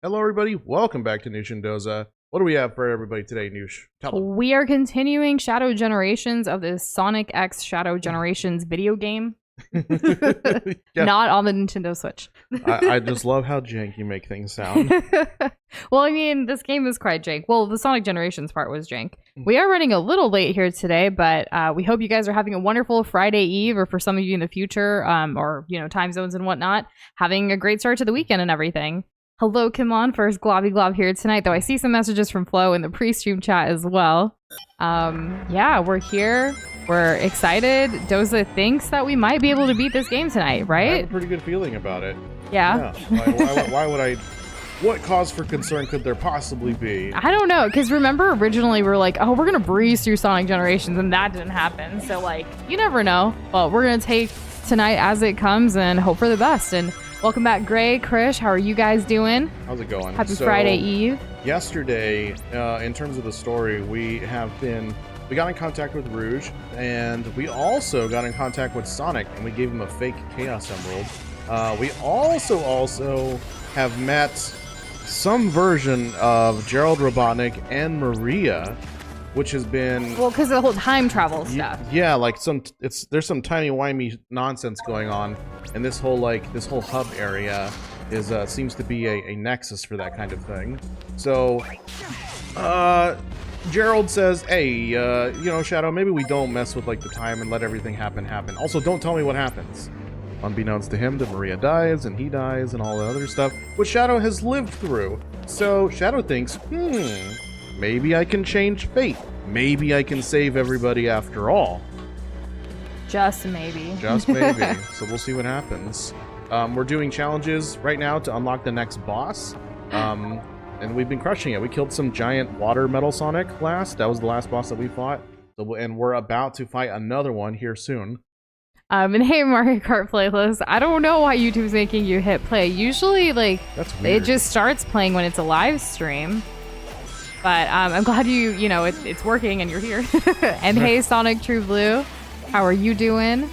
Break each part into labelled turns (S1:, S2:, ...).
S1: Hello, everybody. Welcome back to Nush and Doza. What do we have for everybody today, Nush? Tell them.
S2: We are continuing Shadow Generations of the Sonic X Shadow Generations video game.
S1: Yeah.
S2: Not on the Nintendo Switch.
S1: I just love how jank you make things sound.
S2: Well, I mean, this game is quite jank. Well, the Sonic Generations part was jank. We are running a little late here today, but we hope you guys are having a wonderful Friday Eve, or for some of you in the future, or, you know, time zones and whatnot, having a great start to the weekend and everything. Hello, Kimon. First, Globby Glob here tonight, though I see some messages from Flo in the pre-stream chat as well. Yeah, we're here. We're excited. Doza thinks that we might be able to beat this game tonight, right?
S1: I have a pretty good feeling about it.
S2: Yeah.
S1: Why would I... What cause for concern could there possibly be?
S2: I don't know, because remember originally we were like, oh, we're going to breeze through Sonic Generations, and that didn't happen. So, like, you never know. But we're going to take tonight as it comes and hope for the best. And welcome back, Gray, Krish. How are you guys doing?
S1: How's it going?
S2: Happy Friday Eve.
S1: Yesterday, in terms of the story, we got in contact with Rouge, and we also got in contact with Sonic, and we gave him a fake Chaos Emerald. We also have met some version of Gerald Robotnik and Maria, which has been...
S2: Well, because of the whole time travel stuff.
S1: Yeah, like there's some timey-wimey nonsense going on, and this whole hub area is seems to be a nexus for that kind of thing. So, Gerald says, hey, you know, Shadow, maybe we don't mess with, like, the time and let everything happen. Also, don't tell me what happens. Unbeknownst to him, that Maria dies, and he dies, and all the other stuff, which Shadow has lived through. So, Shadow thinks, maybe I can change fate. Maybe I can save everybody after all.
S2: Just maybe.
S1: Just maybe. So we'll see what happens. We're doing challenges right now to unlock the next boss. And we've been crushing it. We killed some giant water metal Sonic last. That was the last boss that we fought. And we're about to fight another one here soon.
S2: And hey, Mario Kart playlist. I don't know why YouTube's making you hit play. Usually, like,
S1: that's weird.
S2: It just starts playing when it's a live stream. But I'm glad you know, it's working and you're here. And hey, Sonic True Blue. How are you doing?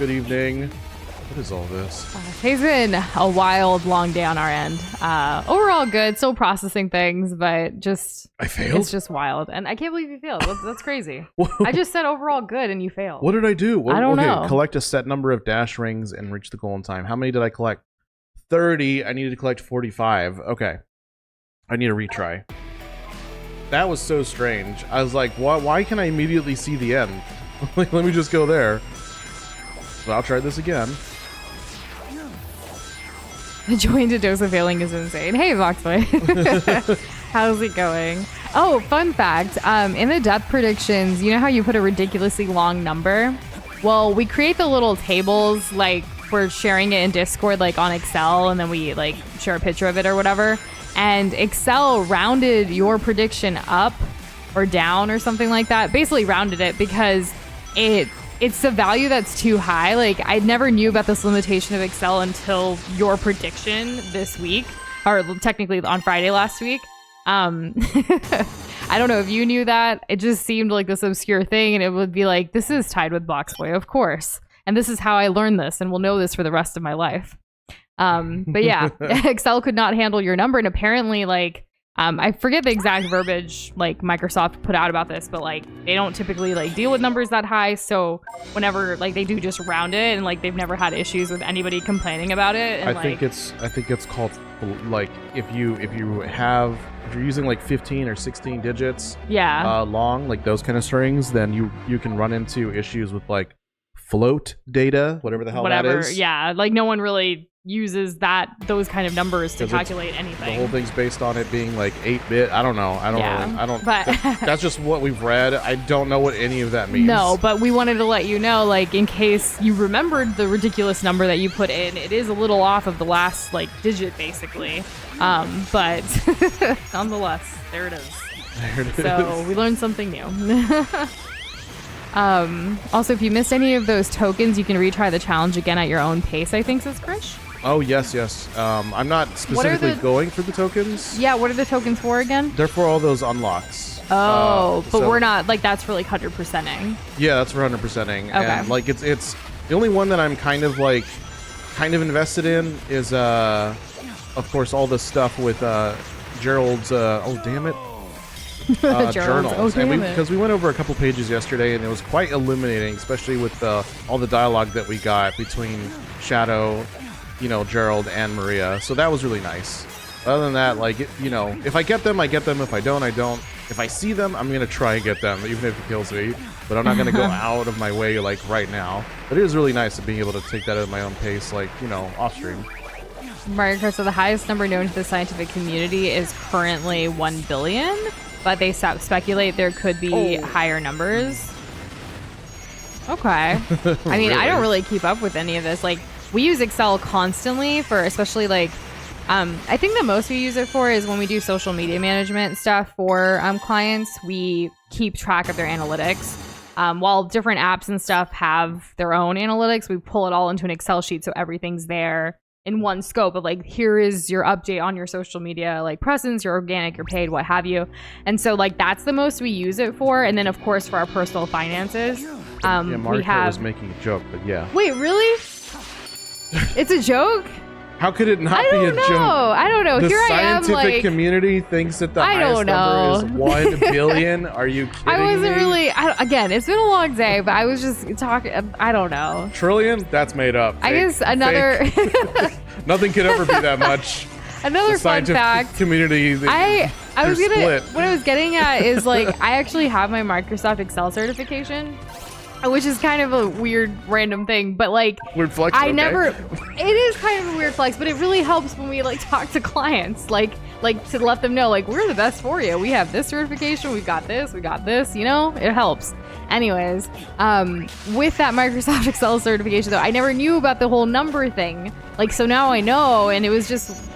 S1: Good evening. What is all this?
S2: It's been a wild, long day on our end. Overall good, still processing things, but just...
S1: I failed?
S2: It's just wild. And I can't believe you failed. That's crazy. I just said overall good and you failed.
S1: What did I do?
S2: I don't know.
S1: Collect a set number of dash rings and reach the goal in time. How many did I collect? 30. I needed to collect 45. Okay. I need a retry. That was so strange. I was like, why can I immediately see the end? Like, let me just go there. But I'll try this again.
S2: The joy to Doza failing is insane. Hey, Voxboy. How's it going? Oh, fun fact. In the death predictions, you know how you put a ridiculously long number? Well, we create the little tables, like, we're sharing it in Discord, like, on Excel, and then we, like, share a picture of it or whatever. And Excel rounded your prediction up or down or something like that. Basically rounded it because it's the value that's too high. Like, I never knew about this limitation of Excel until your prediction this week, or technically on Friday last week. I don't know if you knew that. It just seemed like this obscure thing, and it would be like, this is tied with Boxboy, of course. And this is how I learned this, and will know this for the rest of my life. But yeah, Excel could not handle your number, and apparently, like, I forget the exact verbiage like Microsoft put out about this, but like they don't typically like deal with numbers that high, so whenever like they do just round it, and like they've never had issues with anybody complaining about it. And,
S1: I think it's called, like, if you're using like 15 or 16 digits long, like those kind of strings, then you can run into issues with like float data, whatever the hell that is.
S2: Yeah, like no one really uses those kind of numbers to calculate anything.
S1: The whole thing's based on it being like 8-bit. I don't know.
S2: But
S1: that's just what we've read. I don't know what any of that means.
S2: No, but we wanted to let you know, like, in case you remembered the ridiculous number that you put in, it is a little off of the last like digit basically. But nonetheless, there it is. So we learned something new. Also, if you missed any of those tokens, you can retry the challenge again at your own pace, I think, says Krish.
S1: Oh, yes. I'm not specifically going for the tokens.
S2: Yeah, what are the tokens for again?
S1: They're for all those unlocks.
S2: Oh, but we're not, like, that's for, like, 100%ing.
S1: Yeah, that's for 100%ing.
S2: Okay.
S1: And, like, it's the only one that I'm kind of invested in is of course, all the stuff with Gerald's. Oh, damn it. Journals. Because we went over a couple pages yesterday, and it was quite illuminating, especially with all the dialogue that we got between Shadow, Gerald, and Maria. So that was really nice. Other than that, like, if I get them, I get them. If I don't, I don't. If I see them, I'm gonna try and get them, even if it kills me. But I'm not gonna go out of my way, like, right now. But it is really nice being able to take that at my own pace, like, off stream.
S2: Mario Kart, so the highest number known to the scientific community is currently 1 billion, but they speculate there could be higher numbers. Okay. I mean,
S1: Really?
S2: I don't really keep up with any of this. Like, we use Excel constantly for especially, like, I think the most we use it for is when we do social media management stuff for clients. We keep track of their analytics. While different apps and stuff have their own analytics, we pull it all into an Excel sheet so everything's there in one scope of, like, here is your update on your social media, like, presence, your organic, your paid, what have you. And so, like, that's the most we use it for. And then, of course, for our personal finances,
S1: Mario Kart was making a joke, but yeah.
S2: Wait, really? It's a joke?
S1: How could it not be a joke?
S2: I don't know.
S1: The
S2: Here I am,
S1: scientific
S2: like,
S1: community thinks that the highest number is 1 billion. Are you kidding me?
S2: I wasn't really. Again, it's been a long day, but I was just talking. I don't know.
S1: Trillion? That's made up.
S2: I guess another.
S1: Nothing could ever be that much.
S2: Another
S1: The
S2: fun
S1: scientific
S2: fact.
S1: community.
S2: I was gonna.
S1: split.
S2: What I was getting at is, like, I actually have my Microsoft Excel certification, which is kind of a weird random thing, but, like,
S1: Weird flex.
S2: I
S1: okay.
S2: never. It is kind of a weird flex, but it really helps when we, like, talk to clients, like to let them know, like, we're the best for you. We have this certification. We've got this. We got this. It helps. Anyways, with that Microsoft Excel certification, though, I never knew about the whole number thing. Like, so now I know, and it was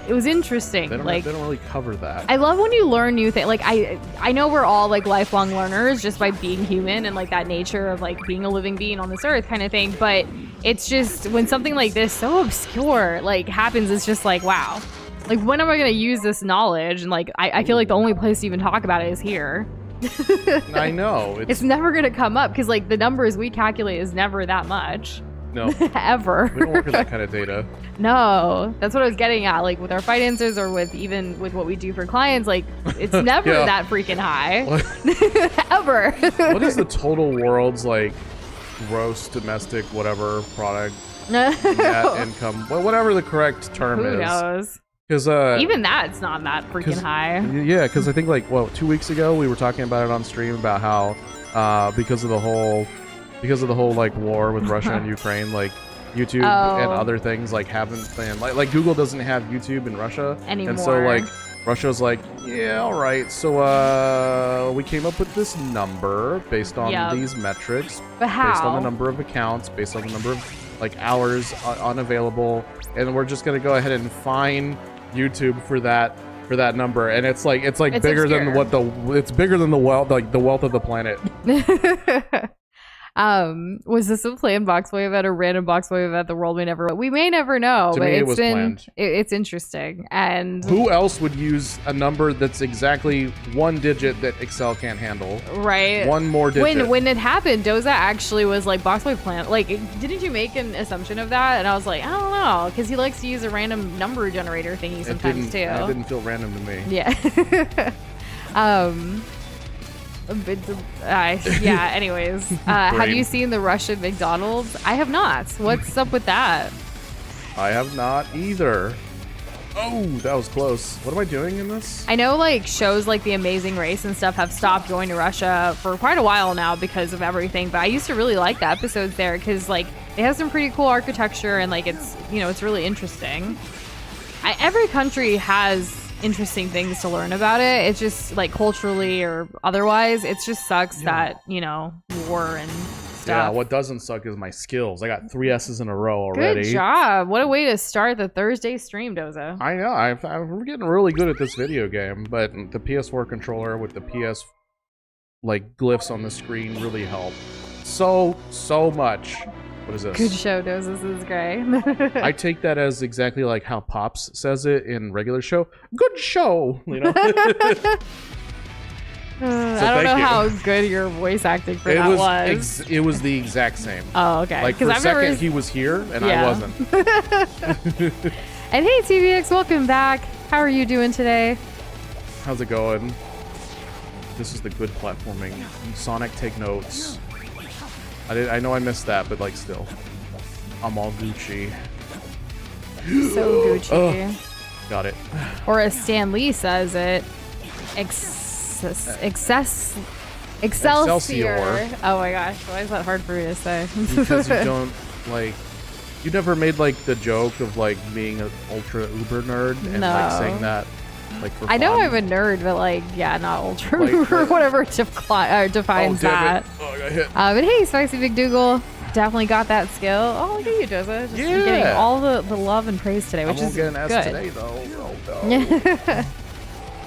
S2: interesting.
S1: They don't really cover that.
S2: I love when you learn new things. Like, I know we're all, like, lifelong learners just by being human and, like, that nature of, like, being a living being on this earth kind of thing. But it's just when something like this, so obscure, like, happens, it's just like, wow. Like, when am I going to use this knowledge? And, like, I feel like the only place to even talk about it is here.
S1: I know.
S2: It's never going to come up because, like, the numbers we calculate is never that much.
S1: No.
S2: Ever.
S1: We don't work with that kind of data.
S2: No, that's what I was getting at. Like, with our finances or with what we do for clients, like, it's never that freaking high. Ever.
S1: What is the total world's, like, gross domestic whatever product net income? Well, whatever the correct term is.
S2: Who knows?
S1: Because
S2: even that's not that freaking high.
S1: Yeah, because I think, like, 2 weeks ago we were talking about it on stream about how because of the whole like war with Russia and Ukraine, like, YouTube and other things, like, haven't been like Google doesn't have YouTube in Russia
S2: anymore.
S1: And so, like, Russia's like, yeah, all right, so we came up with this number based on these metrics,
S2: but how?
S1: Based on the number of accounts, based on the number of, like, hours unavailable, and we're just gonna go ahead and fine YouTube for that number, and it's bigger
S2: obscure.
S1: It's bigger than the wealth, like, the wealth of the planet.
S2: Was this a planned box wave event or random box wave event? The world we may never know.
S1: To
S2: but
S1: me,
S2: it's
S1: it was
S2: been
S1: planned.
S2: It's interesting. And
S1: who else would use a number that's exactly one digit that Excel can't handle?
S2: Right.
S1: One more digit.
S2: When it happened, Doza actually was like, box wave plan. Like, didn't you make an assumption of that? And I was like, I don't know, because he likes to use a random number generator thingy sometimes too.
S1: It didn't feel random to me.
S2: Yeah. Yeah, anyways. Have you seen the Russian McDonald's? I have not. What's up with that?
S1: I have not either. Oh, that was close. What am I doing in this?
S2: I know, like, shows like The Amazing Race and stuff have stopped going to Russia for quite a while now because of everything, but I used to really like the episodes there because, like, they have some pretty cool architecture and, like, it's really interesting. Every country has interesting things to learn about it. It's just, like, culturally or otherwise, it just sucks that, war and stuff.
S1: Yeah, what doesn't suck is my skills. I got 3 S's in a row already.
S2: Good job. What a way to start the Thursday stream, Doza.
S1: I know. I'm getting really good at this video game, but the PS4 controller with the PS, like, glyphs on the screen really help. So much. What is this?
S2: Good show, Doza. This is great.
S1: I take that as exactly like how Pops says it in regular show. Good show,
S2: I don't know how good your voice acting for that was.
S1: It was the exact same.
S2: Oh, okay.
S1: Like, for a second, he was here, and I wasn't.
S2: And hey, TVX, welcome back. How are you doing today?
S1: How's it going? This is the good platforming. Sonic, take notes. I know I missed that, but like still. I'm all Gucci.
S2: So Gucci.
S1: Got it.
S2: Or as Stan Lee says it, Excelsior. Oh my gosh, why is that hard for me to say?
S1: Because you don't, like, you never made, like, the joke of, like, being an ultra uber nerd and, like, saying that, like, for
S2: I know
S1: fun.
S2: I'm a nerd, but, like, yeah, not ultra
S1: Like,
S2: uber,
S1: like,
S2: whatever defines that.
S1: Oh, I got hit.
S2: But hey, Spicy McDougal, definitely got that skill. Oh, look at you, Doza. Just getting all the love and praise today, which is
S1: get an S
S2: good.
S1: today, though. Oh, no.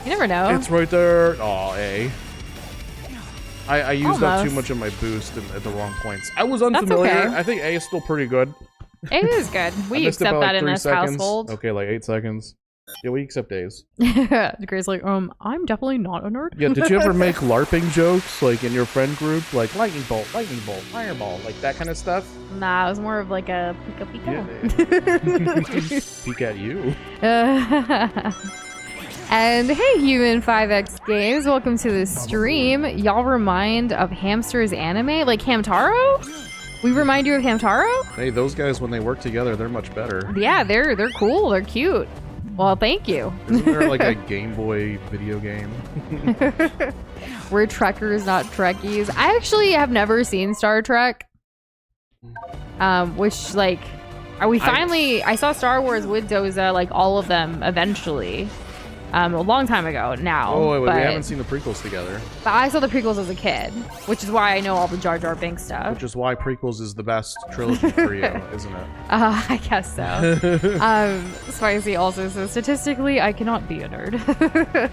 S2: You never know.
S1: It's right there. Oh, A. I used up too
S2: Almost.
S1: much of my boost at the wrong points. I was unfamiliar.
S2: That's okay.
S1: I think A is still pretty good.
S2: It is good.
S1: I
S2: We
S1: missed it
S2: accept
S1: by,
S2: that
S1: like,
S2: in
S1: 3
S2: this
S1: seconds.
S2: household.
S1: Okay, like 8 seconds. Yeah, we accept A's.
S2: Grace like, I'm definitely not a nerd.
S1: Yeah, did you ever make LARPing jokes, like, in your friend group? Like, lightning bolt, fireball, like that kind of stuff?
S2: Nah, it was more of like a pika
S1: Yeah. Peek at you.
S2: And hey, Human 5X Games, welcome to the stream. Y'all remind of Hamster's anime? Like Hamtaro? We remind you of Hamtaro?
S1: Hey, those guys, when they work together, they're much better.
S2: Yeah, they're cool. They're cute. Well, thank you.
S1: Isn't there like a Game Boy video game?
S2: We're Trekkers, not Trekkies. I actually have never seen Star Trek. Which, like, I saw Star Wars with Doza, like, all of them eventually. A long time ago now.
S1: Oh, wait,
S2: but,
S1: we haven't seen the prequels together.
S2: But I saw the prequels as a kid, which is why I know all the Jar Jar Binks stuff.
S1: Which is why prequels is the best trilogy for you, isn't it?
S2: I guess so. Spicy also says, statistically, I cannot be a nerd.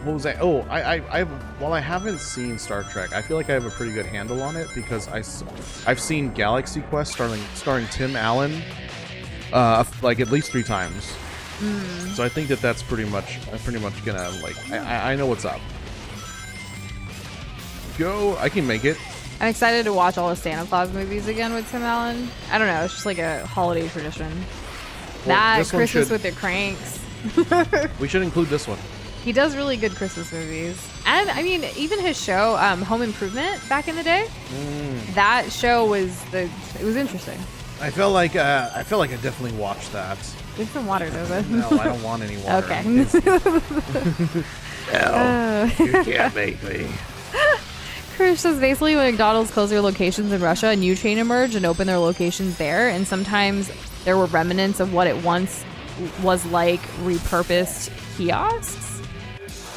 S1: What was that? Oh, I while I haven't seen Star Trek, I feel like I have a pretty good handle on it because I've seen Galaxy Quest starring Tim Allen, like at least 3 times. So I think that's pretty much gonna, like, I know what's up. Go, I can make it.
S2: I'm excited to watch all the Santa Claus movies again with Tim Allen. I don't know, it's just like a holiday tradition.
S1: Well,
S2: That, Christmas with the Cranks.
S1: We should include this one.
S2: He does really good Christmas movies. And, I mean, even his show, Home Improvement, back in the day, that show was it was interesting.
S1: I felt like I definitely watched that.
S2: Get some water, Doza.
S1: No, I don't want any water.
S2: Okay.
S1: No, you can't make me.
S2: Krish says basically when McDonald's closed their locations in Russia, a new chain emerged and opened their locations there, and sometimes there were remnants of what it once was like repurposed kiosks.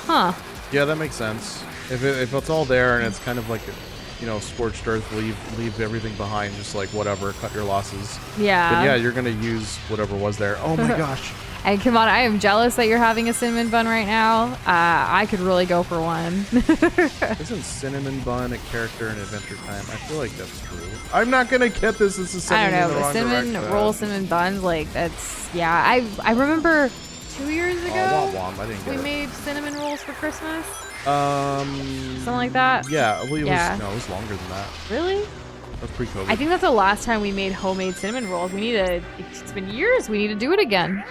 S2: Huh.
S1: Yeah, that makes sense. If it's all there and it's kind of like scorched earth, leave everything behind, just like whatever, cut your losses.
S2: Yeah.
S1: But yeah, you're gonna use whatever was there. Oh my gosh.
S2: And come on, I am jealous that you're having a cinnamon bun right now. I could really go for one.
S1: Isn't cinnamon bun a character in Adventure Time? I feel like that's true. I'm not gonna get this. This is
S2: I don't know,
S1: in the
S2: but
S1: wrong
S2: cinnamon
S1: direction.
S2: roll cinnamon buns, like that's I remember 2 years ago
S1: Oh, womp womp. I didn't get
S2: we
S1: it.
S2: made cinnamon rolls for Christmas. Something like that.
S1: Yeah, well, it
S2: Yeah.
S1: was longer than that.
S2: Really?
S1: That was pre-COVID.
S2: I think that's the last time we made homemade cinnamon rolls. It's been years. We need to do it again.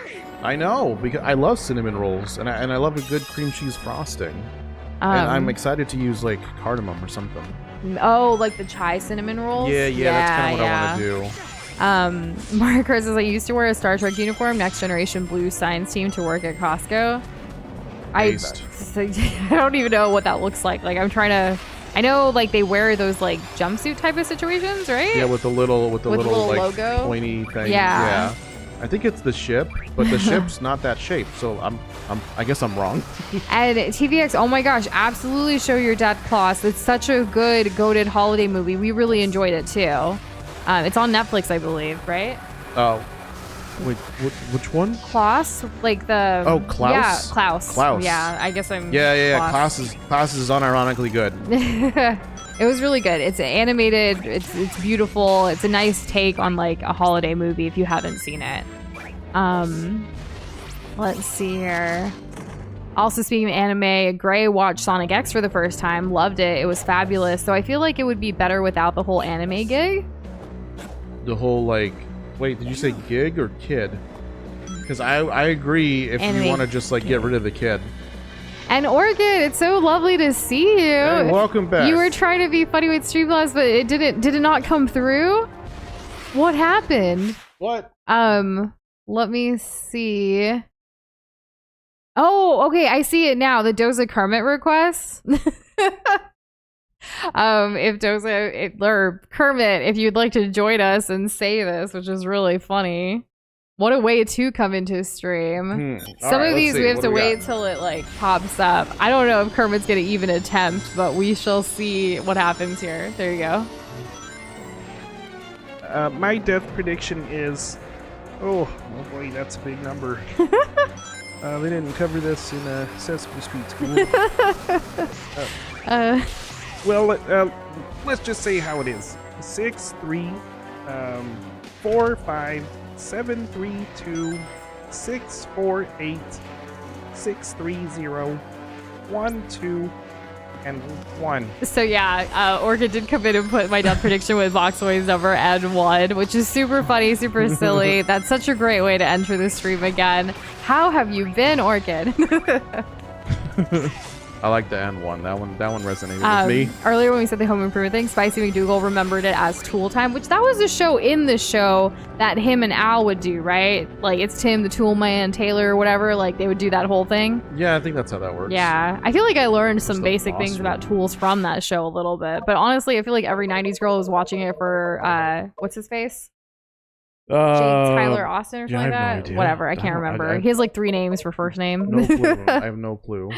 S1: I know, because I love cinnamon rolls, and I love a good cream cheese frosting. And I'm excited to use like cardamom or something.
S2: Oh, like the chai cinnamon rolls?
S1: Yeah, that's kind of what I want to do.
S2: Mark says, I used to wear a Star Trek uniform, Next Generation Blue Science Team, to work at Costco. I don't even know what that looks like. Like, I know, like, they wear those, like, jumpsuit type of situations, right?
S1: Yeah, with the little
S2: little
S1: like
S2: logo?
S1: pointy thing.
S2: Yeah.
S1: I think it's the ship, but the ship's not that shape, so I guess I'm wrong.
S2: And TVX, oh my gosh, absolutely show your dad Klaus. It's such a good, goated holiday movie. We really enjoyed it too. It's on Netflix, I believe, right?
S1: Oh, wait, which one?
S2: Klaus, like the
S1: Klaus?
S2: Yeah, Klaus.
S1: Klaus.
S2: Yeah, I guess I'm.
S1: Yeah. Klaus is unironically good.
S2: It was really good. It's animated. It's beautiful. It's a nice take on like a holiday movie if you haven't seen it. Let's see here. Also, speaking of anime, Gray watched Sonic X for the first time. Loved it. It was fabulous. So I feel like it would be better without the whole anime gig.
S1: The whole like Wait, did you say gig or kid? Because I agree if you want to just like get rid of the kid.
S2: And Orchid, it's so lovely to see you.
S1: Hey, welcome back.
S2: You were trying to be funny with Streamlabs, but it did it not come through? What happened?
S1: What?
S2: Let me see. Oh, okay, I see it now. The Doza Kermit request. If Doza or Kermit, if you'd like to join us and say this, which is really funny. What a way to come into stream. Some of these we have to wait till it like pops up. I don't know if Kermit's gonna even attempt, but we shall see what happens here. There you go.
S3: My death prediction is, oh boy, that's a big number. They didn't cover this in Sesame Street school. Well, let's just say how it is. 6, 3, 4, 5, 7, 3, 2, 6, 4, 8, 6, 3, 0, 1, 2, and 1.
S2: So yeah, Orchid did come in and put my death prediction with Voxboy's number and 1, which is super funny, super silly. That's such a great way to enter the stream again. How have you been, Orchid?
S1: I like the N1. That one resonated with me.
S2: Earlier when we said the home improvement thing, Spicy McDougal remembered it as Tool Time, which that was a show in the show that him and Al would do, right? Like it's Tim, the Tool Man, Taylor, whatever. Like they would do that whole thing.
S1: Yeah, I think that's how that works.
S2: Yeah, I feel like I learned some basic things
S1: awesome.
S2: about tools from that show a little bit. But honestly, I feel like every 90s girl was watching it for, what's his face? Tyler Austin or something like that? No idea. Whatever, I can't remember. He has like 3 names for first name.
S1: No clue. I have no clue.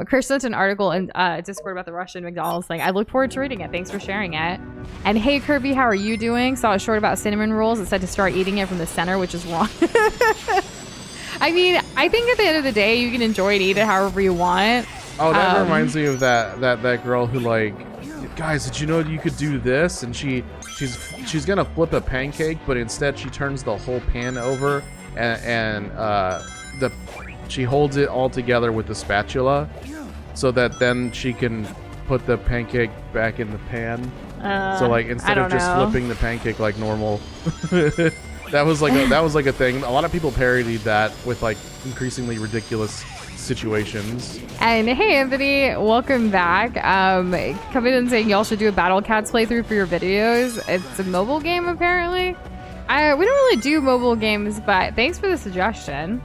S2: Chris sent an article in Discord about the Russian McDonald's thing. I look forward to reading it. Thanks for sharing it. And hey, Kirby, how are you doing? Saw a short about cinnamon rolls. It said to start eating it from the center, which is wrong. I mean, I think at the end of the day, you can enjoy and eat it however you want.
S1: Oh, that reminds me of that girl who like, guys, did you know you could do this? And she's gonna flip a pancake, but instead she turns the whole pan over and she holds it all together with the spatula, so that then she can put the pancake back in the pan. So like instead of just flipping the pancake like normal, that was like a thing. A lot of people parodied that with like increasingly ridiculous situations.
S2: And hey, Anthony, welcome back. Coming in and saying y'all should do a Battle Cats playthrough for your videos. It's a mobile game apparently. We don't really do mobile games, but thanks for the suggestion.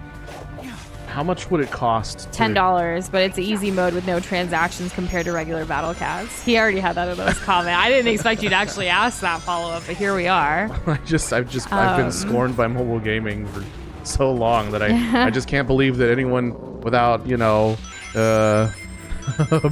S1: How much would it cost?
S2: $10, but it's easy mode with no transactions compared to regular Battle Cats. He already had that in those comments. I didn't expect you to actually ask that follow-up, but here we are.
S1: I've been scorned by mobile gaming for so long that I just can't believe that anyone without, you know, a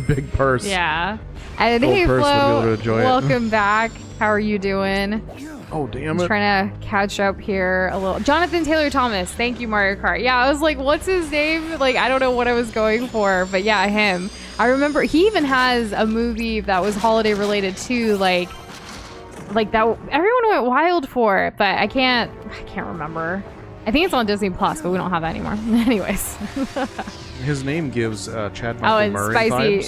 S1: big purse.
S2: Yeah. And hey, Flo, welcome back. How are you doing?
S1: Oh, damn it.
S2: Trying to catch up here a little. Jonathan Taylor Thomas. Thank you, Mario Kart. Yeah, I was like, what's his name? Like, I don't know what I was going for, but yeah, him. I remember he even has a movie that was holiday related too, like that everyone went wild for, but I can't remember. I think it's on Disney Plus, but we don't have that anymore. Anyways.
S1: His name gives Chad Michael Murray vibes.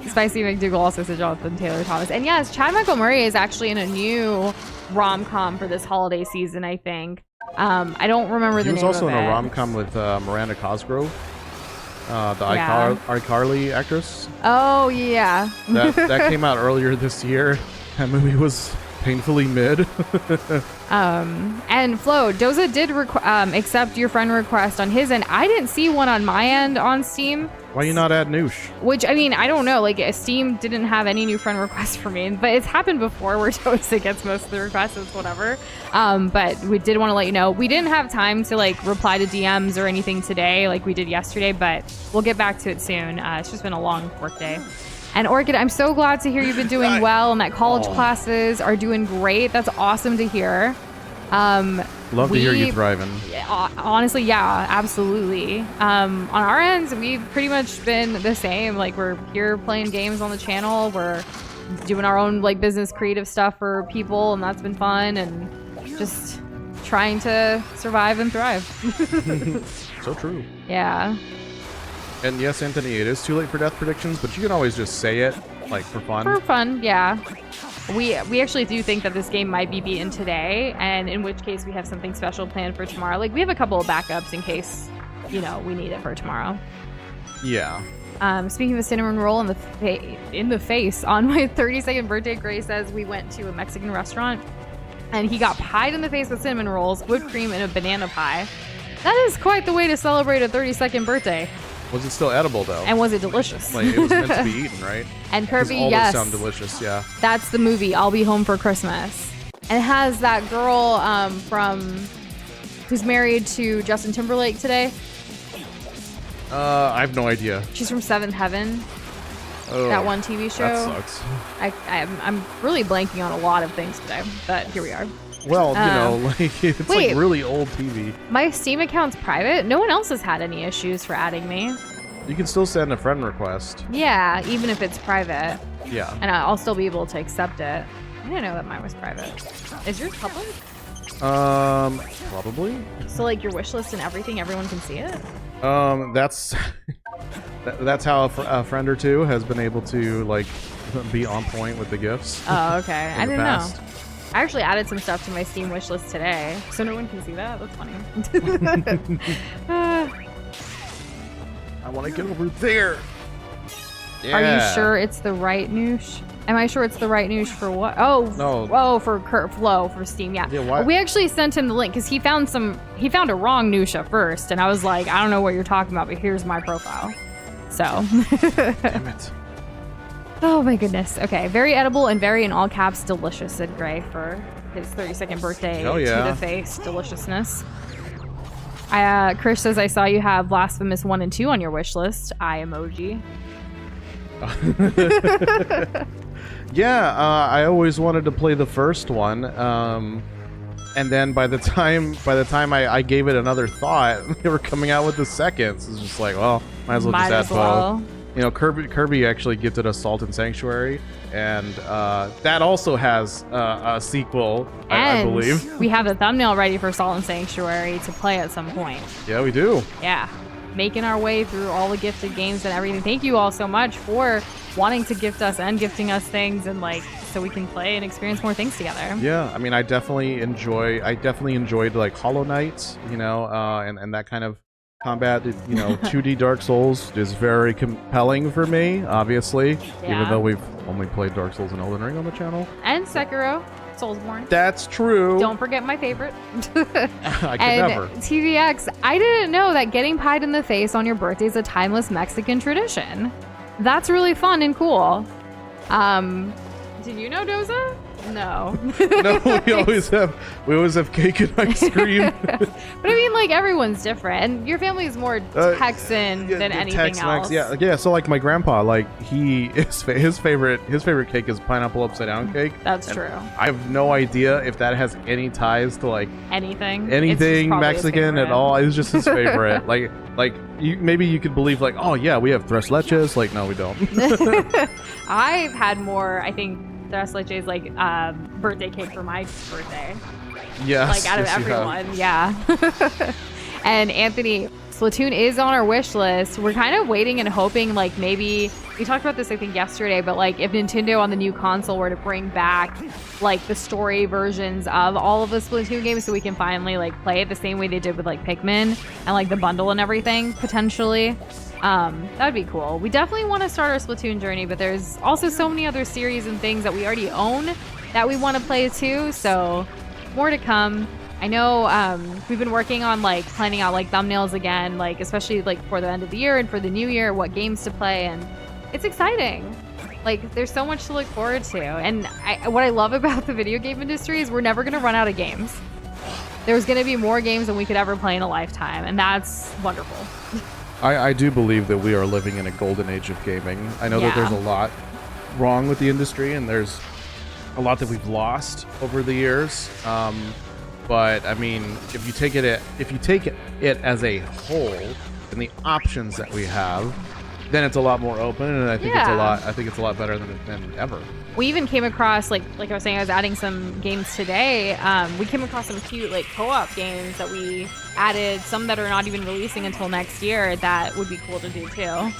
S2: Spicy McDougal also said Jonathan Taylor Thomas. And yes, Chad Michael Murray is actually in a new rom-com for this holiday season, I think. I don't remember the name of it.
S1: He was also in a rom-com with Miranda Cosgrove, the iCarly actress.
S2: Oh, yeah.
S1: That came out earlier this year. That movie was painfully mid.
S2: And Flo, Doza did accept your friend request on his end. I didn't see one on my end on Steam.
S1: Why you not add Nush?
S2: Which, I mean, I don't know. Like, Steam didn't have any new friend requests for me, but it's happened before where Doza gets most of the requests, it's whatever. But we did want to let you know, we didn't have time to, like, reply to DMs or anything today like we did yesterday, but we'll get back to it soon. It's just been a long work day. And Orchid, I'm so glad to hear you've been doing well and that college classes are doing great. That's awesome to hear.
S1: Love to hear you thriving.
S2: Honestly, yeah, absolutely. On our ends, we've pretty much been the same. Like, we're here playing games on the channel. We're doing our own, like, business creative stuff for people, and that's been fun. And just trying to survive and thrive.
S1: So true.
S2: Yeah.
S1: And yes, Anthony, it is too late for death predictions, but you can always just say it, like, for fun.
S2: For fun, yeah. We actually do think that this game might be beaten today, and in which case we have something special planned for tomorrow. Like, we have a couple of backups in case, we need it for tomorrow.
S1: Yeah.
S2: Speaking of a cinnamon roll in the face, on my 32nd birthday, Gray says we went to a Mexican restaurant and he got pied in the face with cinnamon rolls, whipped cream, and a banana pie. That is quite the way to celebrate a 32nd birthday.
S1: Was it still edible though?
S2: And was it delicious?
S1: Like, it was meant to be eaten, right?
S2: And Kirby,
S1: all
S2: yes.
S1: those sound delicious, yeah.
S2: That's the movie, I'll Be Home for Christmas. And it has that girl who's married to Justin Timberlake today.
S1: I have no idea.
S2: She's from Seventh Heaven.
S1: Oh,
S2: that one TV show.
S1: That sucks.
S2: I'm really blanking on a lot of things today, but here we are.
S1: Well, it's like really old TV.
S2: My Steam account's private. No one else has had any issues for adding me.
S1: You can still send a friend request.
S2: Yeah, even if it's private.
S1: Yeah.
S2: And I'll still be able to accept it. I didn't know that mine was private. Is yours public?
S1: Probably.
S2: So like your wish list and everything, everyone can see it?
S1: That's that's how a friend or two has been able to like be on point with the gifts.
S2: Oh, okay. I didn't
S1: past.
S2: know. I actually added some stuff to my Steam wish list today, so no one can see that. That's funny.
S1: I want to get over there. Yeah.
S2: Are you sure it's the right Nush? Am I sure it's the right Nush for what? Oh,
S1: no.
S2: Oh, for Flow for Steam. Yeah.
S1: Why?
S2: We actually sent him the link because he found a wrong Nush at first, and I was like, I don't know what you're talking about, but here's my profile. So.
S1: Damn it.
S2: Oh my goodness. Okay, very edible and very in all caps delicious, said Gray for his 32nd birthday
S1: Oh, yeah.
S2: to the face deliciousness. Chris says I saw you have Blasphemous 1 and 2 on your wish list. Eye emoji.
S1: Yeah, I always wanted to play the first one, and then by the time I gave it another thought, they were coming out with the second. So it's just like, well, might as well just add both. You know, Kirby actually gifted us Salt and Sanctuary, and that also has a sequel, I believe.
S2: We have the thumbnail ready for Salt and Sanctuary to play at some point.
S1: Yeah, we do.
S2: Yeah. Making our way through all the gifted games and everything. Thank you all so much for wanting to gift us and gifting us things, and like so we can play and experience more things together.
S1: Yeah, I mean, I definitely enjoyed like Hollow Knight, you know, and that kind of combat. You know, 2D Dark Souls is very compelling for me, obviously, even though we've only played Dark Souls and Elden Ring on the channel.
S2: And Sekiro. Soulsborne.
S1: That's true.
S2: Don't forget my favorite.
S1: I could never.
S2: TVX, I didn't know that getting pied in the face on your birthday is a timeless Mexican tradition. That's really fun and cool. Did you know Doza? No.
S1: No, we always have cake and ice cream.
S2: But I mean, like, everyone's different, and your family is more Texan than anything
S1: Tex-Mex,
S2: else.
S1: yeah. So like my grandpa, like his favorite cake is pineapple upside down cake.
S2: That's true.
S1: I have no idea if that has any ties to like
S2: anything
S1: Mexican at all. It's just his favorite. like maybe you could believe like, oh yeah, we have tres leches. Like, no, we don't.
S2: I've had more, I think, tres leches like birthday cake for my birthday.
S1: Yes.
S2: Like out of everyone, yeah. And Anthony, Splatoon is on our wish list. We're kind of waiting and hoping, like maybe we talked about this I think yesterday, but like if Nintendo on the new console were to bring back like the story versions of all of the Splatoon games, so we can finally like play it the same way they did with like Pikmin and like the bundle and everything potentially. That'd be cool. We definitely want to start our Splatoon journey, but there's also so many other series and things that we already own that we want to play too, so more to come. I know we've been working on like planning out like thumbnails again, like especially like for the end of the year and for the new year, what games to play, and it's exciting. Like there's so much to look forward to, and what I love about the video game industry is we're never going to run out of games. There's going to be more games than we could ever play in a lifetime, and that's wonderful.
S1: I do believe that we are living in a golden age of gaming. I know that there's a lot wrong with the industry, and there's a lot that we've lost over the years. But I mean, if you take it as a whole and the options that we have, then it's a lot more open, and I think it's a lot better than ever. We
S2: even came across like I was saying, I was adding some games today. We came across some cute like co-op games that we added, some that are not even releasing until next year. That would be cool to do too.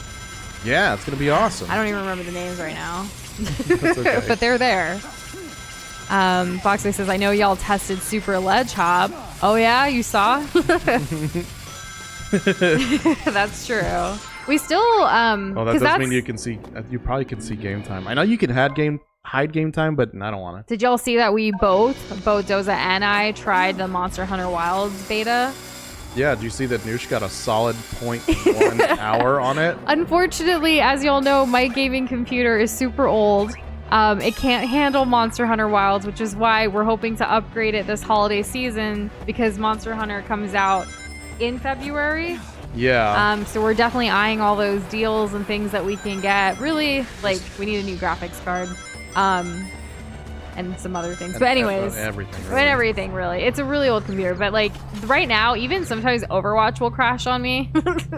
S1: Yeah, it's gonna be awesome.
S2: I don't even remember the names right now.
S1: That's okay.
S2: but they're there. Boxer says, I know y'all tested Super Ledge Hop. Oh yeah, you saw? That's true. We still
S1: Oh, that does mean you can see. You probably can see game time. I know you can hide game time, but I don't want to.
S2: Did y'all see that we both Doza and I tried the Monster Hunter Wilds beta?
S1: Yeah, did you see that Nush got a solid 0.1 hour on it?
S2: Unfortunately, as y'all know, my gaming computer is super old. It can't handle Monster Hunter Wilds, which is why we're hoping to upgrade it this holiday season, because Monster Hunter comes out in February.
S1: Yeah.
S2: So we're definitely eyeing all those deals and things that we can get. Really, like, we need a new graphics card. And some other things. But anyways, everything really. It's a really old computer, but like right now, even sometimes Overwatch will crash on me,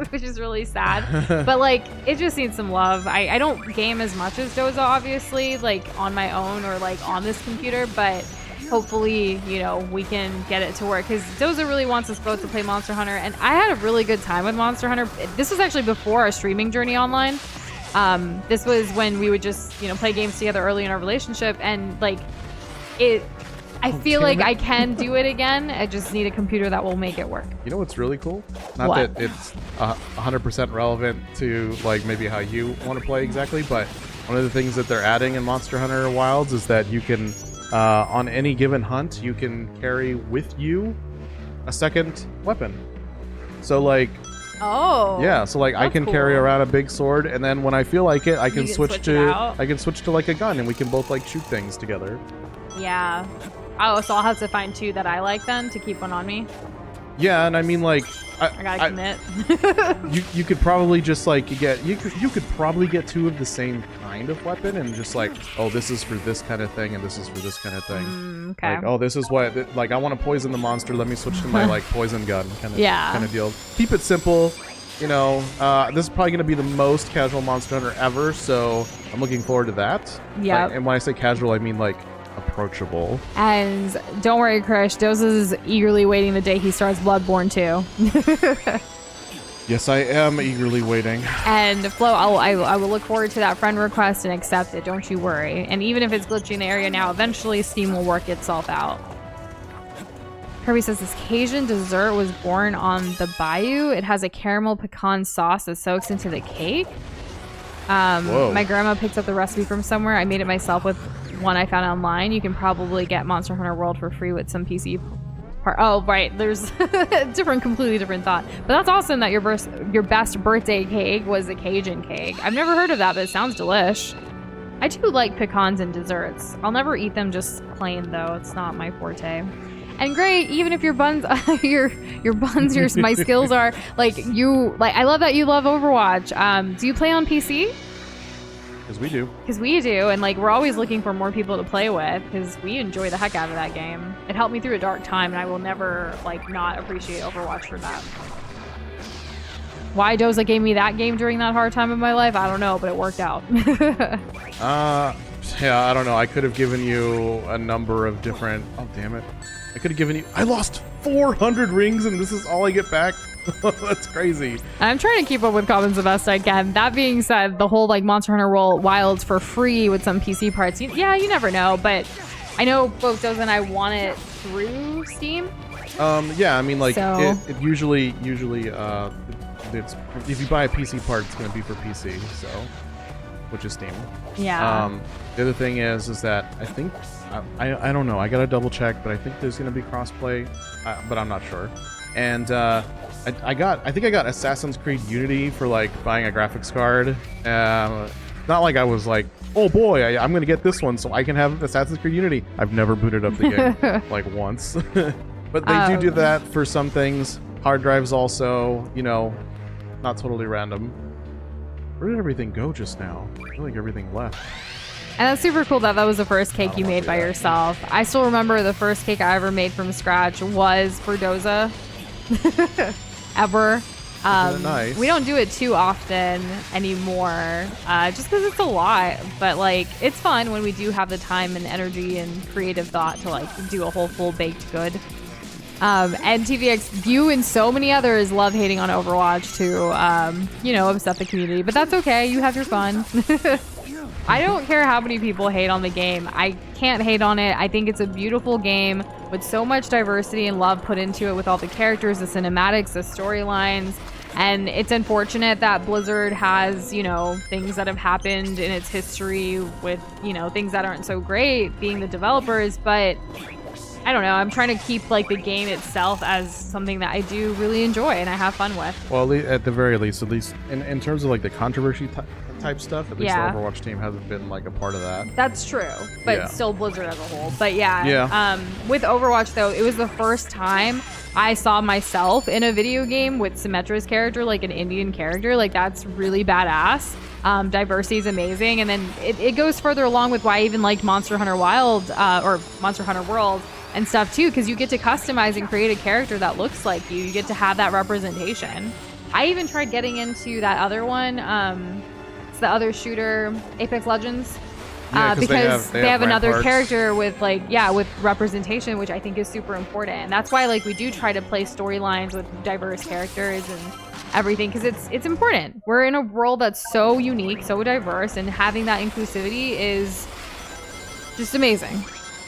S2: which is really sad. But like, it just needs some love. I don't game as much as Doza, obviously, like on my own or like on this computer, but hopefully, you know, we can get it to work, because Doza really wants us both to play Monster Hunter, and I had a really good time with Monster Hunter. This was actually before our streaming journey online. This was when we would just, you know, play games together early in our relationship, and like I feel like I can do it again. I just need a computer that will make it work.
S1: You know what's really cool? Not that it's 100% relevant to like maybe how you want to play exactly, but one of the things that they're adding in Monster Hunter Wilds is that you can, on any given hunt, you can carry with you a second weapon. So like,
S2: oh,
S1: yeah, so like I can carry around a big sword, and then when I feel like it, I can switch to like a gun, and we can both like shoot things together.
S2: Yeah. Oh, so I'll have to find two that I like then to keep one on me.
S1: Yeah, and I mean like
S2: I gotta commit.
S1: you could probably just like you could probably get two of the same kind of weapon, and just like, oh, this is for this kind of thing, and this is for this kind of thing.
S2: Okay.
S1: Like, oh, this is what like I want to poison the monster. Let me switch to my like poison gun kind of deal. Keep it simple. You know, this is probably going to be the most casual Monster Hunter ever, so I'm looking forward to that.
S2: Yeah.
S1: And when I say casual, I mean like approachable.
S2: And don't worry, Krish, Doza's eagerly waiting the day he starts Bloodborne 2.
S1: Yes, I am eagerly waiting.
S2: And Flo, I will look forward to that friend request and accept it, don't you worry. And even if it's glitching in the area now, eventually Steam will work itself out. Kirby says this Cajun dessert was born on the bayou. It has a caramel pecan sauce that soaks into the cake. My grandma picked up the recipe from somewhere. I made it myself with one I found online. You can probably get Monster Hunter World for free with some PC part. Oh, right. There's completely different thought. But that's awesome that your best birthday cake was a Cajun cake. I've never heard of that, but it sounds delish. I do like pecans and desserts. I'll never eat them just plain though. It's not my forte. And great, even if your buns, my skills are like you. Like I love that you love Overwatch. Do you play on PC?
S1: Because we do.
S2: Because we do, and like we're always looking for more people to play with because we enjoy the heck out of that game. It helped me through a dark time, and I will never like not appreciate Overwatch for that. Why Doza gave me that game during that hard time of my life, I don't know, but it worked out.
S1: Yeah, I don't know. I could have given you a number of different. Oh, damn it. I could have given you... I lost 400 rings and this is all I get back? That's crazy.
S2: I'm trying to keep up with comments the best I can. That being said, the whole like Monster Hunter Wilds for free with some PC parts, yeah, you never know. But I know both Doza and I want it through Steam.
S1: Yeah, I mean, like,
S2: so.
S1: it usually, it's if you buy a PC part, it's going to be for PC, so... which is Steam.
S2: Yeah.
S1: The other thing is that I think I don't know. I gotta double check, but I think there's gonna be crossplay, but I'm not sure. And I think I got Assassin's Creed Unity for like buying a graphics card. Not like I was like, oh boy, I'm gonna get this one so I can have Assassin's Creed Unity. I've never booted up the game like once, but they do that for some things. Hard drives also, you know, not totally random. Where did everything go just now? I feel like everything left.
S2: And that's super cool that was the first cake you made by yourself. I still remember the first cake I ever made from scratch was for Doza. Ever.
S1: Nice.
S2: We don't do it too often anymore, just because it's a lot. But like, it's fun when we do have the time and energy and creative thought to like do a whole full baked good. And TVX, you and so many others love hating on Overwatch to, you know, upset the community. But that's okay. You have your fun. I don't care how many people hate on the game. I can't hate on it. I think it's a beautiful game with so much diversity and love put into it with all the characters, the cinematics, the storylines. And it's unfortunate that Blizzard has, you know, things that have happened in its history with, you know, things that aren't so great being the developers. But I don't know. I'm trying to keep like the game itself as something that I do really enjoy and I have fun with.
S1: Well, at the very least, in terms of like the controversy type stuff, at least the Overwatch team hasn't been like a part of that.
S2: That's true, but still Blizzard as a whole. But
S1: yeah.
S2: With Overwatch though, it was the first time I saw myself in a video game with Symmetra's character, like an Indian character. Like that's really badass. Diversity is amazing, and then it goes further along with why I even liked Monster Hunter Wild or Monster Hunter World and stuff too, because you get to customize and create a character that looks like you. You get to have that representation. I even tried getting into that other one. It's the other shooter, Apex Legends. Because they have another character with with representation, which I think is super important. And that's why like we do try to play storylines with diverse characters and everything, because it's important. We're in a world that's so unique, so diverse, and having that inclusivity is just amazing.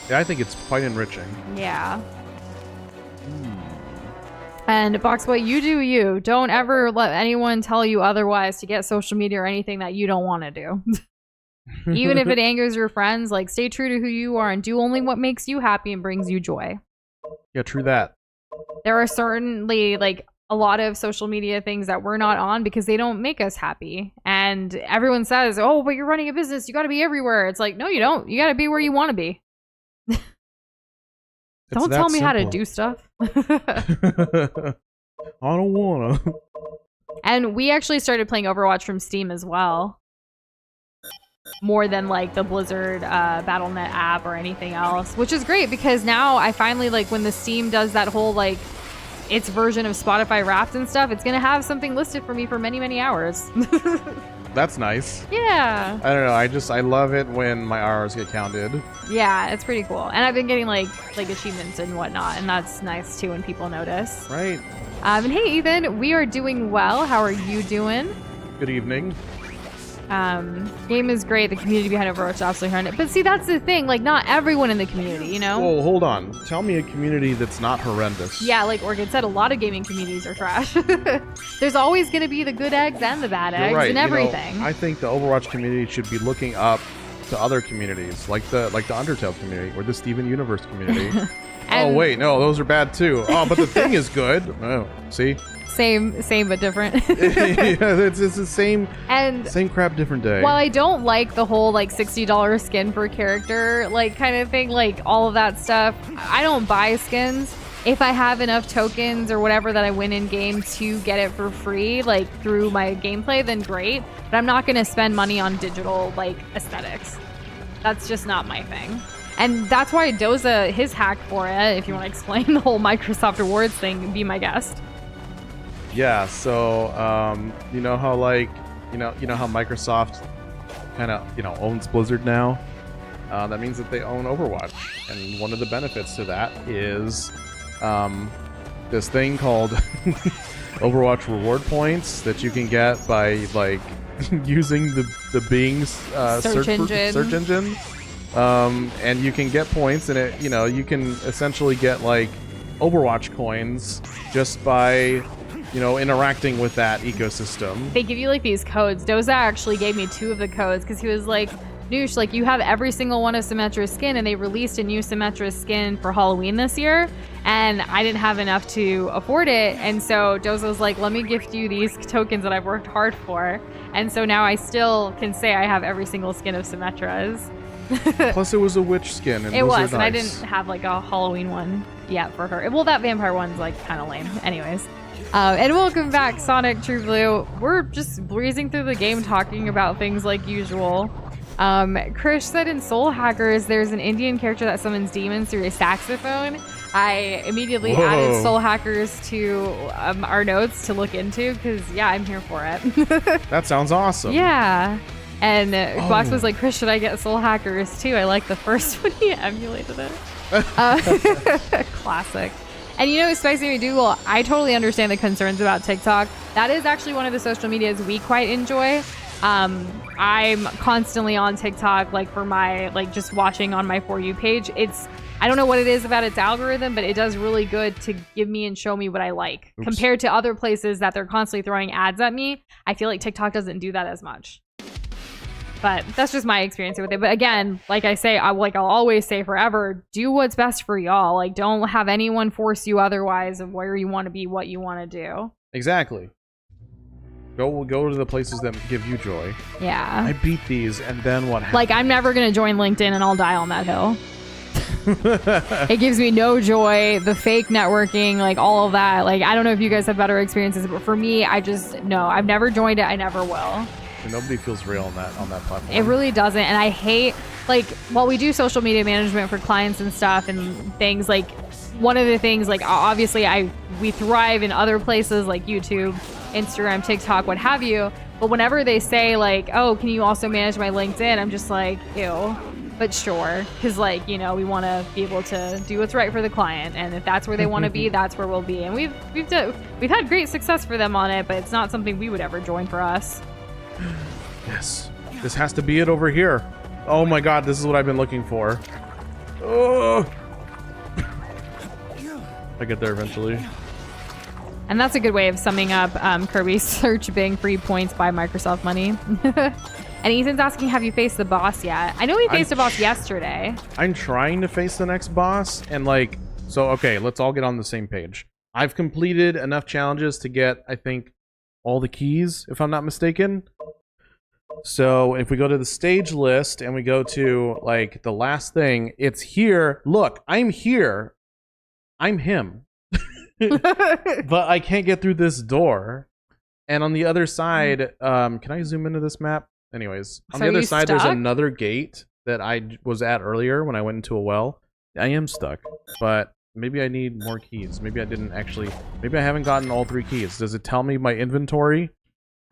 S1: Yeah, I think it's quite enriching.
S2: Yeah. And Boxboy, you do you. Don't ever let anyone tell you otherwise to get social media or anything that you don't want to do. Even if it angers your friends, like stay true to who you are and do only what makes you happy and brings you joy.
S1: Yeah, true that.
S2: There are certainly like a lot of social media things that we're not on because they don't make us happy. And everyone says, oh, but you're running a business. You got to be everywhere. It's like, no, you don't. You got to be where you want to be. Don't tell me how to do stuff.
S1: I don't wanna.
S2: And we actually started playing Overwatch from Steam as well. More than like the Blizzard Battle.net app or anything else, which is great because now I finally like when the Steam does that whole like its version of Spotify Wrapped and stuff, it's gonna have something listed for me for many, many hours.
S1: That's nice.
S2: Yeah.
S1: I don't know. I love it when my hours get counted.
S2: Yeah, it's pretty cool. And I've been getting like achievements and whatnot, and that's nice too when people notice.
S1: Right.
S2: And hey, Ethan, we are doing well. How are you doing?
S1: Good evening.
S2: Game is great. The community behind Overwatch is absolutely horrendous. But see, that's the thing. Like, not everyone in the community, you know?
S1: Whoa, hold on. Tell me a community that's not horrendous.
S2: Yeah, like Orchid said, a lot of gaming communities are trash. There's always going to be the good eggs and the bad eggs and everything.
S1: You know, I think the Overwatch community should be looking up to other communities, like the Undertale community or the Steven Universe community. Oh, wait, no, those are bad too. Oh, but the thing is good. Oh, see?
S2: Same but different.
S1: Yeah, it's the same crap, different day.
S2: While I don't like the whole like $60 skin per character like kind of thing, like all of that stuff, I don't buy skins. If I have enough tokens or whatever that I win in game to get it for free, like through my gameplay, then great. But I'm not gonna spend money on digital like aesthetics. That's just not my thing. And that's why Doza, his hack for it, if you want to explain the whole Microsoft Rewards thing, be my guest.
S1: Yeah, so you know how like you know how Microsoft kind of owns Blizzard now. That means that they own Overwatch, and one of the benefits to that is this thing called Overwatch reward points that you can get by like using the Bing's search engine. And you can get points, and it you can essentially get like Overwatch coins just by interacting with that ecosystem.
S2: They give you like these codes. Doza actually gave me 2 of the codes because he was like, Nush, like you have every single one of Symmetra's skin, and they released a new Symmetra skin for Halloween this year, and I didn't have enough to afford it, and so Doza was like, let me gift you these tokens that I've worked hard for, and so now I still can say I have every single skin of Symmetra's.
S1: Plus it was a witch skin, and
S2: it was, and I didn't have like a Halloween one yet for her. Well, that vampire one's like kind of lame. Anyways. And welcome back, Sonic True Blue. We're just breezing through the game talking about things like usual. Krish said in Soul Hackers there's an Indian character that summons demons through a saxophone. I immediately added Soul Hackers to our notes to look into because, yeah, I'm here for it.
S1: That sounds awesome.
S2: Yeah. And Box was like, Chris, should I get Soul Hackers too? I like the first one. He emulated it. Classic. And Spicy McDougal, I totally understand the concerns about TikTok. That is actually one of the social medias we quite enjoy. I'm constantly on TikTok, like for my, like just watching on my For You page. I don't know what it is about its algorithm, but it does really good to give me and show me what I like.
S1: Oops.
S2: Compared to other places that they're constantly throwing ads at me, I feel like TikTok doesn't do that as much. But that's just my experience with it. But again, like I say, I'll always say forever, do what's best for y'all. Like, don't have anyone force you otherwise of where you want to be, what you want to do.
S1: Exactly. Go to the places that give you joy.
S2: Yeah.
S1: I beat these, and then what happens?
S2: Like, I'm never going to join LinkedIn and I'll die on that hill. It gives me no joy. The fake networking, like all of that. Like, I don't know if you guys have better experiences, but for me, no, I've never joined it. I never will.
S1: Nobody feels real on that platform.
S2: It really doesn't. And I hate, like, while we do social media management for clients and stuff and things, like, one of the things, like, obviously we thrive in other places like YouTube, Instagram, TikTok, what have you. But whenever they say, like, oh, can you also manage my LinkedIn? I'm just like, ew. But sure, because, like, you know, we want to be able to do what's right for the client, and if that's where they want to be, that's where we'll be. And we've had great success for them on it, but it's not something we would ever join for us.
S1: Yes, this has to be it over here. Oh my God, this is what I've been looking for. Oh, I get there eventually.
S2: And that's a good way of summing up Kirby's search Bing free points by Microsoft money. And Ethan's asking, have you faced the boss yet? I know we faced a boss yesterday.
S1: I'm trying to face the next boss, and like, so okay, let's all get on the same page. I've completed enough challenges to get, I think, all the keys, if I'm not mistaken. So if we go to the stage list and we go to like the last thing, it's here. Look, I'm here. I'm him. But I can't get through this door. And on the other side, can I zoom into this map? Anyways, on the other side, there's another gate that I was at earlier when I went into a well. I am stuck, but maybe I need more keys. Maybe I didn't actually, maybe I haven't gotten all 3 keys. Does it tell me my inventory?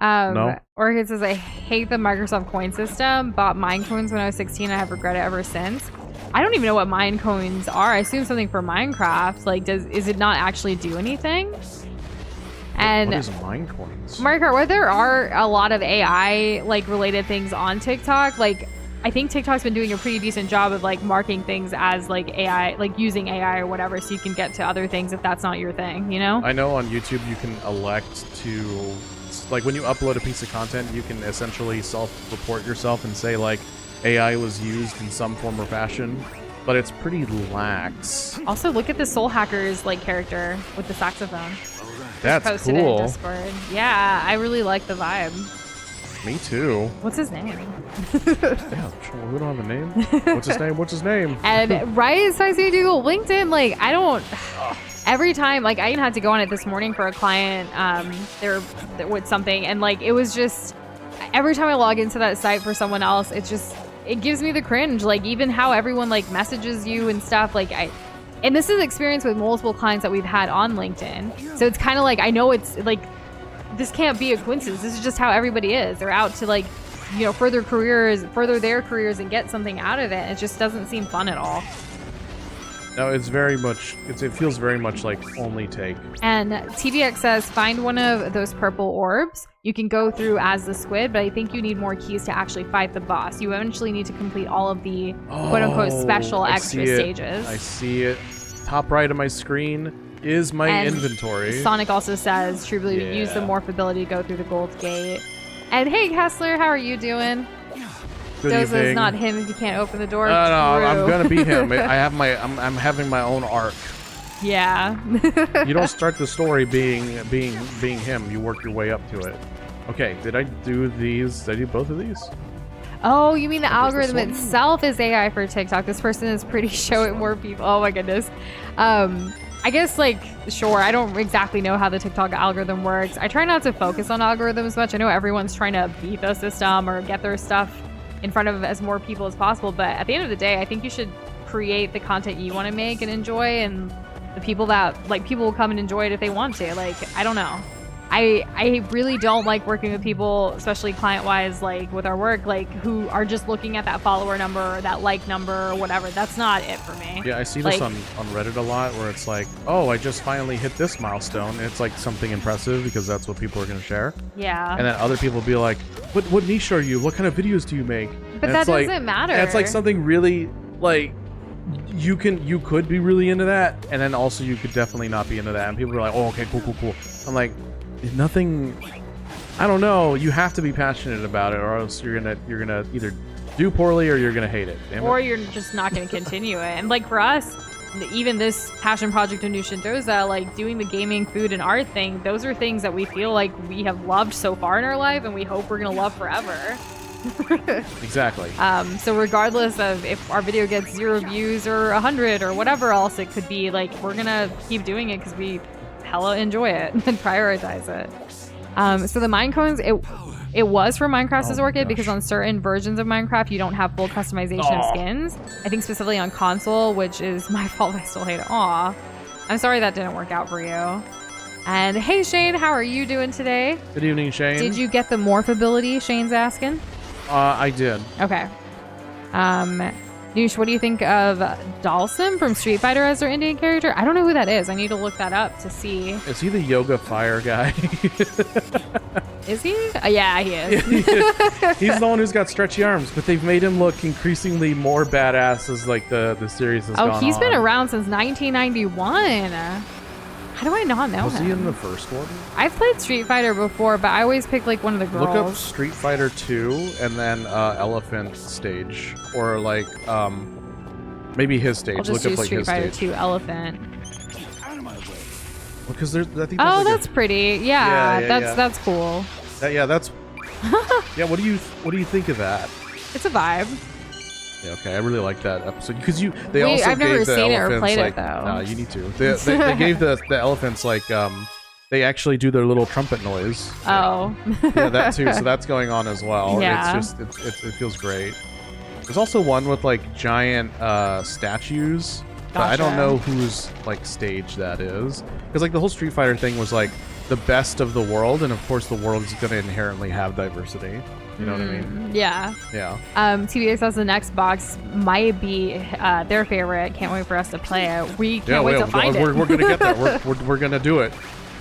S1: No.
S2: Or it says, I hate the Microsoft coin system. Bought mine coins when I was 16. I have regretted it ever since. I don't even know what mine coins are. I assume something for Minecraft. Like, is it not actually do anything? And
S1: what is mine coins?
S2: Mark, there are a lot of AI like related things on TikTok. Like, I think TikTok's been doing a pretty decent job of like marking things as like AI, like using AI or whatever, so you can get to other things if that's not your thing, you know?
S1: I know on YouTube you can elect to, like when you upload a piece of content, you can essentially self-report yourself and say like AI was used in some form or fashion, but it's pretty lax.
S2: Also, look at the Soul Hackers like character with the saxophone.
S1: That's
S2: posted
S1: cool.
S2: It in Discord. Yeah, I really like the vibe.
S1: Me too.
S2: What's his name?
S1: Yeah, sure, we don't have a name. What's his name? What's his name?
S2: And right, so I see Google LinkedIn. Like, I don't. Every time, like, I even had to go on it this morning for a client. There with something, and like, it was just every time I log into that site for someone else, it gives me the cringe. Like, even how everyone like messages you and stuff. Like, and this is experience with multiple clients that we've had on LinkedIn. So it's kind of like, I know it's like, this can't be a coincidence. This is just how everybody is. They're out to like, you know, further their careers and get something out of it. It just doesn't seem fun at all.
S1: No, it's very much, it feels very much like only take.
S2: And TDX says, find one of those purple orbs. You can go through as the squid, but I think you need more keys to actually fight the boss. You eventually need to complete all of the quote-unquote special extra stages.
S1: I see it. Top right of my screen is my inventory.
S2: Sonic also says, true believer, use the morph ability to go through the gold gate. And hey, Kessler, how are you doing? Doza's not him if you can't open the door.
S1: No, I'm gonna be him. I'm having my own arc.
S2: Yeah.
S1: You don't start the story being him. You work your way up to it. Okay, did I do these? Did I do both of these?
S2: Oh, you mean the algorithm itself is AI for TikTok? This person is pretty show it more people. Oh my goodness. I guess, like, sure, I don't exactly know how the TikTok algorithm works. I try not to focus on algorithms much. I know everyone's trying to beat the system or get their stuff in front of as more people as possible, but at the end of the day, I think you should create the content you want to make and enjoy, and the people that, like, people will come and enjoy it if they want to. Like, I don't know. I really don't like working with people, especially client-wise, like with our work, like who are just looking at that follower number or that like number or whatever. That's not it for me.
S1: Yeah, I see
S2: like,
S1: this on Reddit a lot where it's like, oh, I just finally hit this milestone. And it's like something impressive because that's what people are going to share.
S2: Yeah.
S1: And then other people be like, what niche are you? What kind of videos do you make?
S2: But
S1: and
S2: that doesn't matter.
S1: That's like something really like you could be really into that, and then also you could definitely not be into that. And people are like, oh, okay, cool. I'm like, nothing. I don't know. You have to be passionate about it, or else you're gonna either do poorly or you're gonna hate it.
S2: Or you're just not gonna continue it. And like for us, even this passion project of Nush and Doza, like doing the gaming, food, and art thing, those are things that we feel like we have loved so far in our life, and we hope we're gonna love forever.
S1: Exactly.
S2: So regardless of if our video gets 0 views or 100 or whatever else it could be, like we're gonna keep doing it because we hella enjoy it and prioritize it. So the mine cones, it was for Minecraft as Orchid because on certain versions of Minecraft you don't have full customization of skins. I think specifically on console, which is my fault. I still hate it. Aw, I'm sorry that didn't work out for you. And hey Shane, how are you doing today?
S1: Good evening, Shane.
S2: Did you get the morph ability? Shane's asking.
S1: I did.
S2: Okay. Nush, what do you think of Dalsim from Street Fighter as their Indian character? I don't know who that is. I need to look that up to see.
S1: Is he the yoga fire guy?
S2: Is he? Yeah, he is.
S1: He's the one who's got stretchy arms, but they've made him look increasingly more badass as like the series has gone on.
S2: Oh, he's been around since 1991. How do I not know
S1: Was
S2: him?
S1: he in the first one?
S2: I've played Street Fighter before, but I always pick like one of the girls.
S1: Look up Street Fighter 2 and then Elephant stage, or like maybe his stage.
S2: I'll just
S1: Look
S2: do
S1: up like
S2: Street
S1: his
S2: Fighter
S1: stage.
S2: 2 Elephant.
S1: Because there's, I think.
S2: Oh,
S1: like
S2: that's pretty. Yeah, that's cool.
S1: That's. Yeah, what do you think of that?
S2: It's a vibe.
S1: Yeah, okay, I really like that episode because they also
S2: I've never
S1: gave the
S2: seen it
S1: elephants
S2: or played
S1: like,
S2: it though.
S1: Nah, you need to. They gave the elephants like they actually do their little trumpet noise.
S2: Oh.
S1: Yeah, that too. So that's going on as well.
S2: Yeah.
S1: It's just it feels great. There's also one with like giant statues. But I don't know whose like stage that is because like the whole Street Fighter thing was like the best of the world, and of course the world is going to inherently have diversity. You know what I mean?
S2: Yeah.
S1: Yeah.
S2: TBX says the next box might be their favorite. Can't wait for us to play it. We can't wait to find it.
S1: We're gonna get there. We're gonna do it.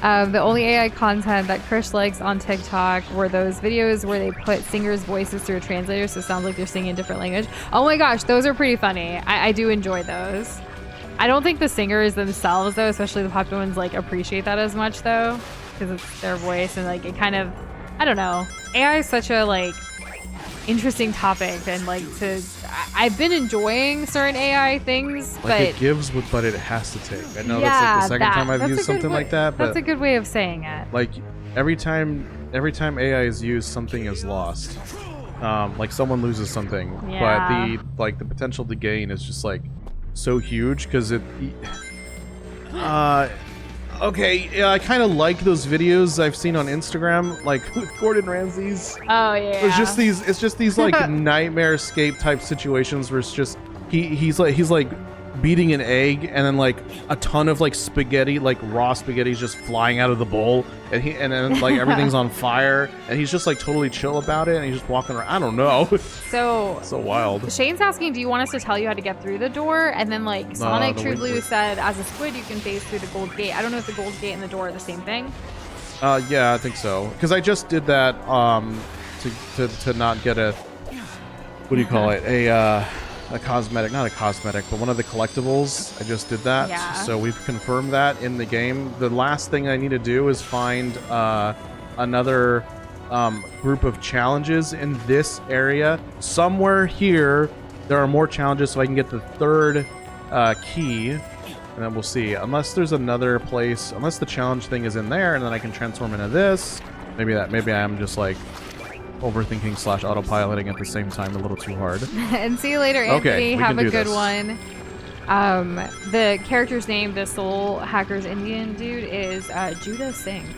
S2: The only AI content that Krish likes on TikTok were those videos where they put singers' voices through a translator, so it sounds like they're singing a different language. Oh my gosh, those are pretty funny. I do enjoy those. I don't think the singers themselves, though, especially the popular ones, like appreciate that as much, though, because it's their voice and like it kind of, I don't know. AI is such a like interesting topic, and like I've been enjoying certain AI things,
S1: Like
S2: but
S1: it gives, but it has to take. I know
S2: yeah,
S1: that's like the second time I've used something like that, but
S2: that's a good way of saying it.
S1: like every time AI is used, something is lost. Like someone loses something,
S2: Yeah.
S1: but the potential to gain is just like so huge because it. Okay, yeah, I kind of like those videos I've seen on Instagram, like with Gordon Ramsay's.
S2: Oh yeah.
S1: It's just these like nightmare escape type situations where it's just he's like beating an egg and then like a ton of like spaghetti, like raw spaghetti is just flying out of the bowl, and then like everything's on fire and he's just like totally chill about it and he's just walking around. I don't know.
S2: So
S1: wild.
S2: Shane's asking, do you want us to tell you how to get through the door? And then like Sonic
S1: the
S2: True Blue
S1: link.
S2: said, as a squid you can phase through the gold gate. I don't know if the gold gate and the door are the same thing.
S1: Yeah, I think so. Because I just did that to not get a, what do you call it? A cosmetic, not a cosmetic, but one of the collectibles. I just did that.
S2: Yeah.
S1: So we've confirmed that in the game. The last thing I need to do is find another group of challenges in this area. Somewhere here, there are more challenges so I can get the third key. And then we'll see. Unless there's another place, unless the challenge thing is in there, and then I can transform into this. Maybe I am just like overthinking / autopiloting at the same time a little too hard.
S2: And see you later, Anthony.
S1: Okay, we
S2: have
S1: can
S2: a
S1: do
S2: good
S1: this.
S2: one. The character's name, the Soul Hackers Indian dude, is Judah Singh.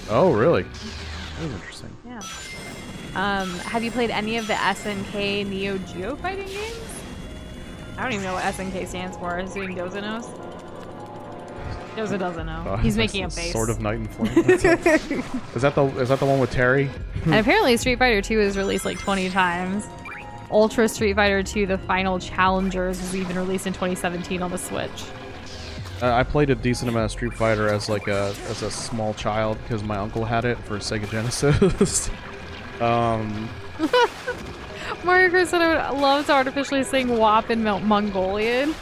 S1: Oh, really? That was interesting.
S2: Yeah. Have you played any of the SNK Neo Geo fighting games? I don't even know what SNK stands for. Assuming Doza knows. Doza doesn't know. He's making a face.
S1: Sword of Night and Flame. Is that the one with Terry?
S2: And apparently Street Fighter 2 was released like 20 times. Ultra Street Fighter 2, the final challengers, was even released in 2017 on the Switch.
S1: I played a decent amount of Street Fighter as a small child because my uncle had it for Sega Genesis.
S2: Mario Crusoe loves to artificially sing WAP in Mongolian.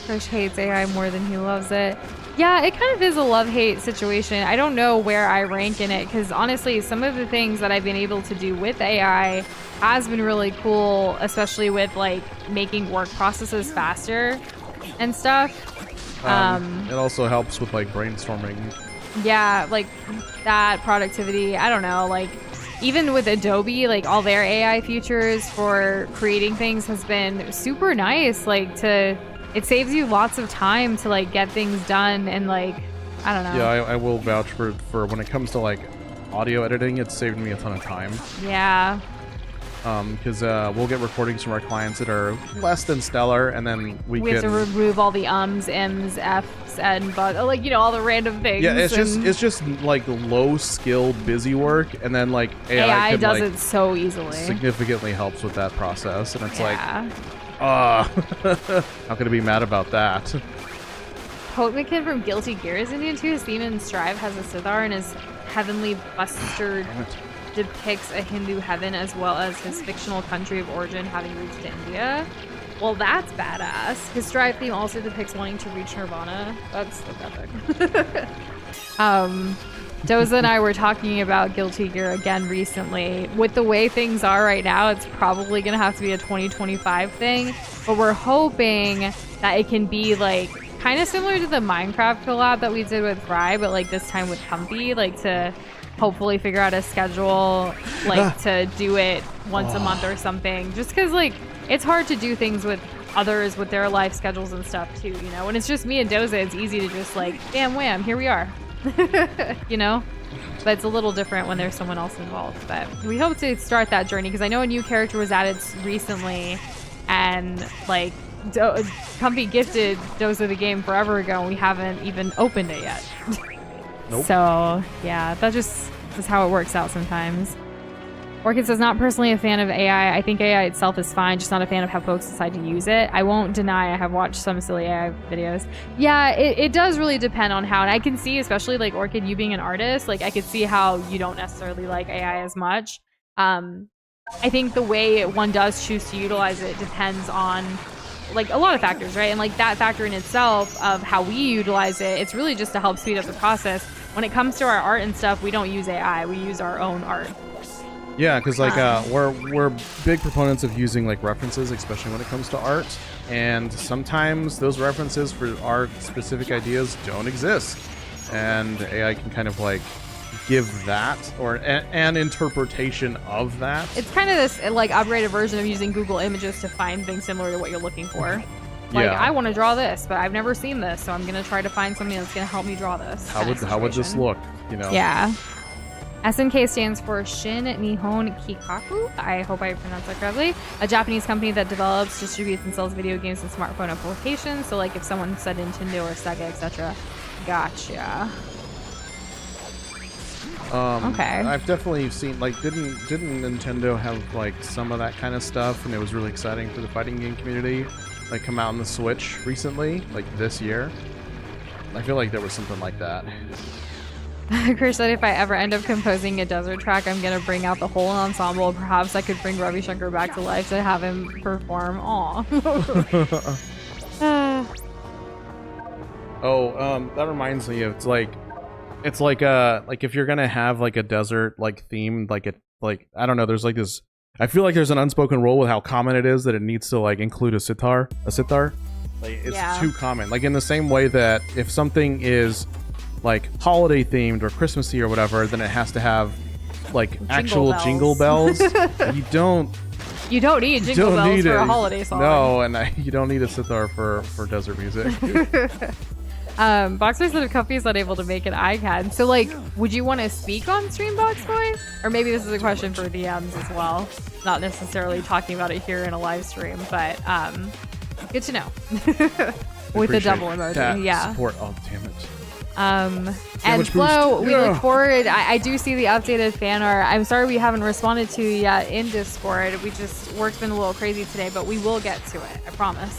S2: Krish hates AI more than he loves it. Yeah, it kind of is a love-hate situation. I don't know where I rank in it because honestly, some of the things that I've been able to do with AI has been really cool, especially with like making work processes faster and stuff.
S1: It also helps with like brainstorming.
S2: Yeah, like that productivity. I don't know, like even with Adobe, like all their AI features for creating things has been super nice. Like it saves you lots of time to like get things done and like, I don't know.
S1: Yeah, I will vouch for when it comes to like audio editing, it's saved me a ton of time.
S2: Yeah.
S1: Because we'll get recordings from our clients that are less than stellar, and then we
S2: have to remove all the ums, ims, fs, and but like all the random things.
S1: Yeah, it's just like low skilled busy work, and then like AI can,
S2: does
S1: like,
S2: it so easily.
S1: Significantly helps with that process, and it's how could I be mad about that?
S2: Potmakin from Guilty Gear is Indian too. His theme in Strive has a sitar, and his Heavenly Buster depicts a Hindu heaven as well as his fictional country of origin having roots to India. Well, that's badass. His Strive theme also depicts wanting to reach Nirvana. That's epic. Doza and I were talking about Guilty Gear again recently. With the way things are right now, it's probably going to have to be a 2025 thing. But we're hoping that it can be like kind of similar to the Minecraft collab that we did with Fry, but like this time with Comfy, like to hopefully figure out a schedule, like to do it once a month or something. Just because like it's hard to do things with others with their life schedules and stuff too, When it's just me and Doza, it's easy to just like, bam, wham, here we are. But it's a little different when there's someone else involved. But we hope to start that journey because I know a new character was added recently, and like Comfy gifted Doza the game forever ago, and we haven't even opened it yet.
S1: Nope.
S2: So yeah, that just is how it works out sometimes. Orchid says, not personally a fan of AI. I think AI itself is fine, just not a fan of how folks decide to use it. I won't deny I have watched some silly AI videos. Yeah, it does really depend on how, and I can see, especially like Orchid, you being an artist, like I could see how you don't necessarily like AI as much. I think the way one does choose to utilize it depends on like a lot of factors, right? And like that factor in itself of how we utilize it, it's really just to help speed up the process. When it comes to our art and stuff, we don't use AI, we use our own art.
S1: Yeah, because like we're big proponents of using like references, especially when it comes to art, and sometimes those references for our specific ideas don't exist, and AI can kind of like give that or an interpretation of that. It's
S2: kind of this like upgraded version of using Google Images to find things similar to what you're looking for. Like, I want to draw this, but I've never seen this, so I'm going to try to find something that's going to help me draw this.
S1: How would this look,
S2: Yeah. SNK stands for Shin Nihon Kikaku. I hope I pronounced that correctly. A Japanese company that develops, distributes, and sells video games and smartphone applications. So like if someone said Nintendo or Sega, etc. Gotcha. Okay.
S1: I've definitely seen like didn't Nintendo have like some of that kind of stuff, and it was really exciting for the fighting game community, like come out on the Switch recently, like this year. I feel like there was something like that.
S2: Chris said if I ever end up composing a desert track, I'm gonna bring out the whole ensemble. Perhaps I could bring Ravi Shankar back to life to have him perform. Aw.
S1: That reminds me of it's like if you're gonna have like a desert like theme, like I don't know, there's like this. I feel like there's an unspoken rule with how common it is that it needs to like include a sitar. Like it's too common. Like in the same way that if something is like holiday themed or Christmassy or whatever, then it has to have like actual jingle bells. You don't
S2: need jingle bells for a holiday song.
S1: No, and you don't need a sitar for desert music.
S2: Boxboy said if Comfy is not able to make it, I can. So like, would you want to speak on stream, Boxboy? Or maybe this is a question for DMs as well. Not necessarily talking about it here in a live stream, but Good to know. With the double emoji,
S1: that
S2: yeah.
S1: Support. Oh, damn it.
S2: And Flo, we look forward. I do see the updated fan art. I'm sorry we haven't responded to you yet in Discord. Work's been a little crazy today, but we will get to it. I promise.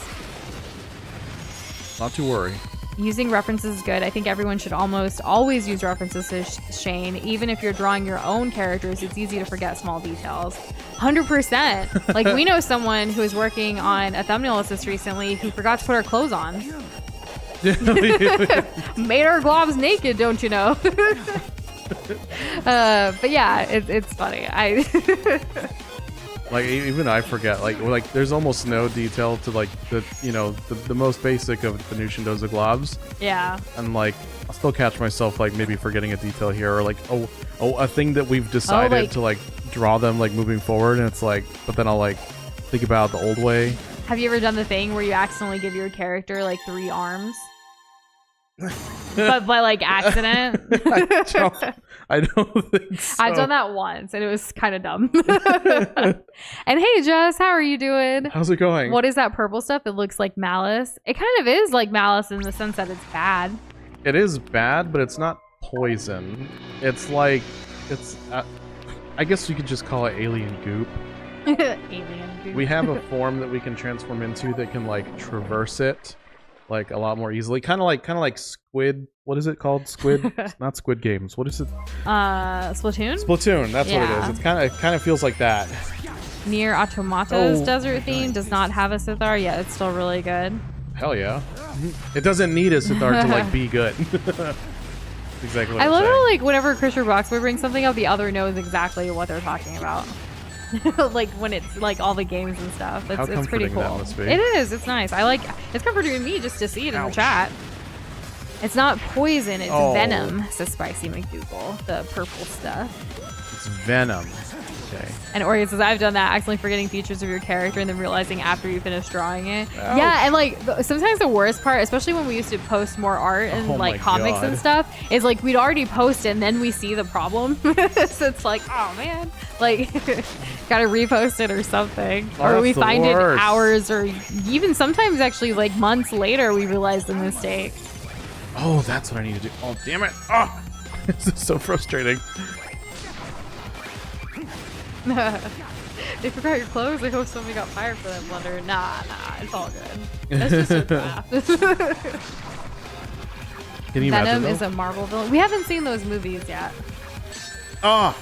S1: Not to worry.
S2: Using references is good. I think everyone should almost always use references to Shane. Even if you're drawing your own characters, it's easy to forget small details. 100%. Like, we know someone who is working on a thumbnail assist recently who forgot to put our clothes on. Made our globs naked, don't you know? But yeah, it's funny.
S1: Like, even I forget. Like there's almost no detail to like the most basic of the Nush and Doza globs.
S2: Yeah.
S1: And like I'll still catch myself like maybe forgetting a detail here, or like a thing that we've decided to like draw them like moving forward, and it's like, but then I'll like think about the old way.
S2: Have you ever done the thing where you accidentally give your character like 3 arms? but by like accident?
S1: I don't think so.
S2: I've done that once and it was kind of dumb. And hey Jess, how are you doing?
S1: How's it going?
S2: What is that purple stuff? It looks like malice. It kind of is like malice in the sense that it's bad.
S1: It is bad, but it's not poison. It's like, I guess you could just call it alien goop.
S2: Alien goop.
S1: We have a form that we can transform into that can like traverse it like a lot more easily. Kind of like Squid. What is it called? Squid? It's not Squid Games. What is it?
S2: Splatoon?
S1: Splatoon. That's what it is. It kind of feels like that.
S2: Near Automata's desert theme does not have a Sithar yet. It's still really good.
S1: Hell yeah. It doesn't need a Sithar to like be good. Exactly what
S2: I
S1: I'm
S2: love
S1: saying.
S2: how like whenever Christian Boxboy brings something up, the other knows exactly what they're talking about. Like when it's like all the games and stuff. It's pretty cool.
S1: That must be.
S2: It is. It's nice. It's comforting to me just to see it in the chat. It's not poison. It's venom, says Spicy McDougal. The purple stuff.
S1: It's venom. Okay.
S2: And Ori says, I've done that, accidentally forgetting features of your character and then realizing after you finish drawing it. Ouch. Yeah, and like sometimes the worst part, especially when we used to post more art and like comics and stuff, is like we'd already post it and then we see the problem. So it's like, oh man, like gotta repost it or something. Or we find it hours or even sometimes actually like months later we realize the mistake.
S1: Oh, that's what I need to do. Oh, damn it. Oh, this is so frustrating. They
S2: forgot your clothes. I hope somebody got fired for that blunder. Nah, it's all good. That's just a laugh.
S1: Can you
S2: Venom
S1: imagine,
S2: is a Marvel villain. We haven't seen those movies yet.
S1: Oh.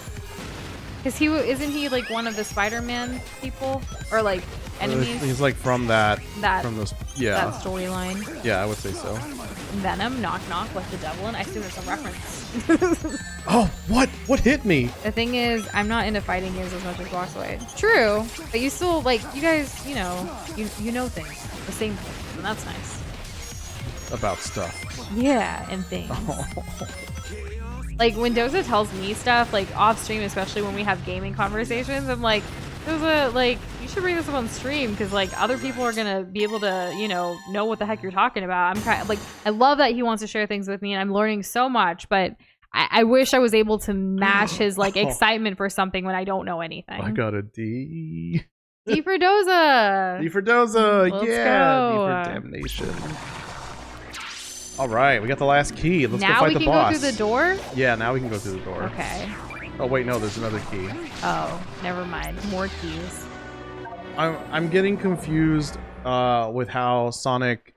S2: Because isn't he like one of the Spider-Man people or like enemies?
S1: He's like from that
S2: storyline.
S1: Yeah, I would say so.
S2: Venom, knock knock, like the devil, and I assume it's a reference.
S1: Oh, what hit me?
S2: The thing is, I'm not into fighting games as much as Boxway. True, but you still like you guys, you know things, the same things, and that's nice.
S1: About stuff.
S2: Yeah, and things. Like when Doza tells me stuff, like off stream, especially when we have gaming conversations, I'm like, Doza, like you should bring this up on stream because like other people are gonna be able to, know what the heck you're talking about. I love that he wants to share things with me, and I'm learning so much. But I wish I was able to match his like excitement for something when I don't know anything.
S1: I got a D.
S2: D for Doza.
S1: D for Doza.
S2: Let's
S1: yeah.
S2: go.
S1: D for damnation. All right, we got the last key. Let's
S2: now
S1: go fight the boss.
S2: Now we can go through the door?
S1: Yeah, now we can go through the door.
S2: Okay.
S1: Oh, wait, no, there's another key.
S2: Oh, never mind. More keys.
S1: I'm getting confused with how Sonic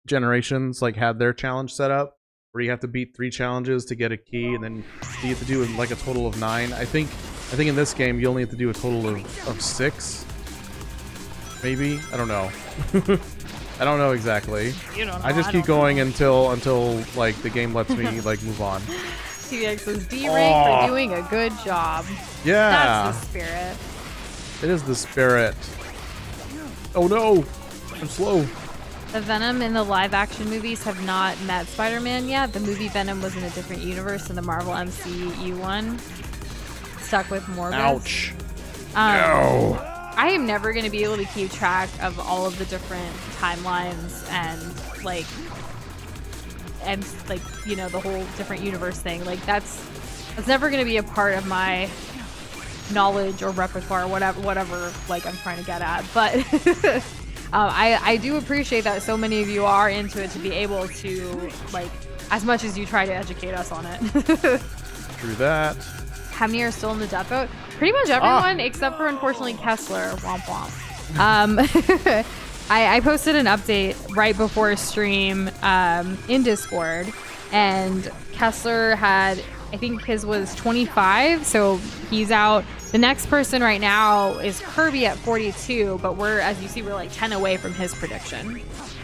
S1: Generations like had their challenge set up, where you have to beat 3 challenges to get a key, and then you have to do like a total of 9. I think in this game you only have to do a total of 6. Maybe? I don't know. I don't know exactly.
S2: You don't know.
S1: I just keep going until like the game lets me like move on.
S2: TVX says D rank for doing a good job.
S1: Yeah.
S2: That's the spirit.
S1: It is the spirit. Oh no! I'm slow.
S2: The Venom in the live action movies have not met Spider-Man yet. The movie Venom was in a different universe than the Marvel MCU one. Stuck with Morbius.
S1: Ouch.
S2: No. I am never going to be able to keep track of all of the different timelines and the whole different universe thing. Like that's never going to be a part of my knowledge or repertoire, whatever like I'm trying to get at. But I do appreciate that so many of you are into it to be able to, like, as much as you try to educate us on it.
S1: True that.
S2: How many are still in the death vote? Pretty much everyone, except for, unfortunately, Kessler. Womp womp. I posted an update right before stream in Discord, and Kessler had, I think his was 25, so he's out. The next person right now is Kirby at 42, but we're, as you see, we're like 10 away from his prediction.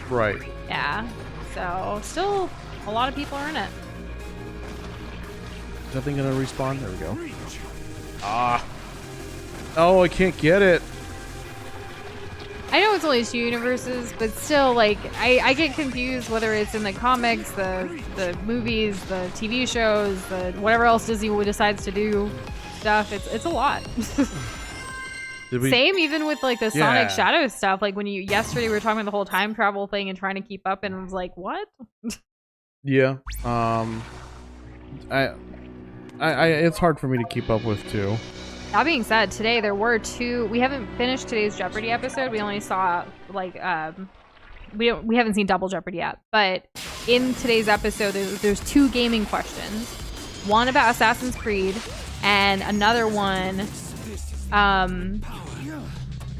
S1: Right.
S2: Yeah, so still a lot of people are in it.
S1: Is that thing gonna respawn? There we go. Ah. Oh, I can't get it.
S2: I know it's only 2 universes, but still, like, I get confused whether it's in the comics, the movies, the TV shows, the whatever else Disney decides to do stuff. It's a lot. Same even with, like, the Sonic Shadow stuff. Like, when yesterday we were talking about the whole time travel thing and trying to keep up, and I was like, what?
S1: Yeah. It's hard for me to keep up with, too.
S2: That being said, today there were 2. We haven't finished today's Jeopardy episode. We only saw, like, we haven't seen Double Jeopardy yet. But in today's episode, there's 2 gaming questions. One about Assassin's Creed, and another one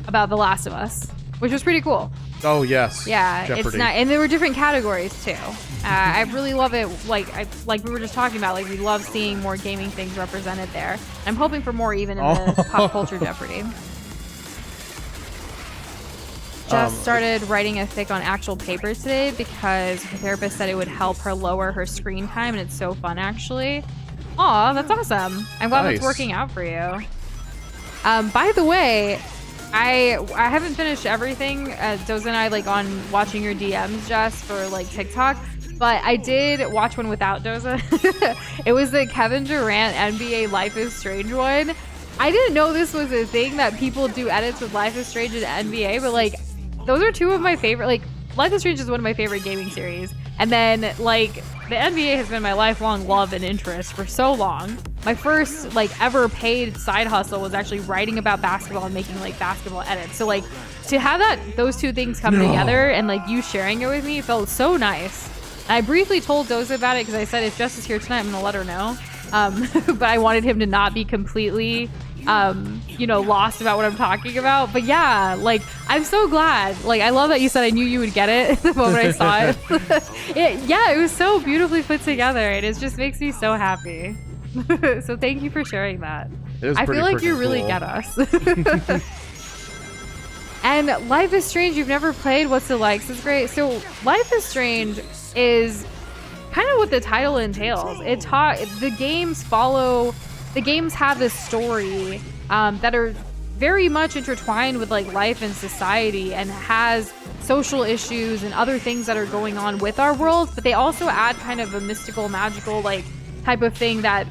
S2: about The Last of Us, which was pretty cool.
S1: Oh yes.
S2: Yeah,
S1: Jeopardy.
S2: It's not, and there were different categories too. I really love it. Like we were just talking about, like, we love seeing more gaming things represented there. I'm hoping for more even in the pop culture Jeopardy. Just started writing a fic on actual paper today because her therapist said it would help her lower her screen time, and it's so fun actually. Aw, that's awesome. I'm glad that's working out for you. By the way, I haven't finished everything. Doza and I, like, on watching your DMs just for, like, TikTok, but I did watch one without Doza. It was the Kevin Durant NBA Life is Strange one. I didn't know this was a thing that people do edits with Life is Strange and NBA, but, like, those are 2 of my favorite. Like, Life is Strange is one of my favorite gaming series, and then, like, the NBA has been my lifelong love and interest for so long. My first, like, ever paid side hustle was actually writing about basketball and making, like, basketball edits. So, like, to have those 2 things come together and, like, you sharing it with me felt so nice. And I briefly told Doza about it because I said if Jess is here tonight, I'm gonna let her know. But I wanted him to not be completely, lost about what I'm talking about. But yeah, like, I'm so glad. Like, I love that you said I knew you would get it the moment I saw it. It was so beautifully put together, and it just makes me so happy. So thank you for sharing that. I feel like you really get us. And Life is Strange, you've never played. What's it like? This is great. So Life is Strange is kind of what the title entails. The games have this story that are very much intertwined with, like, life and society, and has social issues and other things that are going on with our world, but they also add kind of a mystical, magical, like, type of thing that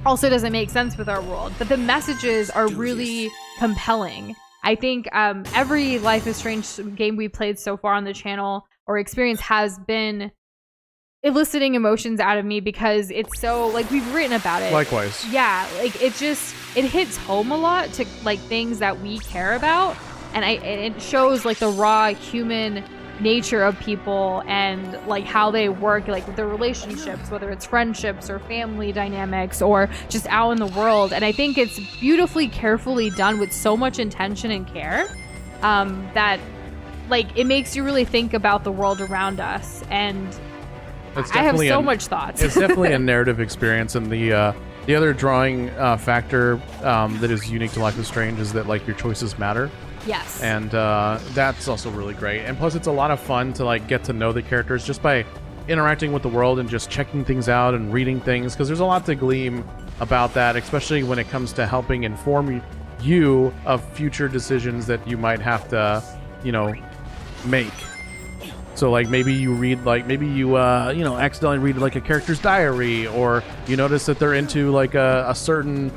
S2: also doesn't make sense with our world. But the messages are really compelling. I think every Life is Strange game we played so far on the channel or experience has been eliciting emotions out of me because it's so, like, we've written about it.
S1: Likewise.
S2: Yeah, like, it hits home a lot to, like, things that we care about, and it shows, like, the raw human nature of people and, like, how they work, like, with their relationships, whether it's friendships or family dynamics or just out in the world. And I think it's beautifully, carefully done with so much intention and care that, like, it makes you really think about the world around us. And I have so much thoughts.
S1: It's definitely a narrative experience, and the other drawing factor that is unique to Life is Strange is that, like, your choices matter.
S2: Yes.
S1: And that's also really great. And plus, it's a lot of fun to, like, get to know the characters just by interacting with the world and just checking things out and reading things, because there's a lot to glean about that, especially when it comes to helping inform you of future decisions that you might have to, make. So, like, maybe you read, like, accidentally read, like, a character's diary, or you notice that they're into, like, a certain,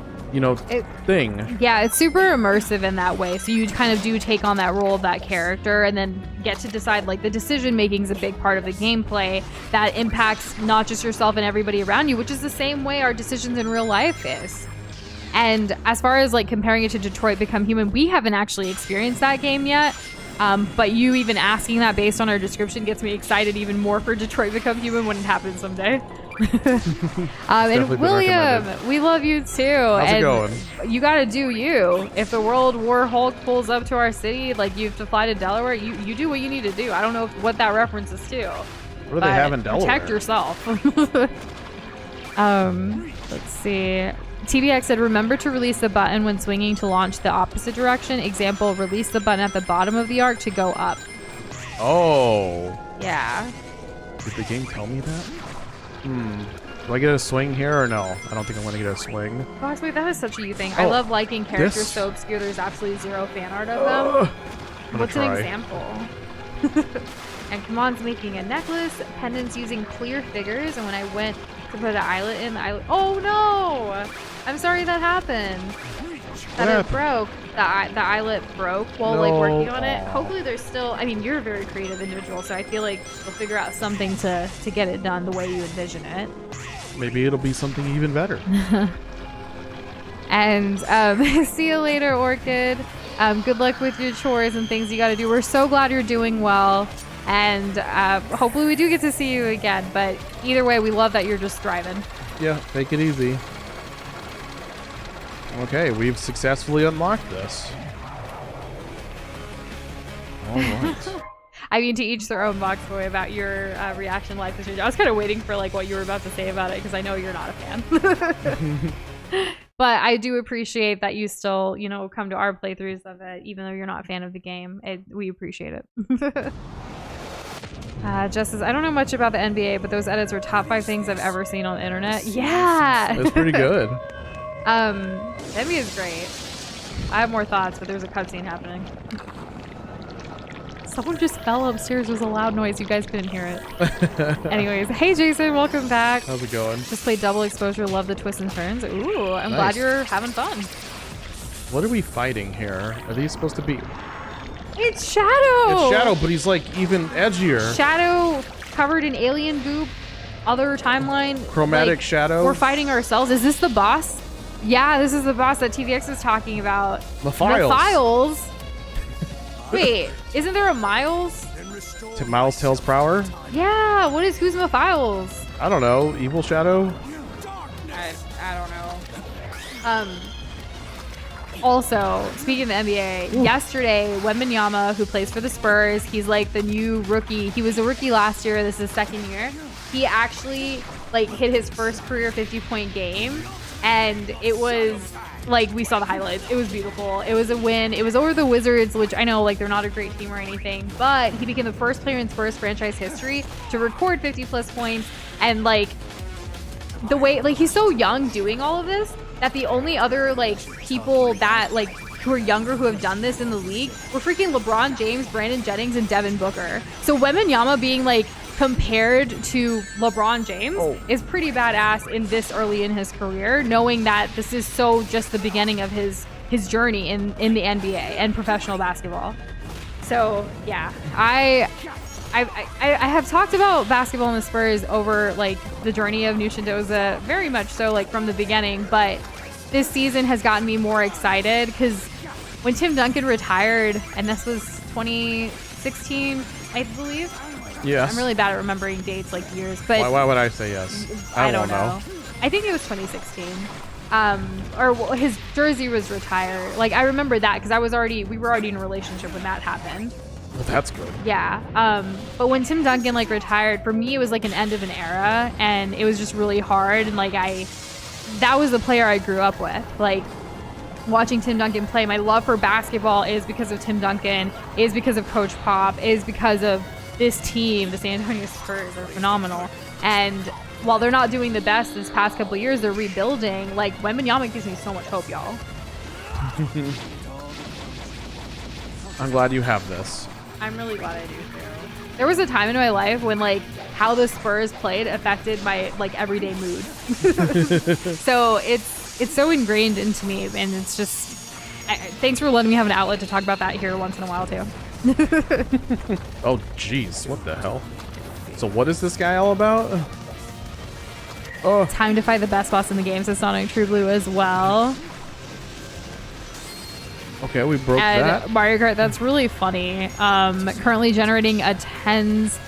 S1: thing.
S2: Yeah, it's super immersive in that way. So you kind of do take on that role of that character and then get to decide, like, the decision making is a big part of the gameplay that impacts not just yourself and everybody around you, which is the same way our decisions in real life is. And as far as, like, comparing it to Detroit Become Human, we haven't actually experienced that game yet. But you even asking that based on our description gets me excited even more for Detroit Become Human when it happens someday. And William, we love you too.
S1: How's it going?
S2: You gotta do you. If the World War Hulk pulls up to our city, like you have to fly to Delaware, you do what you need to do. I don't know what that references to.
S1: What do they have in Delaware?
S2: Protect yourself. Let's see. TVX said, remember to release the button when swinging to launch the opposite direction. Example, release the button at the bottom of the arc to go up.
S1: Oh.
S2: Yeah.
S1: Did the game tell me that? Do I get a swing here or no? I don't think I'm going to get a swing.
S2: Gosh, wait, that is such a you thing. I love liking characters so obscure there's absolutely zero fan art of them. What's an example? And Kamon's making a necklace, pendants using clear figures, and when I went to put an eyelet in, oh no! I'm sorry that happened. It broke. The eyelet broke while like working on it. Hopefully there's still, I mean, you're a very creative individual, so I feel like you'll figure out something to get it done the way you envision it.
S1: Maybe it'll be something even better.
S2: And see you later, Orchid. Good luck with your chores and things you got to do. We're so glad you're doing well. And hopefully we do get to see you again. But either way, we love that you're just thriving.
S1: Yeah, take it easy. Okay, we've successfully unlocked this. All right.
S2: I mean, to each their own, Box Boy, about your reaction live to I was kind of waiting for like what you were about to say about it because I know you're not a fan. But I do appreciate that you still, you know, come to our playthroughs of it, even though you're not a fan of the game. We appreciate it. Jess says, I don't know much about the NBA, but those edits are top 5 things I've ever seen on the internet. Yeah!
S1: That's pretty good.
S2: NBA is great. I have more thoughts, but there's a cutscene happening. Someone just fell upstairs. There was a loud noise. You guys couldn't hear it. Anyways, hey Jason, welcome back.
S1: How's it going?
S2: Just played double exposure. Love the twists and turns. Ooh, I'm glad you're having fun.
S1: What are we fighting here? Are these supposed to be...
S2: It's Shadow!
S1: It's Shadow, but he's like even edgier.
S2: Shadow covered in alien goop. Other timeline.
S1: Chromatic
S2: like,
S1: Shadow.
S2: We're fighting ourselves. Is this the boss? Yeah, this is the boss that TVX is talking about.
S1: Mephiles.
S2: Wait, isn't there a Miles?
S1: Miles Tells Prower?
S2: Yeah, who's Mephiles?
S1: I don't know. Evil Shadow?
S2: I don't know. Also, speaking of the NBA, yesterday, Wembanyama, who plays for the Spurs, he's like the new rookie. He was a rookie last year. This is his second year. He actually like hit his first career 50-point game. And it was like, we saw the highlights. It was beautiful. It was a win. It was over the Wizards, which I know like they're not a great team or anything, but he became the first player in Spurs franchise history to record 50+ points. And like the way, like he's so young doing all of this that the only other like people that like who are younger who have done this in the league were freaking LeBron James, Brandon Jennings, and Devin Booker. So Wembanyama being like compared to LeBron James is pretty badass in this early in his career, knowing that this is so just the beginning of his journey in the NBA and professional basketball. So yeah, I have talked about basketball and the Spurs over like the journey of Nush and Doza very much so like from the beginning, but this season has gotten me more excited because when Tim Duncan retired, and this was 2016, I believe.
S1: Yes.
S2: I'm really bad at remembering dates, like years, but
S1: why would I say yes?
S2: I don't know. I think it was 2016. Or his jersey was retired. Like I remember that because we were already in a relationship when that happened.
S1: Well, that's good.
S2: Yeah. But when Tim Duncan like retired, for me it was like an end of an era, and it was just really hard. And like that was the player I grew up with. Like watching Tim Duncan play, my love for basketball is because of Tim Duncan, is because of Coach Pop, is because of this team. The San Antonio Spurs are phenomenal. And while they're not doing the best this past couple of years, they're rebuilding. Like Wembanyama gives me so much hope, y'all.
S1: I'm glad you have this.
S2: I'm really glad I do too. There was a time in my life when like how the Spurs played affected my like everyday mood. So it's so ingrained into me, and it's just thanks for letting me have an outlet to talk about that here once in a while too.
S1: Oh jeez, what the hell? So what is this guy all about? Oh,
S2: time to fight the best boss in the game, says Sonic True Blue as well.
S1: Okay, we broke
S2: And
S1: that.
S2: Mario Kart, that's really funny. Currently generating a 10's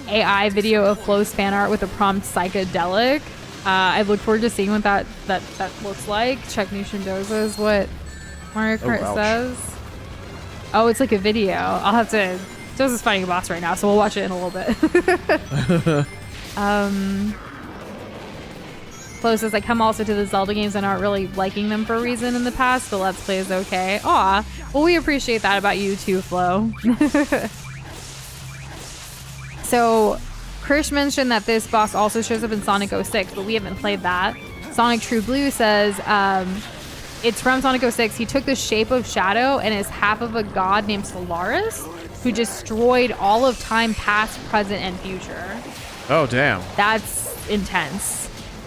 S2: AI video of Flo's fan art with the prompt psychedelic. I look forward to seeing what that looks like. Check Nation Doza is what Mario Kart
S1: ouch.
S2: says. Oh, it's like a video. I'll have to... Doza's fighting a boss right now, so we'll watch it in a little bit. Flo says, I come also to the Zelda games and aren't really liking them for a reason in the past, but Let's Play is okay. Aw, well, we appreciate that about you too, Flo. So, Krish mentioned that this boss also shows up in Sonic 06, but we haven't played that. Sonic True Blue says, it's from Sonic 06. He took the shape of Shadow and is half of a god named Solaris, who destroyed all of time past, present, and future.
S1: Oh, damn.
S2: That's intense.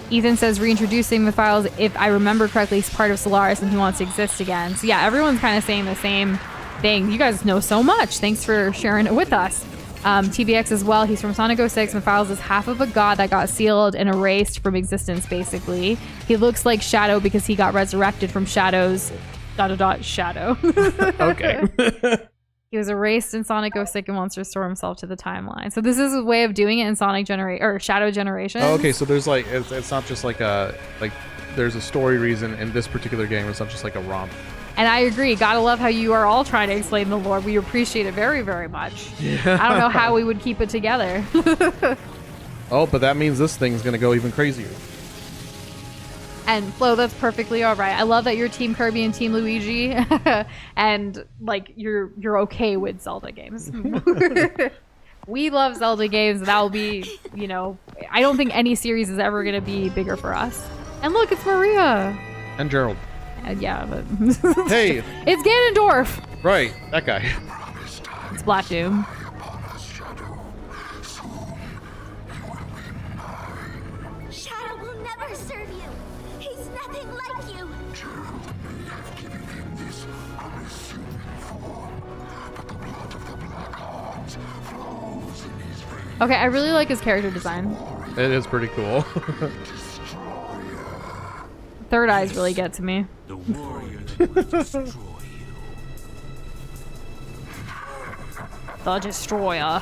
S2: Ethan says reintroducing the files, if I remember correctly, is part of Solaris and he wants to exist again. So yeah, everyone's kind of saying the same thing. You guys know so much. Thanks for sharing it with us. TVX as well. He's from Sonic 06 and Files is half of a god that got sealed and erased from existence, basically. He looks like Shadow because he got resurrected from Shadow's ... Shadow.
S1: Okay.
S2: He was erased in Sonic 06 and wants to restore himself to the timeline. So this is a way of doing it in Sonic Shadow Generation.
S1: Oh, okay, so there's like it's not just like there's a story reason in this particular game. It's not just like a romp.
S2: And I agree. Gotta love how you are all trying to explain the lore. We appreciate it very, very much. Yeah. I don't know how we would keep it together.
S1: Oh, but that means this thing's gonna go even crazier.
S2: And Flo, that's perfectly all right. I love that you're Team Kirby and Team Luigi, and like you're okay with Zelda games. We love Zelda games, and that will be, you know, I don't think any series is ever gonna be bigger for us. And look, it's Maria.
S1: And Gerald.
S2: Yeah, but
S1: Hey,
S2: it's Ganondorf.
S1: right, that guy.
S2: It's Black Doom.
S4: Shadow will never serve you. He's nothing like you.
S5: Gerald may have given him this unassuming form, but the blood of the Black Heart flows in his veins.
S2: Okay, I really like his character design.
S1: It is pretty cool.
S2: Third eyes really get to me.
S6: The warrior that will destroy you.
S2: The Destroyer.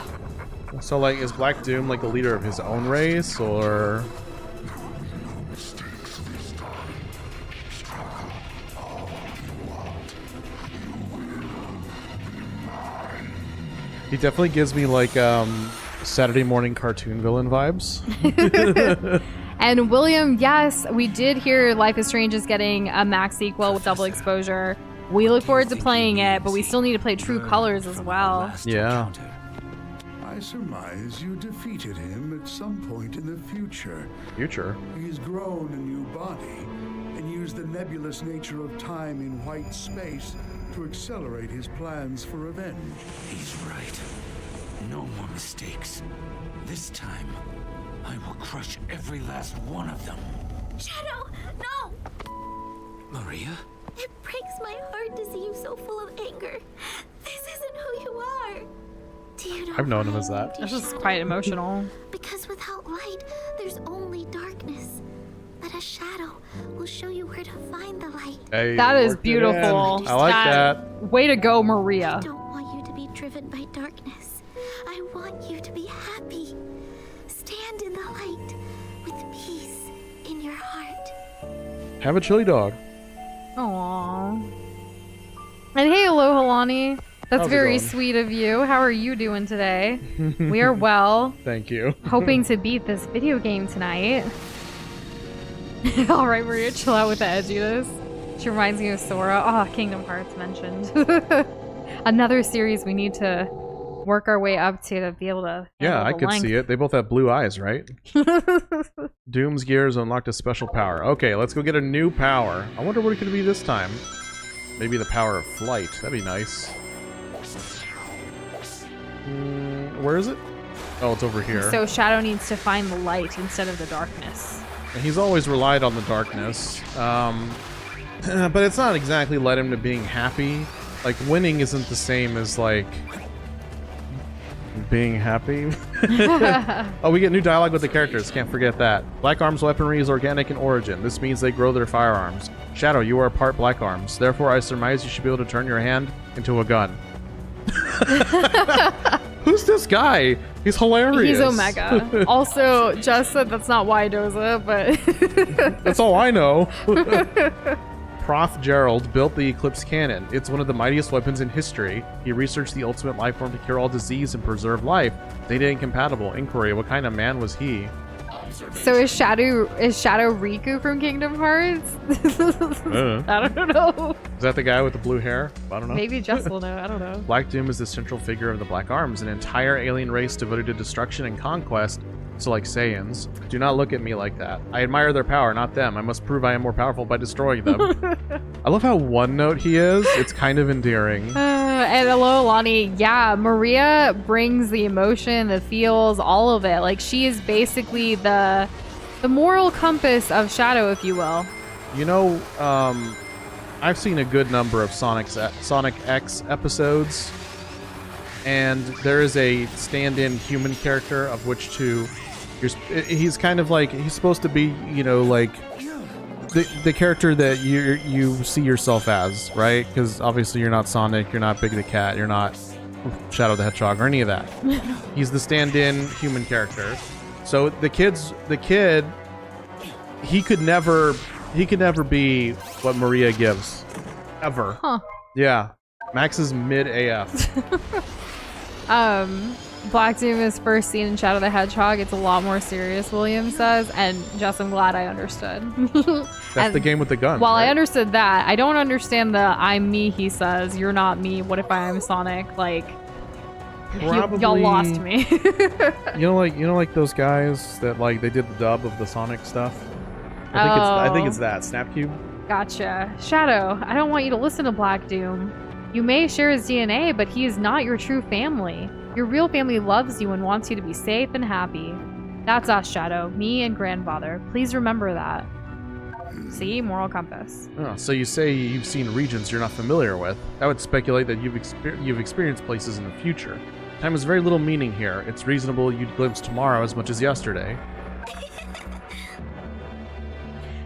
S1: So like, is Black Doom like the leader of his own race, or? He definitely gives me like Saturday morning cartoon villain vibes.
S2: And William, yes, we did hear Life is Strange is getting a max sequel with double exposure. We look forward to playing it, but we still need to play True Colors as well.
S1: Yeah.
S5: I surmise you defeated him at some point in the future.
S1: Future.
S5: He's grown a new body and used the nebulous nature of time in white space to accelerate his plans for revenge.
S6: He's right. No more mistakes. This time, I will crush every last one of them.
S4: Shadow, no!
S6: Maria?
S4: It breaks my heart to see you so full of anger. This isn't who you are. Do you know
S1: I've known him
S4: why
S1: as
S4: I
S1: that.
S4: named you
S2: This is
S4: Shadow?
S2: quite emotional.
S4: Because without light, there's only darkness. But a shadow will show you where to find the light.
S1: Hey,
S2: That is
S1: worked it in.
S2: beautiful.
S1: I like that.
S2: Way to go, Maria.
S4: I don't want you to be driven by darkness. I want you to be happy. Stand in the light with peace in your heart.
S1: Have a chili dog.
S2: Aww. And hey, hello, Halani. That's
S1: How's it
S2: very
S1: going?
S2: sweet of you. How are you doing today? We are well.
S1: Thank you.
S2: Hoping to beat this video game tonight. All right, Maria, chill out with the edginess. She reminds me of Sora. Oh, Kingdom Hearts mentioned. Another series we need to work our way up to be able to.
S1: Yeah, I could see it. They both have blue eyes, right? Doom's gears unlocked a special power. Okay, let's go get a new power. I wonder what it could be this time. Maybe the power of flight. That'd be nice. Where is it? Oh, it's over here.
S2: So Shadow needs to find the light instead of the darkness.
S1: And he's always relied on the darkness. But it's not exactly led him to being happy. Like, winning isn't the same as, like, Being happy. Oh, we get new dialogue with the characters. Can't forget that. Black Arms weaponry is organic in origin. This means they grow their firearms. Shadow, you are part Black Arms. Therefore, I surmise you should be able to turn your hand into a gun. Who's this guy? He's hilarious.
S2: He's Omega. Also, Jess said that's not why Doza, but
S1: That's all I know. Prof. Gerald built the Eclipse Cannon. It's one of the mightiest weapons in history. He researched the ultimate life form to cure all disease and preserve life. Data incompatible. Inquiry. What kind of man was he?
S2: so is Shadow Riku from Kingdom Hearts? I don't know.
S1: Is that the guy with the blue hair? I don't know.
S2: Maybe Jess will know. I don't know.
S1: Black Doom is the central figure of the Black Arms, an entire alien race devoted to destruction and conquest. So like Saiyans. Do not look at me like that. I admire their power, not them. I must prove I am more powerful by destroying them. I love how one note he is. It's kind of endearing.
S2: And hello, Lonnie. Yeah, Maria brings the emotion, the feels, all of it. Like, she is basically the moral compass of Shadow, if you will.
S1: You know, I've seen a good number of Sonic X episodes, and there is a stand-in human character of which to... He's kind of like... He's supposed to be, you know, like... The character that you see yourself as, right? Because obviously you're not Sonic, you're not Big the Cat, you're not Shadow the Hedgehog or any of that. He's the stand-in human character. So the kid, he could never be what Maria gives, ever.
S2: Huh.
S1: Yeah, Max is mid AF.
S2: Black Doom is first seen in Shadow the Hedgehog. It's a lot more serious, William says, and just I'm glad I understood.
S1: That's the game with the gun.
S2: While
S1: right?
S2: I understood that, I don't understand the I'm me, he says, you're not me, what if I am Sonic? Like, y'all lost me.
S1: you know like those guys that like they did the dub of the Sonic stuff? I think it's that Snapcube.
S2: Gotcha. Shadow, I don't want you to listen to Black Doom. You may share his DNA, but he is not your true family. Your real family loves you and wants you to be safe and happy. That's us, Shadow. Me and grandfather. Please remember that. See? Moral compass.
S1: Oh, so you say you've seen regions you're not familiar with. That would speculate that you've experienced places in the future. Time has very little meaning here. It's reasonable you'd glimpse tomorrow as much as yesterday.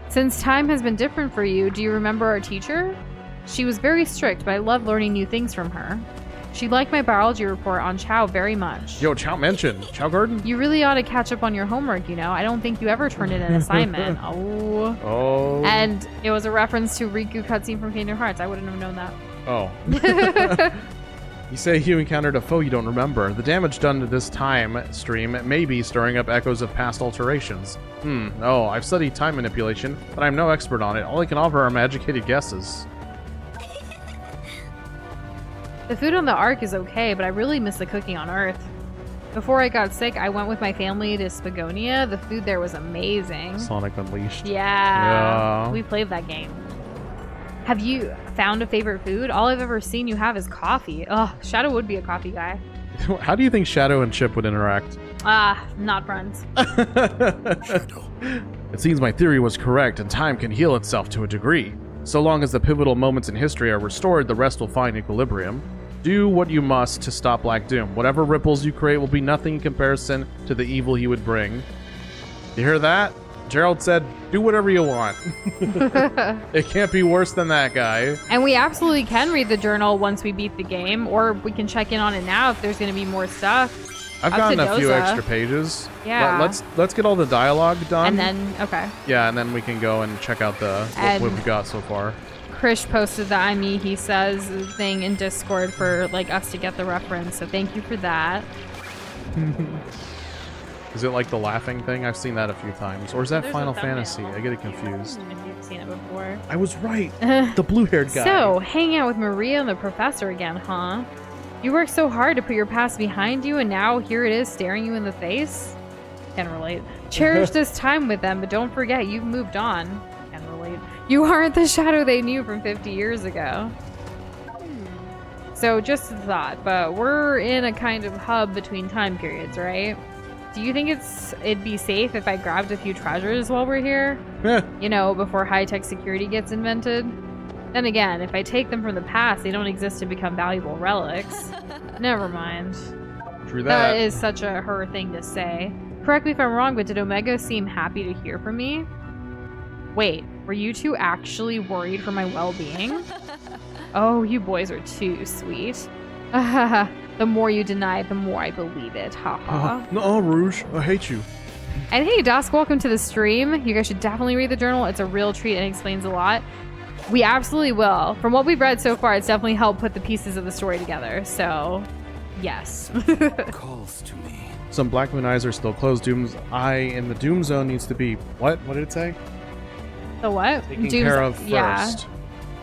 S2: Since time has been different for you, do you remember our teacher? She was very strict, but I loved learning new things from her. She liked my biology report on Chow very much.
S1: Yo, Chow mentioned. Chow Garden?
S2: You really ought to catch up on your homework, you know. I don't think you ever turned in an assignment.
S1: Oh.
S2: And it was a reference to Riku cutscene from Kingdom Hearts. I wouldn't have known that.
S1: Oh. You say you encountered a foe you don't remember. The damage done to this time stream may be stirring up echoes of past alterations. Oh, I've studied time manipulation, but I'm no expert on it. All I can offer are my educated guesses.
S2: The food on the Ark is okay, but I really miss the cooking on Earth. Before I got sick, I went with my family to Spagonia. The food there was amazing.
S1: Sonic Unleashed.
S2: Yeah. We played that game. Have you found a favorite food? All I've ever seen you have is coffee. Ugh, Shadow would be a coffee guy.
S1: How do you think Shadow and Chip would interact?
S2: Not friends.
S1: It seems my theory was correct, and time can heal itself to a degree. So long as the pivotal moments in history are restored, the rest will find equilibrium. Do what you must to stop Black Doom. Whatever ripples you create will be nothing in comparison to the evil he would bring. You hear that? Gerald said, do whatever you want. It can't be worse than that, guy.
S2: And we absolutely can read the journal once we beat the game, or we can check in on it now if there's going to be more stuff.
S1: I've gotten a few extra pages.
S2: Yeah.
S1: Let's get all the dialogue done.
S2: And then, okay.
S1: Yeah, and then we can go and check out what we've got so far.
S2: Krish posted the I Me, he says thing in Discord for like us to get the reference, so thank you for that.
S1: Is it like the laughing thing? I've seen that a few times. Or is that
S2: There's
S1: Final
S2: a thumbnail.
S1: Fantasy? I get it confused.
S2: If you've seen it before.
S1: I was right. The blue-haired guy.
S2: So, hang out with Maria and the professor again, huh? You worked so hard to put your past behind you, and now here it is staring you in the face? Can relate. Cherish this time with them, but don't forget, you've moved on. Can relate. You aren't the Shadow they knew from 50 years ago. So, just a thought, but we're in a kind of hub between time periods, right? Do you think it'd be safe if I grabbed a few treasures while we're here? You know, before high-tech security gets invented? Then again, if I take them from the past, they don't exist to become valuable relics. Never mind.
S1: True
S2: That
S1: that.
S2: is such a her thing to say. Correct me if I'm wrong, but did Omega seem happy to hear from me? Wait, were you two actually worried for my well-being? Oh, you boys are too sweet. The more you deny, the more I believe it. Haha.
S1: No, Rouge, I hate you.
S2: And hey, Dusk, welcome to the stream. You guys should definitely read the journal. It's a real treat and explains a lot. We absolutely will. From what we've read so far, it's definitely helped put the pieces of the story together. So, yes.
S6: Calls to me.
S1: Some Black Moon eyes are still closed. Doom's eye in the Doom Zone needs to be what? What did it say?
S2: The what?
S1: Taken care of first.
S2: Yeah.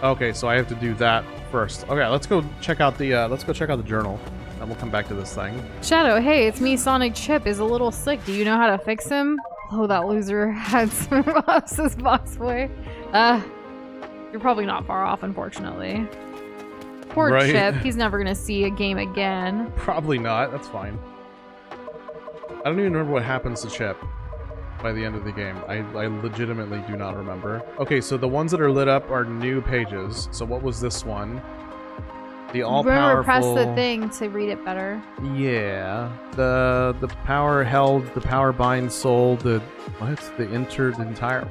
S1: Okay, so I have to do that first. Okay, let's go check out the journal. Then we'll come back to this thing.
S2: Shadow, hey, it's me. Sonic Chip is a little sick. Do you know how to fix him? Oh, that loser had some says Box Boy. You're probably not far off, unfortunately. Poor
S1: Right.
S2: Chip. He's never gonna see a game again.
S1: Probably not. That's fine. I don't even remember what happens to Chip by the end of the game. I legitimately do not remember. Okay, so the ones that are lit up are new pages. So what was this one? The all-powerful...
S2: Remember, press the thing to read it better.
S1: Yeah. The power held, the power bind soul, the... What? The entire...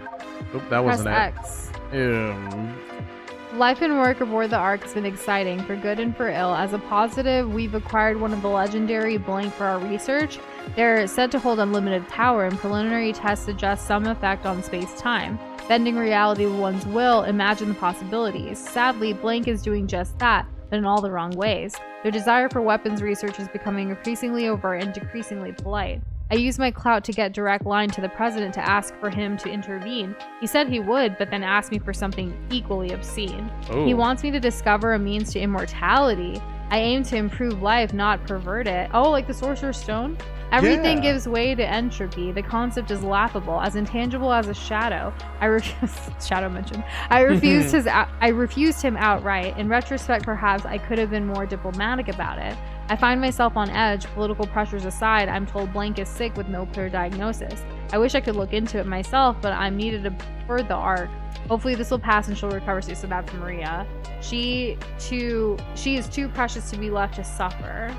S1: Oh, that
S2: Press
S1: wasn't
S2: X.
S1: it.
S2: Life and work aboard the Ark has been exciting, for good and for ill. As a positive, we've acquired one of the legendary blank for our research. They're said to hold unlimited power, and preliminary tests suggest some effect on space-time. Bending reality with one's will, imagine the possibilities. Sadly, blank is doing just that, but in all the wrong ways. Their desire for weapons research is becoming increasingly overt and decreasingly polite. I used my clout to get direct line to the president to ask for him to intervene. He said he would, but then asked me for something equally obscene.
S1: Oh.
S2: He wants me to discover a means to immortality. I aim to improve life, not pervert it. Oh, like the Sorcerer's Stone? Everything
S1: Yeah.
S2: gives way to entropy. The concept is laughable, as intangible as a shadow. Shadow mentioned. I refused him outright. In retrospect, perhaps I could have been more diplomatic about it. I find myself on edge. Political pressures aside, I'm told Blank is sick with no clear diagnosis. I wish I could look into it myself, but I'm needed aboard the Ark. Hopefully this will pass and she'll recover soon. So that's Maria. She is too precious to be left to suffer.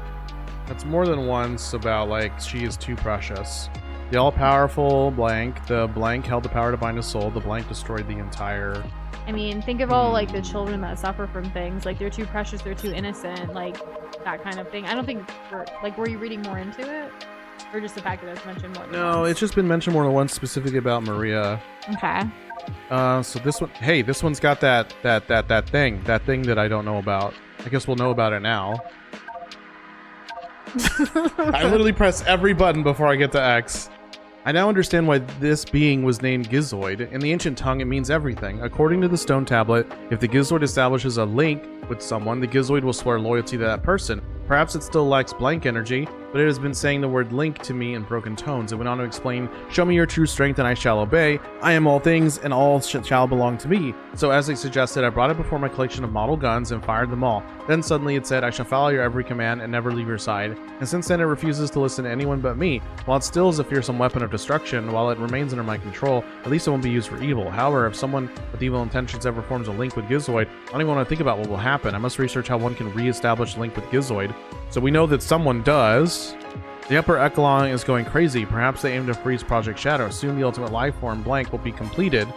S1: That's more than once about, like, she is too precious. The all-powerful blank. The blank held the power to bind a soul. The blank destroyed the entire...
S2: I mean, think of all, like, the children that suffer from things. Like, they're too precious, they're too innocent, like, that kind of thing. I don't think, were you reading more into it? Or just the fact that it's mentioned more than
S1: No,
S2: once?
S1: it's just been mentioned more than once specifically about Maria.
S2: Okay.
S1: So this one... Hey, this one's got that thing. That thing that I don't know about. I guess we'll know about it now. I literally press every button before I get to X. I now understand why this being was named Gizoid. In the ancient tongue, it means everything. According to the stone tablet, if the Gizoid establishes a link with someone, the Gizoid will swear loyalty to that person. Perhaps it still lacks blank energy, but it has been saying the word link to me in broken tones. It went on to explain, show me your true strength and I shall obey. I am all things and all shall belong to me. So as I suggested, I brought it before my collection of model guns and fired them all. Then suddenly it said, I shall follow your every command and never leave your side. And since then it refuses to listen to anyone but me. While it still is a fearsome weapon of destruction, while it remains under my control, at least it won't be used for evil. However, if someone with evil intentions ever forms a link with Gizoid, I don't even want to think about what will happen. I must research how one can re-establish a link with Gizoid. So we know that someone does. The upper echelon is going crazy. Perhaps they aim to freeze Project Shadow. Soon the ultimate life form, Blank, will be completed.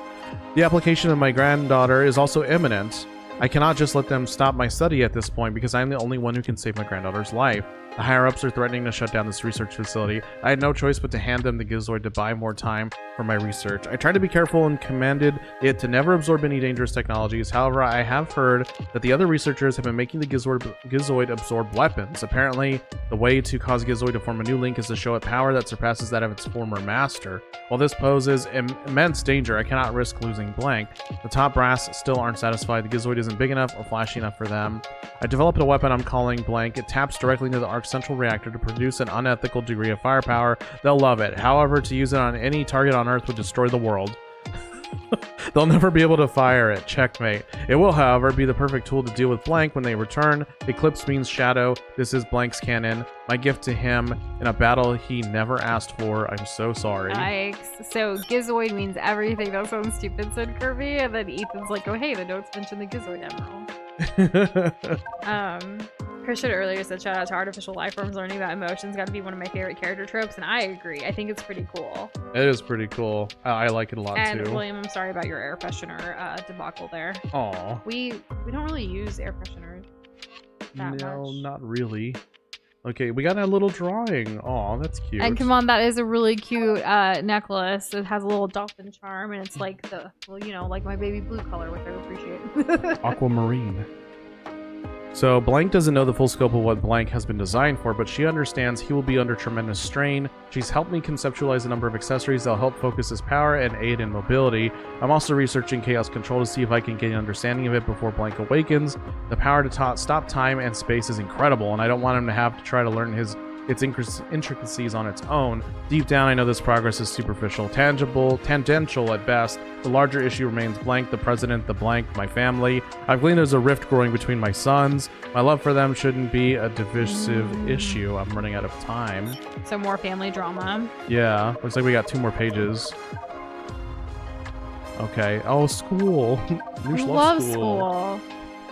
S1: The application of my granddaughter is also imminent. I cannot just let them stop my study at this point because I am the only one who can save my granddaughter's life. The higher-ups are threatening to shut down this research facility. I had no choice but to hand them the Gizoid to buy more time for my research. I tried to be careful and commanded it to never absorb any dangerous technologies. However, I have heard that the other researchers have been making the Gizoid absorb weapons. Apparently, the way to cause Gizoid to form a new link is to show it power that surpasses that of its former master. While this poses immense danger, I cannot risk losing Blank. The top brass still aren't satisfied. The Gizoid isn't big enough or flashy enough for them. I developed a weapon I'm calling Blank. It taps directly into the Ark's central reactor to produce an unethical degree of firepower. They'll love it. However, to use it on any target on Earth would destroy the world. They'll never be able to fire it. Checkmate. It will, however, be the perfect tool to deal with Blank when they return. Eclipse means shadow. This is Blank's cannon. My gift to him in a battle he never asked for. I'm so sorry.
S2: Yikes. So Gizoid means everything. That sounds stupid, said Kirby. And then Ethan's like, oh hey, the notes mention the Gizoid Emerald. Christian earlier said, shout out to artificial life forms learning about emotions. Got to be one of my favorite character tropes, and I agree. I think it's pretty cool.
S1: It is pretty cool. I like it a lot
S2: And
S1: too.
S2: William, I'm sorry about your air freshener debacle there.
S1: Aw.
S2: We don't really use air fresheners that
S1: No,
S2: much.
S1: not really. Okay, we got a little drawing. Aw, that's cute.
S2: And come on, that is a really cute necklace. It has a little dolphin charm, and it's like the, well, you know, like my baby blue color, which I appreciate.
S1: Aquamarine. So Blank doesn't know the full scope of what Blank has been designed for, but she understands he will be under tremendous strain. She's helped me conceptualize a number of accessories that'll help focus his power and aid in mobility. I'm also researching Chaos Control to see if I can get an understanding of it before Blank awakens. The power to stop time and space is incredible, and I don't want him to have to try to learn its intricacies on its own. Deep down, I know this progress is superficial, tangential at best. The larger issue remains Blank, the president, the Blank, my family. I've gleaned there's a rift growing between my sons. My love for them shouldn't be a divisive issue. I'm running out of time.
S2: So more family drama.
S1: Yeah, looks like we got 2 more pages. Okay. Oh, school. Nush
S2: Love
S1: loves
S2: school.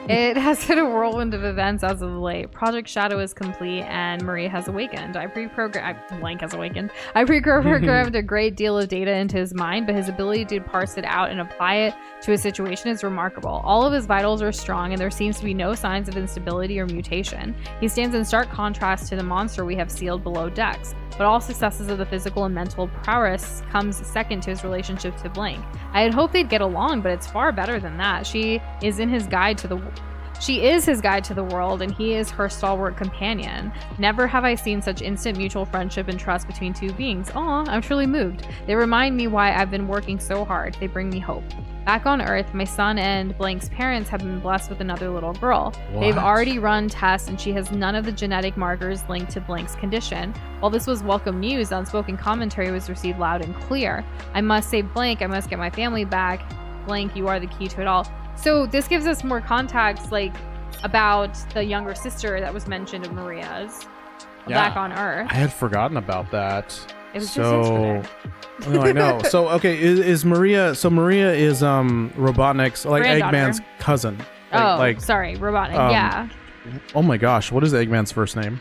S2: It has been a whirlwind of events as of late. Project Shadow is complete and Maria has awakened. Blank has awakened. I pre-programmed a great deal of data into his mind, but his ability to parse it out and apply it to a situation is remarkable. All of his vitals are strong and there seems to be no signs of instability or mutation. He stands in stark contrast to the monster we have sealed below decks, but all successes of the physical and mental prowess comes second to his relationship to Blank. I had hoped they'd get along, but it's far better than that. She is his guide to the world, and he is her stalwart companion. Never have I seen such instant mutual friendship and trust between two beings. Aw, I'm truly moved. They remind me why I've been working so hard. They bring me hope. Back on Earth, my son and Blank's parents have been blessed with another little girl.
S1: What?
S2: They've already run tests, and she has none of the genetic markers linked to Blank's condition. While this was welcome news, unspoken commentary was received loud and clear. I must save Blank. I must get my family back. Blank, you are the key to it all. So this gives us more context, like, about the younger sister that was mentioned of Maria's back on Earth.
S1: I had forgotten about that.
S2: It was just yesterday.
S1: No, I know. So okay, is Maria? So Maria is Robotnik's, like,
S2: Granddaughter.
S1: Eggman's cousin.
S2: Sorry, Robotnik. Yeah,
S1: Oh my gosh, what is Eggman's first name?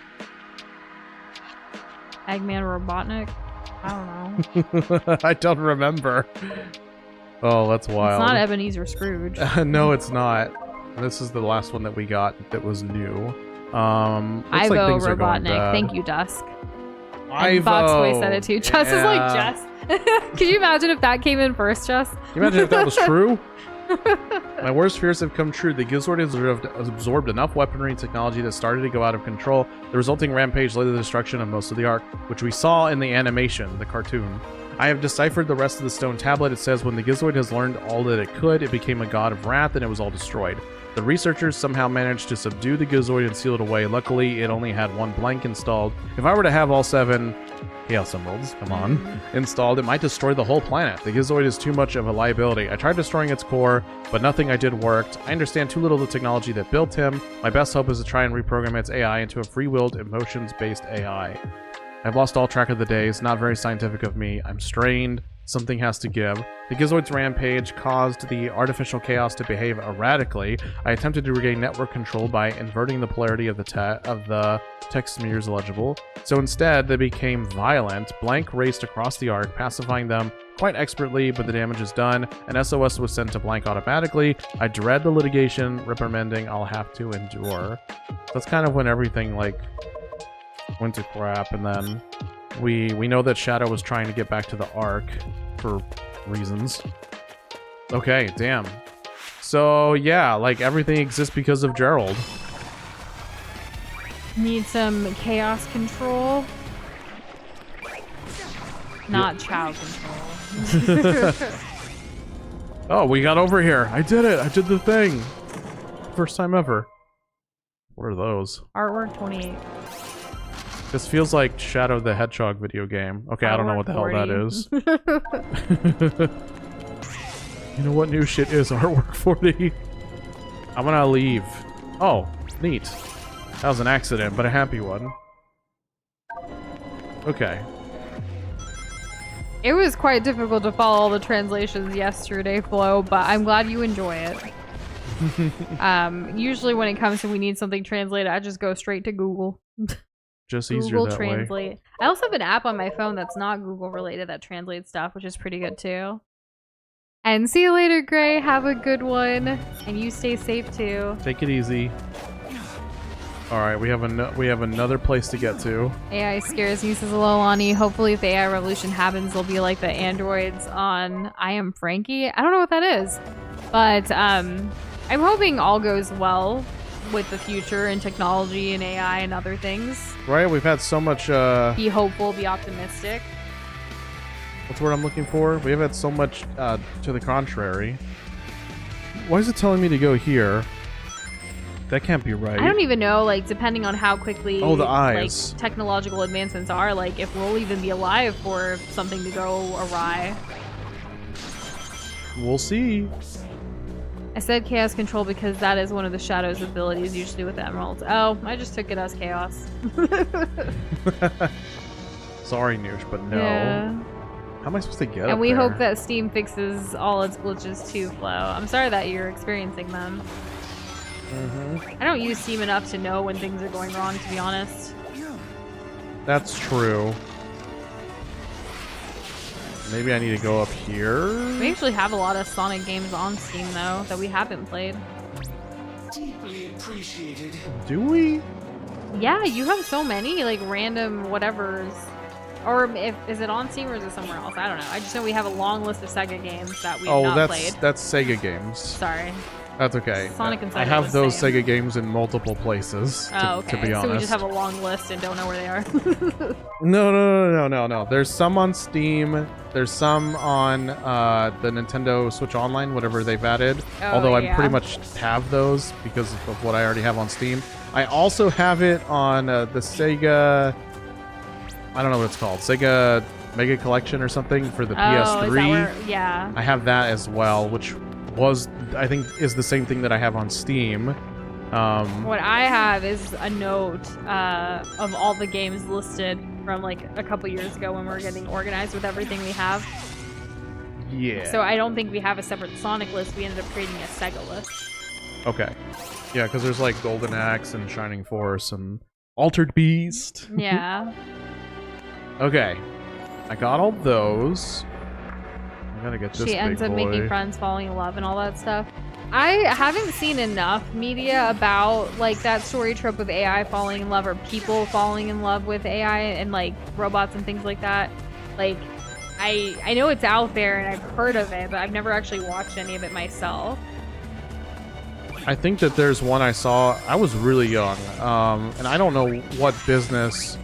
S2: Eggman Robotnik. I don't know.
S1: I don't remember. Oh, that's wild.
S2: It's not Ebenezer Scrooge.
S1: No, it's not. This is the last one that we got that was new. Looks like
S2: Ivo
S1: things are going
S2: Robotnik.
S1: bad.
S2: Thank you, Dusk. And
S1: Ivo.
S2: Foxboy said it too. Jess is like, Jess. Could you imagine if that came in first, Jess?
S1: Can you imagine if that was true? My worst fears have come true. The Gizord has absorbed enough weaponry and technology that started to go out of control. The resulting rampage led to the destruction of most of the Ark, which we saw in the animation, the cartoon. I have deciphered the rest of the stone tablet. It says when the Gizoid has learned all that it could, it became a god of wrath and it was all destroyed. The researchers somehow managed to subdue the Gizoid and seal it away. Luckily, it only had one Blank installed. If I were to have all 7 Chaos Emeralds, installed, it might destroy the whole planet. The Gizoid is too much of a liability. I tried destroying its core, but nothing I did worked. I understand too little of the technology that built him. My best hope is to try and reprogram its AI into a free-willed, emotions-based AI. I've lost all track of the days. Not very scientific of me. I'm strained. Something has to give. The Gizoid's rampage caused the artificial chaos to behave erratically. I attempted to regain network control by inverting the polarity of the text smears legible. So instead, they became violent. Blank raced across the Ark, pacifying them quite expertly, but the damage is done. An SOS was sent to Blank automatically. I dread the litigation, reprimanding I'll have to endure. That's kind of when everything, like, went to crap, and then we know that Shadow was trying to get back to the Ark for reasons. Okay, damn. So yeah, like, everything exists because of Gerald.
S2: Need some chaos control. Not Chow control.
S1: Oh, we got over here. I did it. I did the thing. First time ever. What are those?
S2: Artwork 28.
S1: This feels like Shadow the Hedgehog video game. Okay, I don't know what the hell that is. You know what new shit is Artwork 40? I'm gonna leave. Oh, neat. That was an accident, but a happy one. Okay.
S2: It was quite difficult to follow all the translations yesterday, Flo, but I'm glad you enjoy it. Usually when it comes to we need something translated, I just go straight to Google.
S1: Just easier
S2: Google
S1: that way.
S2: Translate. I also have an app on my phone that's not Google related that translates stuff, which is pretty good too. And see you later, Gray. Have a good one, and you stay safe too.
S1: Take it easy. All right, we have another place to get to.
S2: AI scares me, says Lolani. Hopefully, if the AI revolution happens, they'll be like the androids on I Am Frankie. I don't know what that is, but I'm hoping all goes well with the future and technology and AI and other things.
S1: Right? We've had so much.
S2: Be hopeful, be optimistic.
S1: What's the word I'm looking for? We have had so much to the contrary. Why is it telling me to go here? That can't be right.
S2: I don't even know, like, depending on how quickly
S1: the eyes.
S2: like technological advancements are, like, if we'll even be alive for something to go awry.
S1: We'll see.
S2: I said Chaos Control because that is one of the Shadow's abilities, usually with Emeralds. Oh, I just took it as Chaos.
S1: Sorry, Nush, but no.
S2: Yeah.
S1: How am I supposed to get
S2: And
S1: up
S2: we
S1: there?
S2: hope that Steam fixes all its glitches too, Flo. I'm sorry that you're experiencing them. I don't use Steam enough to know when things are going wrong, to be honest.
S1: That's true. Maybe I need to go up here?
S2: We actually have a lot of Sonic games on Steam, though, that we haven't played.
S6: Deeply appreciated.
S1: Do we?
S2: Yeah, you have so many, like, random whatevers. Or is it on Steam or is it somewhere else? I don't know. I just know we have a long list of Sega games that we've not played.
S1: That's Sega games.
S2: Sorry.
S1: That's okay.
S2: Sonic and Sega
S1: I have
S2: was
S1: those
S2: same.
S1: Sega games in multiple places,
S2: Oh,
S1: to
S2: okay.
S1: be honest.
S2: So we just have a long list and don't know where they are.
S1: No. There's some on Steam. There's some on the Nintendo Switch Online, whatever they've added.
S2: Oh,
S1: Although I
S2: yeah.
S1: pretty much have those because of what I already have on Steam. I also have it on the Sega... I don't know what it's called. Sega Mega Collection or something for the PS3.
S2: Is that where, yeah.
S1: I have that as well, which was, I think, is the same thing that I have on Steam.
S2: What I have is a note of all the games listed from like a couple years ago when we were getting organized with everything we have.
S1: Yeah.
S2: So I don't think we have a separate Sonic list. We ended up creating a Sega list.
S1: Okay. Yeah, because there's like Golden Axe and Shining Force and Altered Beast.
S2: Yeah.
S1: Okay. I got all those. I gotta get this
S2: She ends
S1: big
S2: up
S1: boy.
S2: making friends, falling in love, and all that stuff. I haven't seen enough media about like that story trope of AI falling in love or people falling in love with AI and like robots and things like that. Like, I know it's out there and I've heard of it, but I've never actually watched any of it myself.
S1: I think that there's one I saw. I was really young, and I don't know what business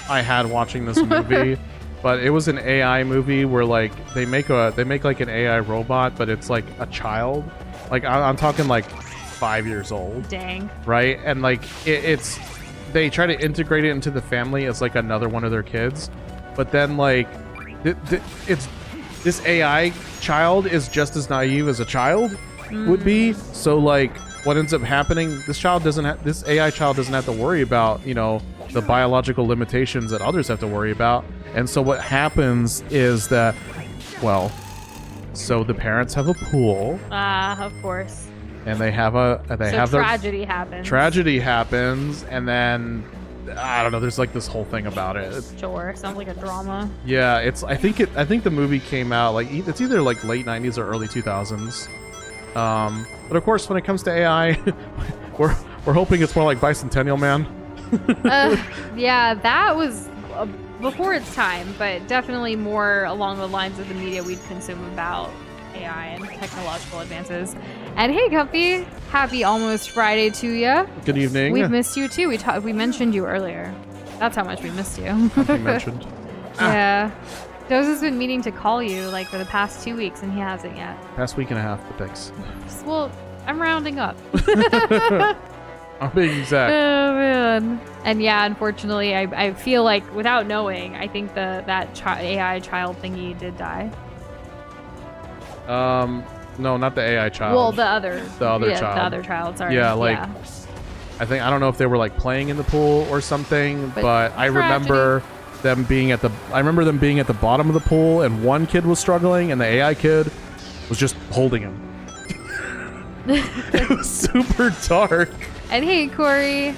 S1: I had watching this movie, but it was an AI movie where like they make like an AI robot, but it's like a child. Like I'm talking like 5 years old.
S2: Dang.
S1: Right? And like it's they try to integrate it into the family as like another one of their kids, but then like it's this AI child is just as naive as a child would be. So like what ends up happening, this AI child doesn't have to worry about, you know, the biological limitations that others have to worry about. And so what happens is that, well, so the parents have a pool.
S2: Of course.
S1: And they have
S2: tragedy happens.
S1: Tragedy happens, and then I don't know. There's like this whole thing about it.
S2: Sure, sounds like a drama.
S1: Yeah, I think the movie came out like it's either like late 90s or early 2000s. But of course, when it comes to AI, we're hoping it's more like Bicentennial Man.
S2: Yeah, that was before its time, but definitely more along the lines of the media we'd consume about AI and technological advances. And hey, Guppy, happy almost Friday to you.
S1: Good evening.
S2: We've missed you too. We mentioned you earlier. That's how much we missed you.
S1: You mentioned.
S2: Yeah. Doza's been meaning to call you like for the past 2 weeks, and he hasn't yet.
S1: Past week and a half, but thanks.
S2: Well, I'm rounding up.
S1: I'm being exact.
S2: Oh man. And yeah, unfortunately, I feel like without knowing, I think that AI child thingy did die.
S1: No, not the AI child.
S2: Well, the other child.
S1: The
S2: other child. Sorry.
S1: Yeah, like I don't know if they were like playing in the pool or something, but I remember them being at the bottom of the pool, and one kid was struggling, and the AI kid was just holding him. It was super dark.
S2: And hey, Corey,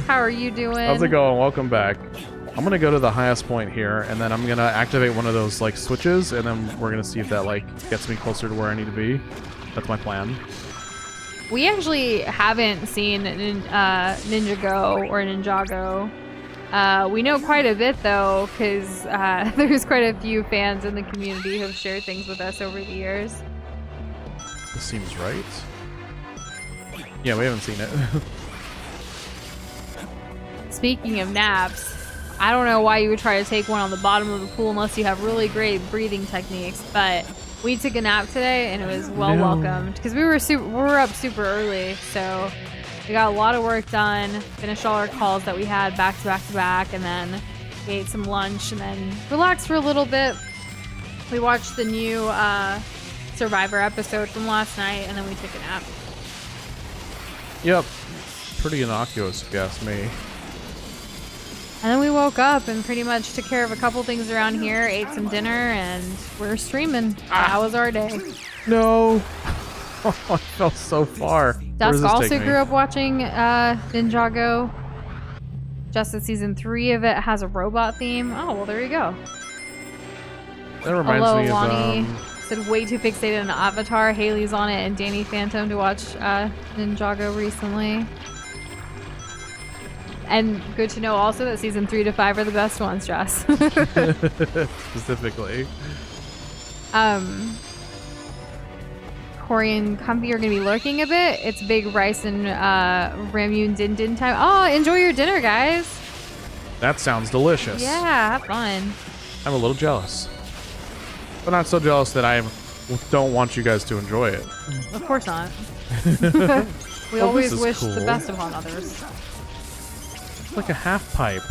S2: how are you doing?
S1: How's it going? Welcome back. I'm gonna go to the highest point here, and then I'm gonna activate one of those like switches, and then we're gonna see if that like gets me closer to where I need to be. That's my plan.
S2: We actually haven't seen Ninjago or Ninjago. We know quite a bit though, because there's quite a few fans in the community who have shared things with us over the years.
S1: This seems right. Yeah, we haven't seen it.
S2: Speaking of naps, I don't know why you would try to take one on the bottom of the pool unless you have really great breathing techniques, but we took a nap today and it was well welcomed because we were up super early, so we got a lot of work done, finished all our calls that we had back to back to back, and then we ate some lunch and then relaxed for a little bit. We watched the new Survivor episode from last night and then we took a nap.
S1: Yep. Pretty innocuous, if you ask me.
S2: And then we woke up and pretty much took care of a couple things around here, ate some dinner, and we're streaming. That was our day.
S1: No. Oh, I fell so far.
S2: Dusk also grew up watching Ninjago. Just that season 3 of it has a robot theme. Oh, well, there you go.
S1: That reminds
S2: Hello,
S1: me
S2: Lonnie.
S1: of...
S2: Said way too fixated on Avatar. Haley's on it and Danny Phantom to watch Ninjago recently. And good to know also that season 3 to 5 are the best ones, Jess.
S1: Specifically.
S2: Corey and Comfy are going to be lurking a bit. It's big rice and Ramune Din Din time. Oh, enjoy your dinner, guys.
S1: That sounds delicious.
S2: Yeah, have fun.
S1: I'm a little jealous. But not so jealous that I don't want you guys to enjoy it.
S2: Of course not. We
S1: Oh,
S2: always
S1: this is
S2: wish
S1: cool.
S2: the best upon others.
S1: It's like a half pipe.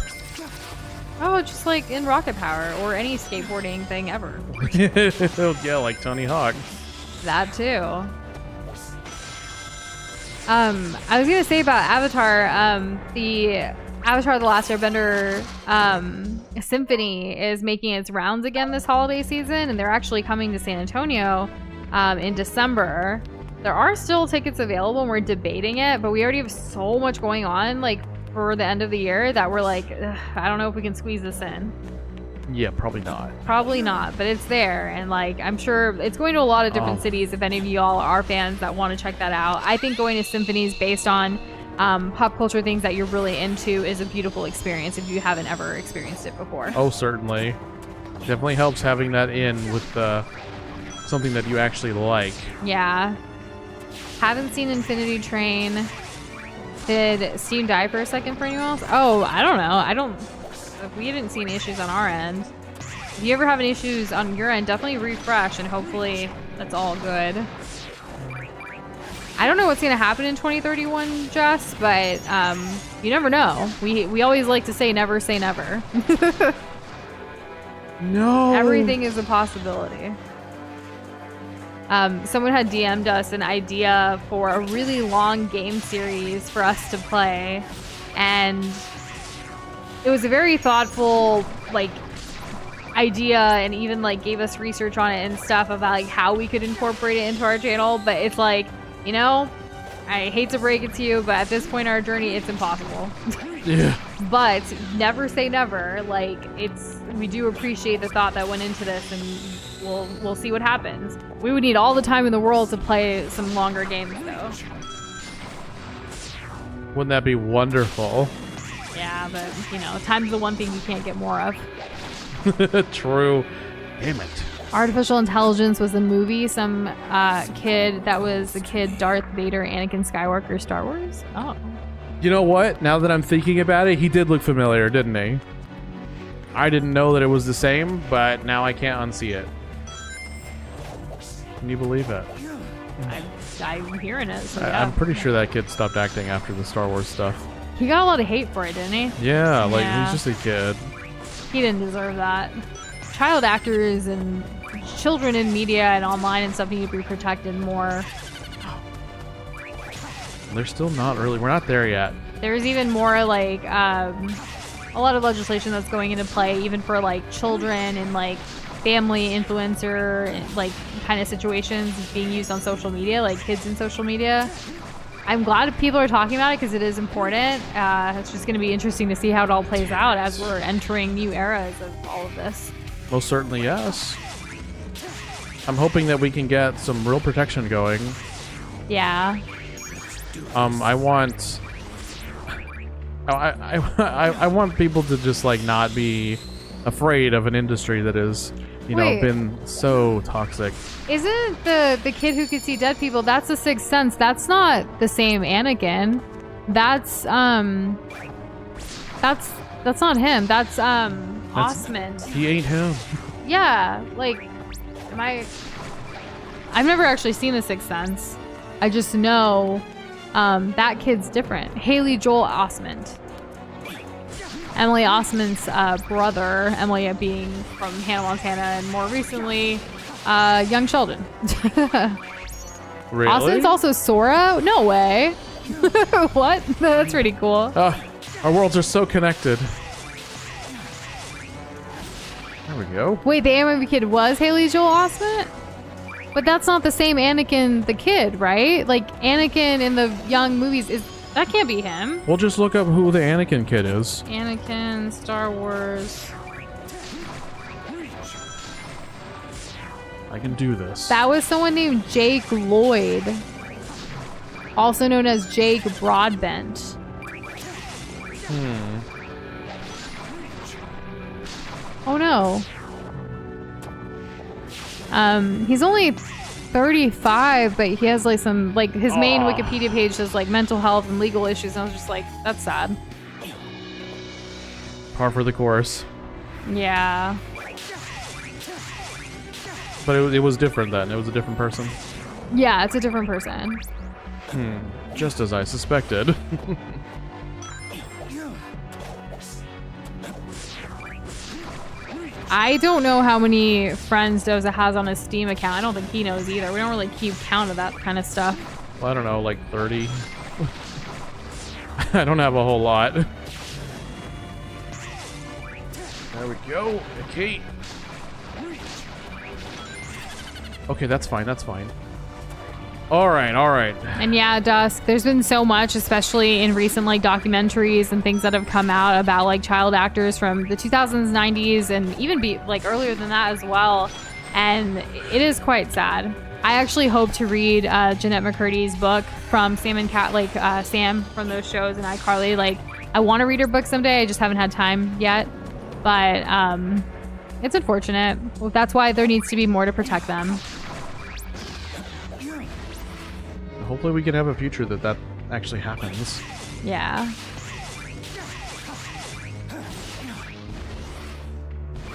S2: Oh, just like in Rocket Power or any skateboarding thing ever.
S1: Yeah, like Tony Hawk.
S2: That too. I was gonna say about Avatar, the Avatar: The Last Airbender Symphony is making its rounds again this holiday season, and they're actually coming to San Antonio in December. There are still tickets available, and we're debating it, but we already have so much going on, like for the end of the year, that we're like, I don't know if we can squeeze this in.
S1: Yeah, probably not.
S2: Probably not, but it's there, and like I'm sure it's going to a lot of different cities. If any of y'all are fans that want to check that out, I think going to symphonies based on pop culture things that you're really into is a beautiful experience if you haven't ever experienced it before.
S1: Oh, certainly. Definitely helps having that in with something that you actually like.
S2: Yeah. Haven't seen Infinity Train. Did Steam die for a second for anyone else? Oh, I don't know. We haven't seen issues on our end. If you ever have any issues on your end, definitely refresh and hopefully that's all good. I don't know what's going to happen in 2031, Jess, but you never know. We always like to say never say never.
S1: No.
S2: Everything is a possibility. Someone had DM'd us an idea for a really long game series for us to play, and it was a very thoughtful like idea, and even like gave us research on it and stuff about like how we could incorporate it into our channel. But it's like, you know, I hate to break it to you, but at this point in our journey, it's impossible.
S1: Yeah.
S2: But never say never. Like, we do appreciate the thought that went into this, and we'll see what happens. We would need all the time in the world to play some longer games, though.
S1: Wouldn't that be wonderful?
S2: Yeah, but you know, time's the one thing you can't get more of.
S1: True. Damn it.
S2: Artificial intelligence was a movie. Some kid that was the kid Darth Vader, Anakin Skywalker, Star Wars. Oh.
S1: You know what? Now that I'm thinking about it, he did look familiar, didn't he? I didn't know that it was the same, but now I can't unsee it. Can you believe it?
S2: I'm hearing it. So yeah.
S1: I'm pretty sure that kid stopped acting after the Star Wars stuff.
S2: He got a lot of hate for it, didn't he?
S1: Yeah, like
S2: Yeah.
S1: he's just a kid.
S2: He didn't deserve that. Child actors and children in media and online and stuff need to be protected more.
S1: They're still not really. We're not there yet.
S2: There's even more like a lot of legislation that's going into play even for like children and like family influencer like kind of situations being used on social media, like kids in social media. I'm glad people are talking about it because it is important. It's just going to be interesting to see how it all plays out as we're entering new eras of all of this.
S1: Most certainly, yes. I'm hoping that we can get some real protection going.
S2: Yeah.
S1: I want people to just like not be afraid of an industry that is,
S2: Wait.
S1: been so toxic.
S2: Isn't the kid who could see dead people? That's the Sixth Sense. That's not the same Anakin. That's not him. That's Osmond.
S1: He ain't him.
S2: Yeah, like, I've never actually seen The Sixth Sense. I just know that kid's different. Haley Joel Osment. Emily Osment's brother, Emily being from Hannah Montana, and more recently, Young Sheldon.
S1: Really?
S2: Osment's also Sora? No way. What? That's pretty cool.
S1: Our worlds are so connected. There we go.
S2: Wait, the animated kid was Haley Joel Osment? But that's not the same Anakin the kid, right? Like, Anakin in the young movies, that can't be him.
S1: We'll just look up who the Anakin kid is.
S2: Anakin, Star Wars.
S1: I can do this.
S2: That was someone named Jake Lloyd, also known as Jake Broadbent. Oh no. He's only 35, but he has like some, like his main Wikipedia page says like mental health and legal issues, and I was just like, that's sad.
S1: Par for the course.
S2: Yeah.
S1: But it was different then. It was a different person.
S2: Yeah, it's a different person.
S1: Just as I suspected.
S2: I don't know how many friends Doza has on his Steam account. I don't think he knows either. We don't really keep count of that kind of stuff.
S1: Well, I don't know, like 30. I don't have a whole lot. There we go. Okay. Okay, that's fine. That's fine. All right. All right.
S2: And yeah, Dusk, there's been so much, especially in recent like documentaries and things that have come out about like child actors from the 2000s, 90s, and even like earlier than that as well. And it is quite sad. I actually hope to read Jeanette McCurdy's book from Sam and Cat, like Sam from those shows and iCarly. Like, I want to read her book someday. I just haven't had time yet. But it's unfortunate. Well, that's why there needs to be more to protect them.
S1: Hopefully we can have a future that actually happens.
S2: Yeah.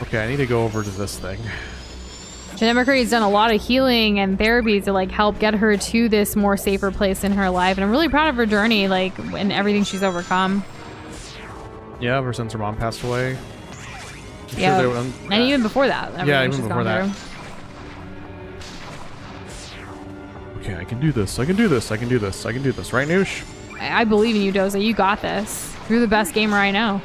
S1: Okay, I need to go over to this thing.
S2: Jeanette McCurdy's done a lot of healing and therapy to like help get her to this more safer place in her life, and I'm really proud of her journey, like, and everything she's overcome.
S1: Yeah, ever since her mom passed away. I'm
S2: Yeah,
S1: sure
S2: and even before that.
S1: Yeah,
S2: everything
S1: even
S2: she's
S1: before
S2: gone
S1: that.
S2: through.
S1: Okay, I can do this. I can do this. I can do this. I can do this. Right, Nush?
S2: I believe in you, Doza. You got this. You're the best gamer I know.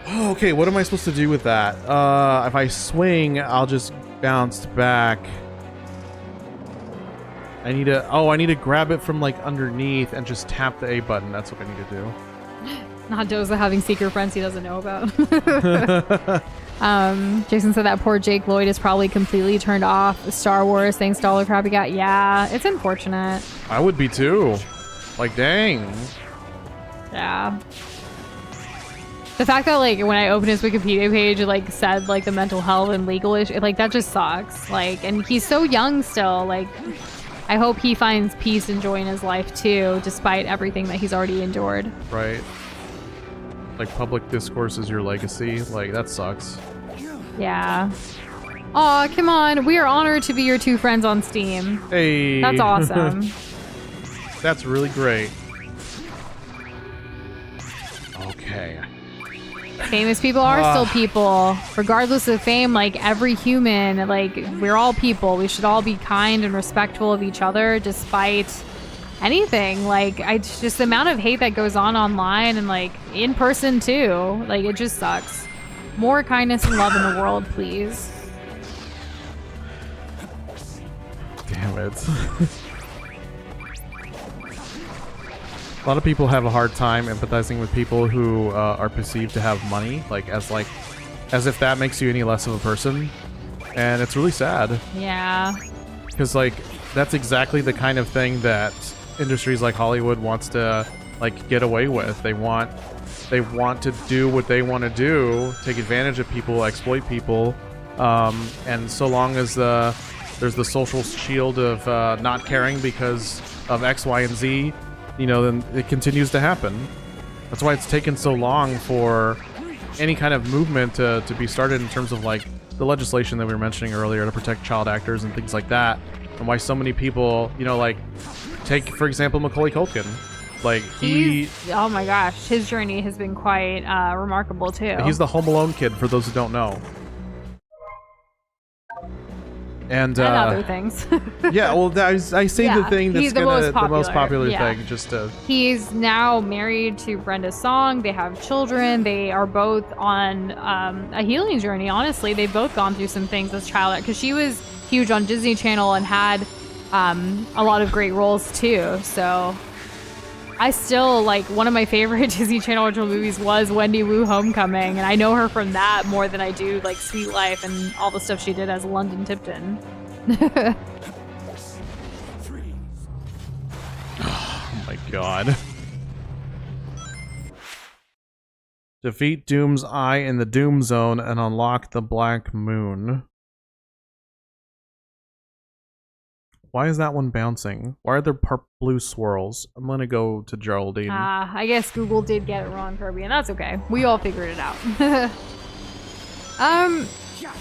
S1: Oh, okay, what am I supposed to do with that? If I swing, I'll just bounce back. I need to grab it from like underneath and just tap the A button. That's what I need to do.
S2: Not Doza having secret friends he doesn't know about. Jason said that poor Jake Lloyd is probably completely turned off Star Wars thanks to all the crap he got. Yeah, it's unfortunate.
S1: I would be too. Like, dang.
S2: Yeah. The fact that like when I opened his Wikipedia page, it like said like the mental health and legal issue, like that just sucks. Like, and he's so young still. Like, I hope he finds peace and joy in his life too, despite everything that he's already endured.
S1: Right. Like, public discourse is your legacy. Like, that sucks.
S2: Yeah. Aw, come on. We are honored to be your two friends on Steam.
S1: Hey.
S2: That's awesome.
S1: That's really great. Okay.
S2: Famous people are still people. Regardless of fame, like every human, like we're all people. We should all be kind and respectful of each other despite anything. Like, just the amount of hate that goes on online and like in person too. Like, it just sucks. More kindness and love in the world, please.
S1: Damn it. A lot of people have a hard time empathizing with people who are perceived to have money, as if that makes you any less of a person. And it's really sad.
S2: Yeah.
S1: Because, that's exactly the kind of thing that industries like Hollywood wants to, get away with. They want to do what they want to do, take advantage of people, exploit people, and so long as there's the social shield of not caring because of X, Y, and Z, then it continues to happen. That's why it's taken so long for any kind of movement to be started in terms of the legislation that we were mentioning earlier to protect child actors and things like that, and why so many people, take, for example, Macaulay Culkin.
S2: Oh my gosh, his journey has been quite remarkable too.
S1: He's the Home Alone kid, for those who don't know. And
S2: other things.
S1: Yeah, well, I say the thing that's
S2: the most popular
S1: thing, just to...
S2: He's now married to Brenda Song. They have children. They are both on a healing journey, honestly. They've both gone through some things as child, because she was huge on Disney Channel and had a lot of great roles too. So I still, one of my favorite Disney Channel original movies was Wendy Wu Homecoming, and I know her from that more than I do Sweet Life and all the stuff she did as London Tipton.
S1: Oh my god. Defeat Doom's Eye in the Doom Zone and unlock the Black Moon. Why is that one bouncing? Why are there blue swirls? I'm gonna go to Geraldine.
S2: I guess Google did get it wrong, Kirby, and that's okay. We all figured it out. I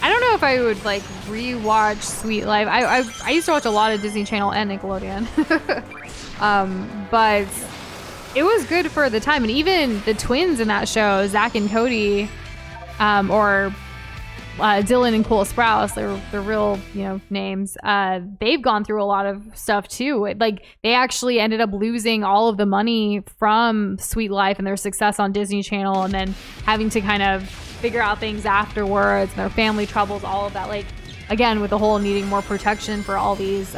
S2: don't know if I would rewatch Sweet Life. I used to watch a lot of Disney Channel and Nickelodeon. But it was good for the time, and even the twins in that show, Zach and Cody, or Dylan and Cole Sprouse, they're real, names. They've gone through a lot of stuff too. They actually ended up losing all of the money from Sweet Life and their success on Disney Channel, and then having to kind of figure out things afterwards, and their family troubles, all of that. Again, with the whole needing more protection for all these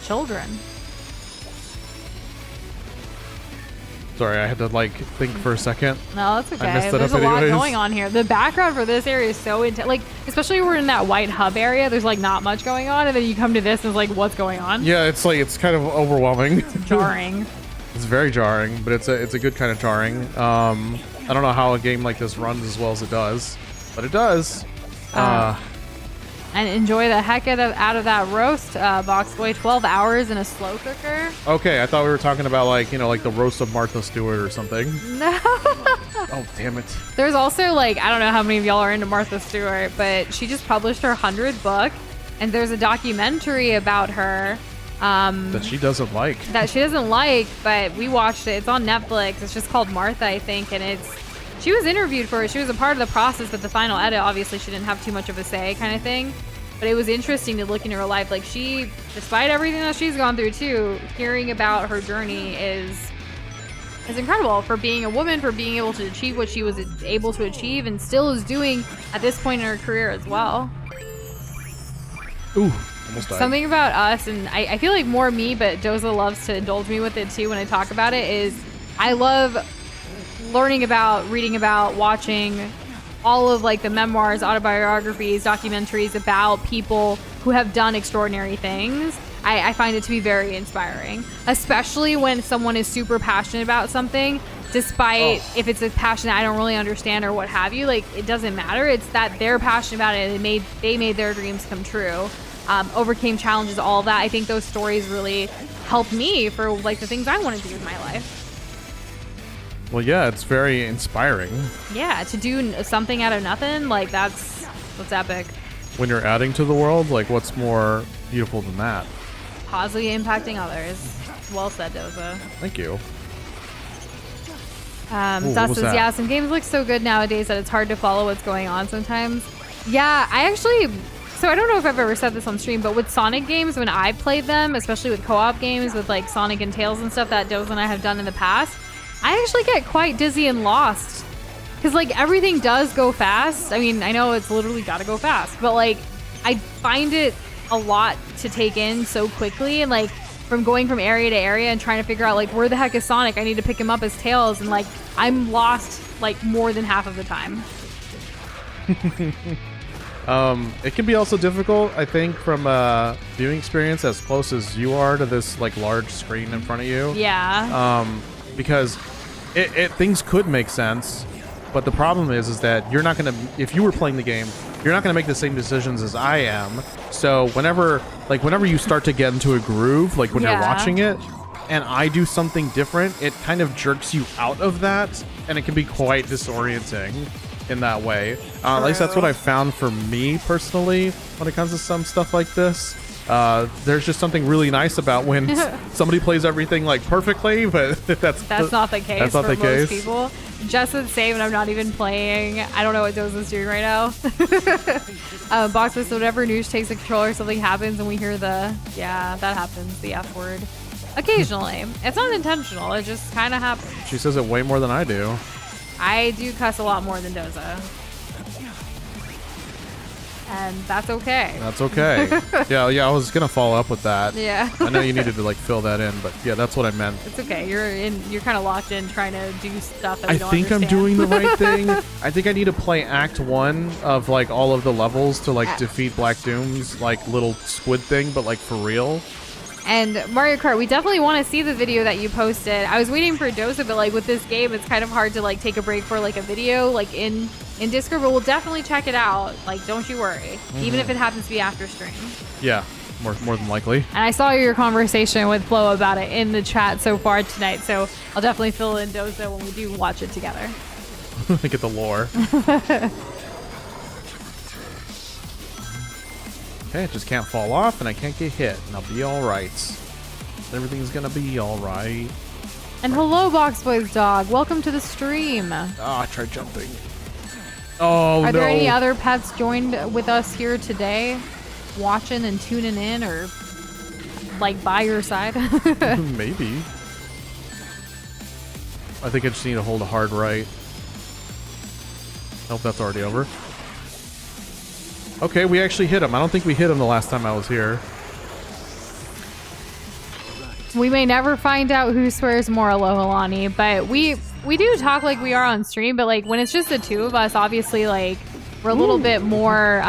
S2: children.
S1: Sorry, I had to think for a second.
S2: No, that's okay.
S1: I messed that
S2: There's
S1: up
S2: a lot
S1: anyways.
S2: going on here. The background for this area is so intense. Especially we're in that white hub area. There's not much going on, and then you come to this and it's what's going on?
S1: Yeah, it's kind of overwhelming.
S2: Jarring.
S1: It's very jarring, but it's a good kind of jarring. I don't know how a game like this runs as well as it does, but it does.
S2: And enjoy the heck out of that roast, Box Boy. 12 hours in a slow cooker.
S1: Okay, I thought we were talking about the roast of Martha Stewart or something.
S2: No.
S1: Oh, damn it.
S2: There's also I don't know how many of y'all are into Martha Stewart, but she just published her 100th book, and there's a documentary about her.
S1: That she doesn't like.
S2: But we watched it. It's on Netflix. It's just called Martha, I think, and she was interviewed for it. She was a part of the process, but the final edit, obviously, she didn't have too much of a say, kind of thing. But it was interesting to look into her life. She, despite everything that she's gone through too, hearing about her journey is incredible, for being a woman, for being able to achieve what she was able to achieve, and still is doing at this point in her career as well.
S1: Ooh, almost died.
S2: Something about us, and I feel like more me, but Doza loves to indulge me with it too when I talk about it, is I love learning about, reading about, watching all of the memoirs, autobiographies, documentaries about people who have done extraordinary things. I find it to be very inspiring, especially when someone is super passionate about something, despite if it's a passion that I don't really understand or what have you. It doesn't matter. It's that they're passionate about it, and they made their dreams come true, overcame challenges, all of that. I think those stories really helped me for the things I want to do with my life.
S1: Well, yeah, it's very inspiring.
S2: Yeah, to do something out of nothing, that's epic.
S1: When you're adding to the world, what's more beautiful than that?
S2: Positively impacting others. Well said, Doza.
S1: Thank you.
S2: Dust says, yeah, some games look so good nowadays that it's hard to follow what's going on sometimes. Yeah, so I don't know if I've ever said this on stream, but with Sonic games, when I've played them, especially with co-op games with Sonic and Tails and stuff that Doza and I have done in the past, I actually get quite dizzy and lost Because, like, everything does go fast. I mean, I know it's literally gotta go fast, but, like, I find it a lot to take in so quickly, and, like, from going from area to area and trying to figure out, like, where the heck is Sonic? I need to pick him up as Tails, and, like, I'm lost, like, more than half of the time.
S1: It can be also difficult, I think, from a viewing experience as close as you are to this, like, large screen in front of you.
S2: Yeah.
S1: Because things could make sense, but the problem is that you're not gonna, if you were playing the game, you're not gonna make the same decisions as I am. So whenever you start to get into a groove, like when you're watching it, and I do something different, it kind of jerks you out of that, and it can be quite disorienting in that way. At least that's what I found for me personally when it comes to some stuff like this. There's just something really nice about when somebody plays everything like perfectly, but that's
S2: not the case
S1: for
S2: most people. Just the same, and I'm not even playing. I don't know what Doza's doing right now. Boxless, whenever Nush takes the controller, something happens, and we hear that happens, the F word. Occasionally. It's not intentional, it just kind of happens.
S1: She says it way more than I do.
S2: I do cuss a lot more than Doza. And that's okay.
S1: That's okay. yeah, I was gonna follow up with that.
S2: Yeah.
S1: I know you needed to like fill that in, but yeah, that's what I meant.
S2: It's okay. You're kind of locked in trying to do stuff that
S1: I
S2: we don't
S1: think
S2: understand.
S1: I'm doing the right thing. I think I need to play Act 1 of like all of the levels to like defeat Black Doom's like little squid thing, but like for real.
S2: And Mario Kart, we definitely want to see the video that you posted. I was waiting for Doza, but like with this game, it's kind of hard to like take a break for like a video like in Discord, but we'll definitely check it out. Like, don't you worry. Even if it happens to be after stream.
S1: Yeah, more than likely.
S2: And I saw your conversation with Flo about it in the chat so far tonight, so I'll definitely fill in Doza when we do watch it together.
S1: Get the lore. Okay, it just can't fall off, and I can't get hit, and I'll be all right. Everything's gonna be all right.
S2: And hello, Box Boys Dog. Welcome to the stream.
S1: Oh, I tried jumping. Oh, no.
S2: Are there any other pets joined with us here today, watching and tuning in, or like by your side?
S1: Maybe. I think I just need to hold a hard right. Nope, that's already over. Okay, we actually hit him. I don't think we hit him the last time I was here.
S2: We may never find out who swears more, Alohalani, but we do talk like we are on stream, but like when it's just the two of us, obviously like we're a little bit more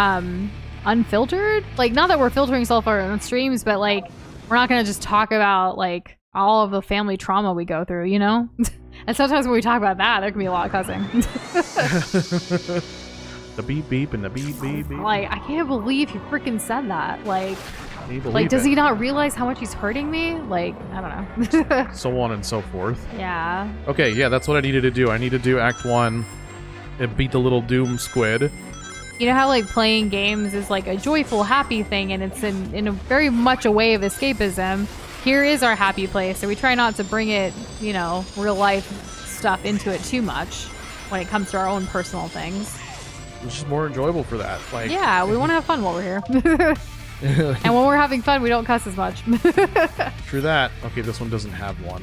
S2: unfiltered. Like not that we're filtering stuff on streams, but like we're not gonna just talk about like all of the family trauma we go through, you know? And sometimes when we talk about that, there can be a lot of cussing.
S1: The beep beep and the beep beep beep.
S2: Like, I can't believe he freaking said that. Like,
S1: Like,
S2: does he not realize how much he's hurting me? Like, I don't know.
S1: So on and so forth.
S2: Yeah.
S1: Okay, yeah, that's what I needed to do. I need to do Act 1 and beat the little Doom squid.
S2: You know how, like, playing games is, like, a joyful, happy thing, and it's in a very much a way of escapism. Here is our happy place, so we try not to bring it, you know, real life stuff into it too much when it comes to our own personal things.
S1: It's just more enjoyable for that. Like,
S2: yeah, we want to have fun while we're here. And when we're having fun, we don't cuss as much.
S1: True that. Okay, this one doesn't have one.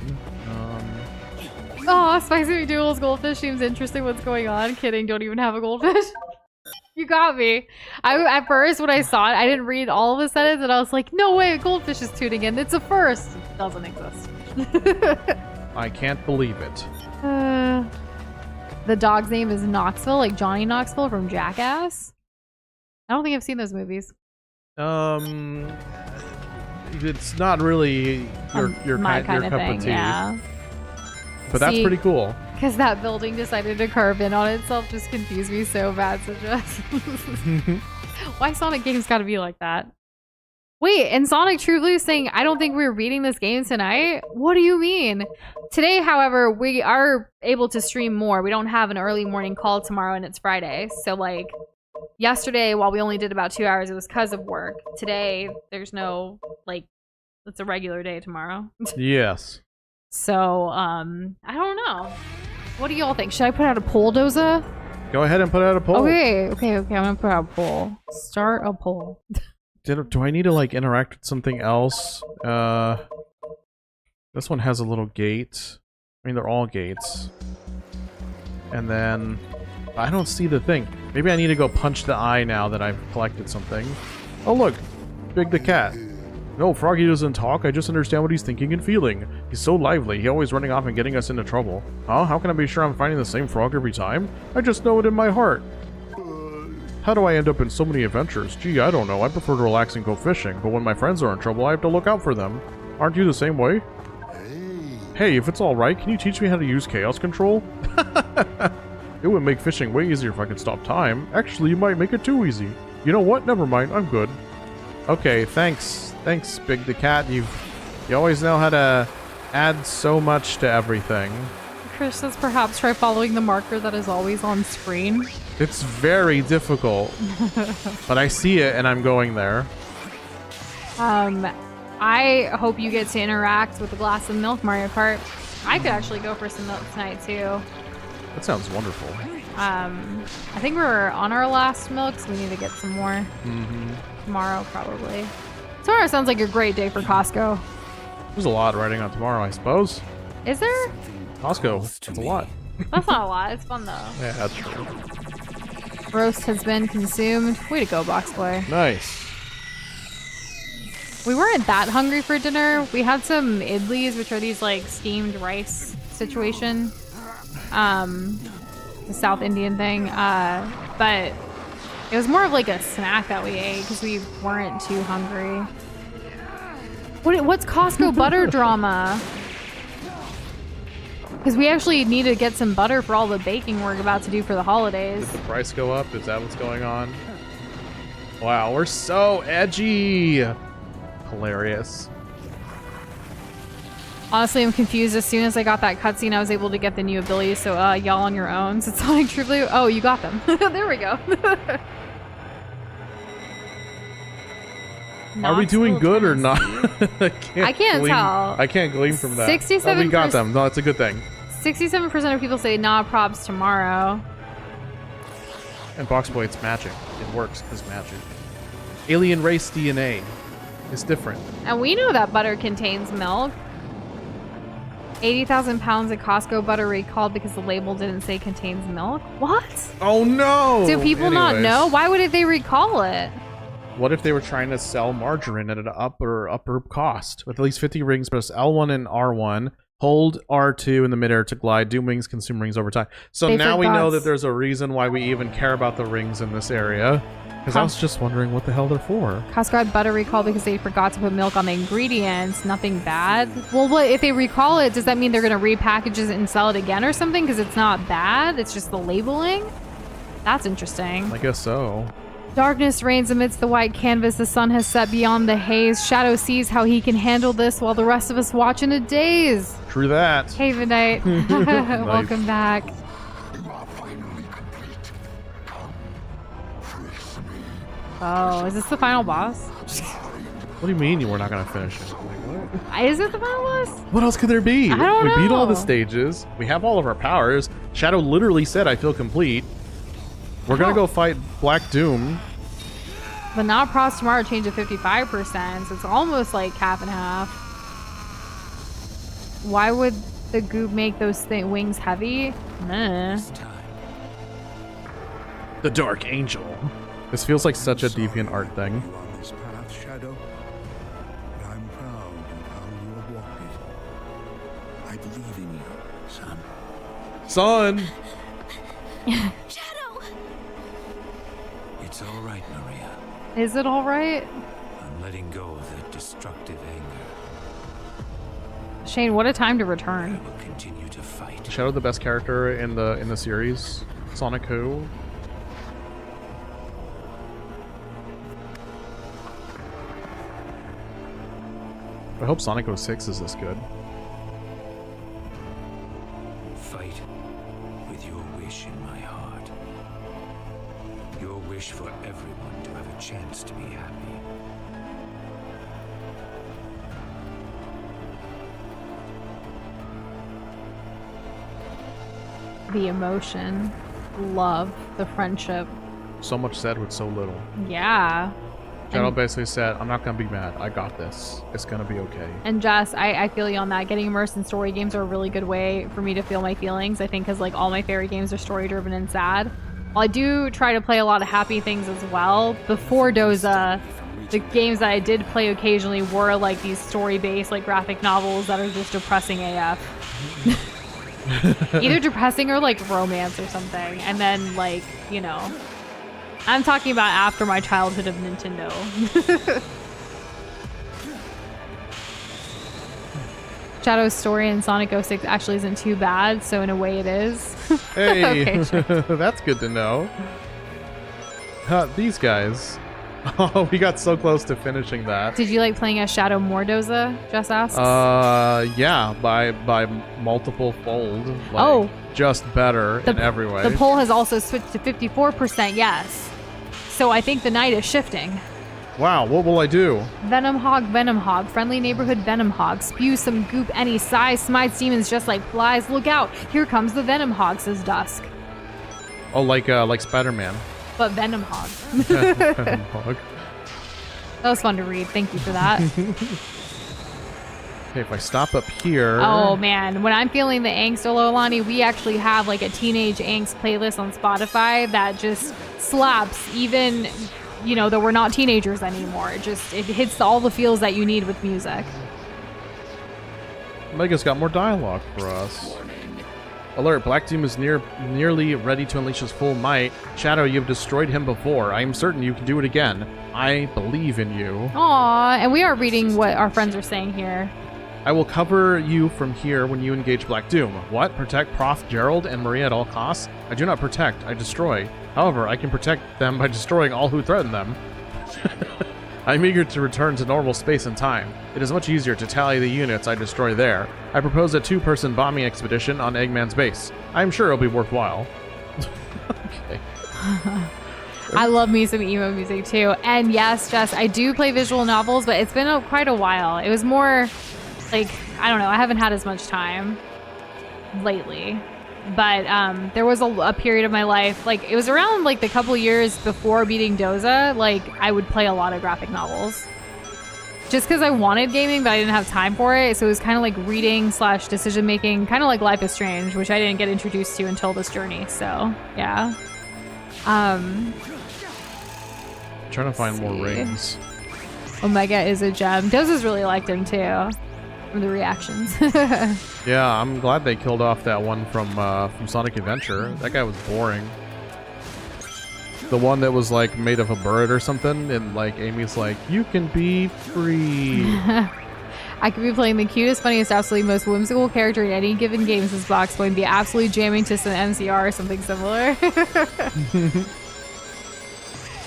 S2: Oh, Spicy McDougal's goldfish seems interesting. What's going on? Kidding, don't even have a goldfish. You got me. At first, when I saw it, I didn't read all of the sentence, and I was like, no way, a goldfish is tuning in. It's a first. It doesn't exist.
S1: I can't believe it.
S2: The dog's name is Knoxville, like Johnny Knoxville from Jackass. I don't think I've seen those movies.
S1: It's not really your
S2: my kind
S1: your
S2: of
S1: cup
S2: thing,
S1: of tea.
S2: yeah.
S1: But that's pretty cool.
S2: Because that building decided to curve in on itself just confused me so bad. So just why Sonic games got to be like that? Wait, and Sonic True Blue saying, I don't think we're beating this game tonight? What do you mean? Today, however, we are able to stream more. We don't have an early morning call tomorrow, and it's Friday. So, like, yesterday, while we only did about 2 hours, it was because of work. Today, there's no, like, it's a regular day tomorrow.
S1: Yes.
S2: So, I don't know. What do y'all think? Should I put out a poll, Doza?
S1: Go ahead and put out a poll.
S2: Okay. I'm gonna put out a poll. Start a poll.
S1: Do I need to like interact with something else? This one has a little gate. I mean, they're all gates. And then I don't see the thing. Maybe I need to go punch the eye now that I've collected something. Oh look, Big the cat. No, Froggy doesn't talk. I just understand what he's thinking and feeling. He's so lively. He's always running off and getting us into trouble. Huh? How can I be sure I'm finding the same frog every time? I just know it in my heart. How do I end up in so many adventures? Gee, I don't know. I prefer to relax and go fishing, but when my friends are in trouble, I have to look out for them. Aren't you the same way? Hey, if it's alright, can you teach me how to use chaos control? It would make fishing way easier if I could stop time. Actually, you might make it too easy. You know what? Never mind. I'm good. Okay, thanks. Thanks, Big the Cat. You always know how to add so much to everything.
S2: Chris says perhaps try following the marker that is always on screen.
S1: It's very difficult. But I see it and I'm going there.
S2: I hope you get to interact with a glass of milk, Mario Kart. I could actually go for some milk tonight, too.
S1: That sounds wonderful.
S2: I think we're on our last milk, so we need to get some more. Tomorrow, probably. Tomorrow sounds like a great day for Costco.
S1: There's a lot riding on tomorrow, I suppose.
S2: Is there?
S1: Costco, that's a lot.
S2: That's not a lot. It's fun, though.
S1: Yeah, that's true.
S2: Roast has been consumed. Way to go, Box Boy.
S1: Nice.
S2: We weren't that hungry for dinner. We had some idlis, which are these like steamed rice situation. The South Indian thing. But it was more of like a snack that we ate because we weren't too hungry. What's Costco butter drama? Because we actually need to get some butter for all the baking we're about to do for the holidays.
S1: Did the price go up? Is that what's going on? Wow, we're so edgy. Hilarious.
S2: Honestly, I'm confused. As soon as I got that cutscene, I was able to get the new abilities. So, y'all on your own. So, Sonic Triply. Oh, you got them. There we go.
S1: Are we doing good or not?
S2: I can't tell.
S1: I can't glean from that.
S2: 67%.
S1: Oh, we got them. No, that's a good thing.
S2: 67% of people say, nah, probs tomorrow.
S1: And Box Boy, it's magic. It works as magic. Alien race DNA. It's different.
S2: And we know that butter contains milk. 80,000 pounds of Costco butter recalled because the label didn't say contains milk. What?
S1: Oh no!
S2: Do people not know? Why would they recall it?
S1: What if they were trying to sell margarine at an upper cost? With at least 50 rings, press L1 and R1. Hold R2 in the midair to glide. Do wings, consume rings over time. So
S2: They
S1: now we
S2: forgot.
S1: know that there's a reason why we even care about the rings in this area. Because I was just wondering what the hell they're for.
S2: Costco had butter recall because they forgot to put milk on the ingredients. Nothing bad. Well, what if they recall it? Does that mean they're going to repackage it and sell it again or something? Because it's not bad. It's just the labeling. That's interesting.
S1: I guess so.
S2: Darkness reigns amidst the white canvas. The sun has set beyond the haze. Shadow sees how he can handle this while the rest of us watch in a daze.
S1: True that.
S2: Hey, Midnight. Welcome back.
S5: You are finally complete. Come, face me.
S2: Oh, is this the final boss?
S1: What do you mean you were not going to finish it? Like, what?
S2: Is it the final boss?
S1: What else could there be?
S2: I don't
S1: We beat all the
S2: know.
S1: stages. We have all of our powers. Shadow literally said, I feel complete. We're going to go fight Black Doom.
S2: The not pros tomorrow changed to 55%, so it's almost like half and half. Why would the goop make those wings heavy? Nah.
S1: The Dark Angel. This feels like such a deviant art thing.
S7: You on this path, Shadow, but I'm proud of how you have walked it. I believe in you, son.
S1: Son!
S4: Shadow!
S6: It's all right, Maria.
S2: Is it all right?
S6: I'm letting go of that destructive anger.
S2: Shane, what a time to
S6: I
S2: return.
S6: will continue to fight.
S1: Shadow the best character in the series. Sonic who? I hope Sonic 06 is this good.
S6: Fight with your wish in my heart. Your wish for everyone to have a chance to be happy.
S2: The emotion, love, the friendship.
S1: So much said with so little.
S2: Yeah.
S1: Shadow basically said, I'm not going to be mad. I got this. It's going to be okay.
S2: And Jess, I feel you on that. Getting immersed in story games are a really good way for me to feel my feelings. I think because like all my favorite games are story driven and sad. While I do try to play a lot of happy things as well, before Doza, the games that I did play occasionally were like these story based like graphic novels that are just depressing AF. Either depressing or like romance or something. And then like, you know, I'm talking about after my childhood of Nintendo. Shadow's story in Sonic 06 actually isn't too bad, so in a way it is.
S1: Hey,
S2: Okay, sure.
S1: that's good to know. These guys. Oh, we got so close to finishing that.
S2: Did you like playing as Shadow more, Doza? Jess asks.
S1: Yeah, by multiple fold. Like,
S2: Oh.
S1: just better in every way.
S2: The poll has also switched to 54% yes. So I think the night is shifting.
S1: Wow, what will I do?
S2: Venom Hog, friendly neighborhood Venom Hog. Spew some goop any size, smites demons just like flies. Look out, here comes the Venom Hog, says Dusk.
S1: Oh, like Spider-Man.
S2: But Venom Hog.
S1: Venom Hog.
S2: That was fun to read. Thank you for that.
S1: Okay, if I stop up here...
S2: Oh man, when I'm feeling the angst, Ololani, we actually have like a teenage angst playlist on Spotify that just slaps even, you know, though we're not teenagers anymore. It hits all the feels that you need with music.
S1: Mega's got more dialogue for us. Alert, Black Doom is nearly ready to unleash his full might. Shadow, you've destroyed him before. I am certain you can do it again. I believe in you.
S2: Aw, and we are reading what our friends are saying here.
S1: I will cover you from here when you engage Black Doom. What? Protect Prof. Gerald and Maria at all costs? I do not protect, I destroy. However, I can protect them by destroying all who threaten them. I'm eager to return to normal space and time. It is much easier to tally the units I destroy there. I propose a 2-person bombing expedition on Eggman's base. I'm sure it'll be worthwhile. Okay.
S2: I love me some emo music too. And yes, Jess, I do play visual novels, but it's been quite a while. It was more like, I don't know, I haven't had as much time lately. But there was a period of my life, like it was around like the couple years before beating Doza, like I would play a lot of graphic novels. Just because I wanted gaming, but I didn't have time for it. So it was kind of like reading / decision making, kind of like Life is Strange, which I didn't get introduced to until this journey. So yeah.
S1: Trying to find more rings.
S2: Omega is a gem. Doza's really liked him too, from the reactions.
S1: Yeah, I'm glad they killed off that one from Sonic Adventure. That guy was boring. The one that was like made of a bird or something, and like Amy's like, you can be free.
S2: I could be playing the cutest, funniest, absolutely most whimsical character in any given game, says Box Boy, and be absolutely jamming to some MCR or something similar.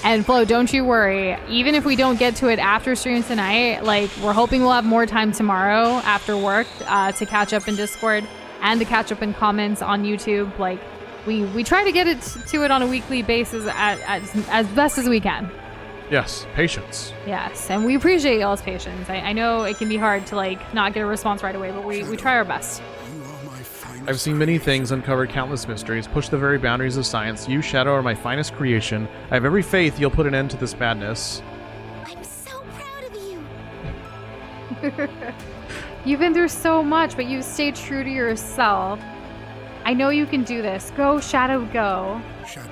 S2: And Flo, don't you worry. Even if we don't get to it after stream tonight, like we're hoping we'll have more time tomorrow after work to catch up in Discord and to catch up in comments on YouTube. Like we try to get it to it on a weekly basis as best as we can.
S1: Yes, patience.
S2: Yes, and we appreciate y'all's patience. I know it can be hard to like not get a response right away, but we try our best.
S1: I've seen many things, uncovered countless mysteries, pushed the very boundaries of science. You, Shadow, are my finest creation. I have every faith you'll put an end to this madness.
S4: I'm so proud of you.
S2: You've been through so much, but you've stayed true to yourself. I know you can do this. Go, Shadow, go.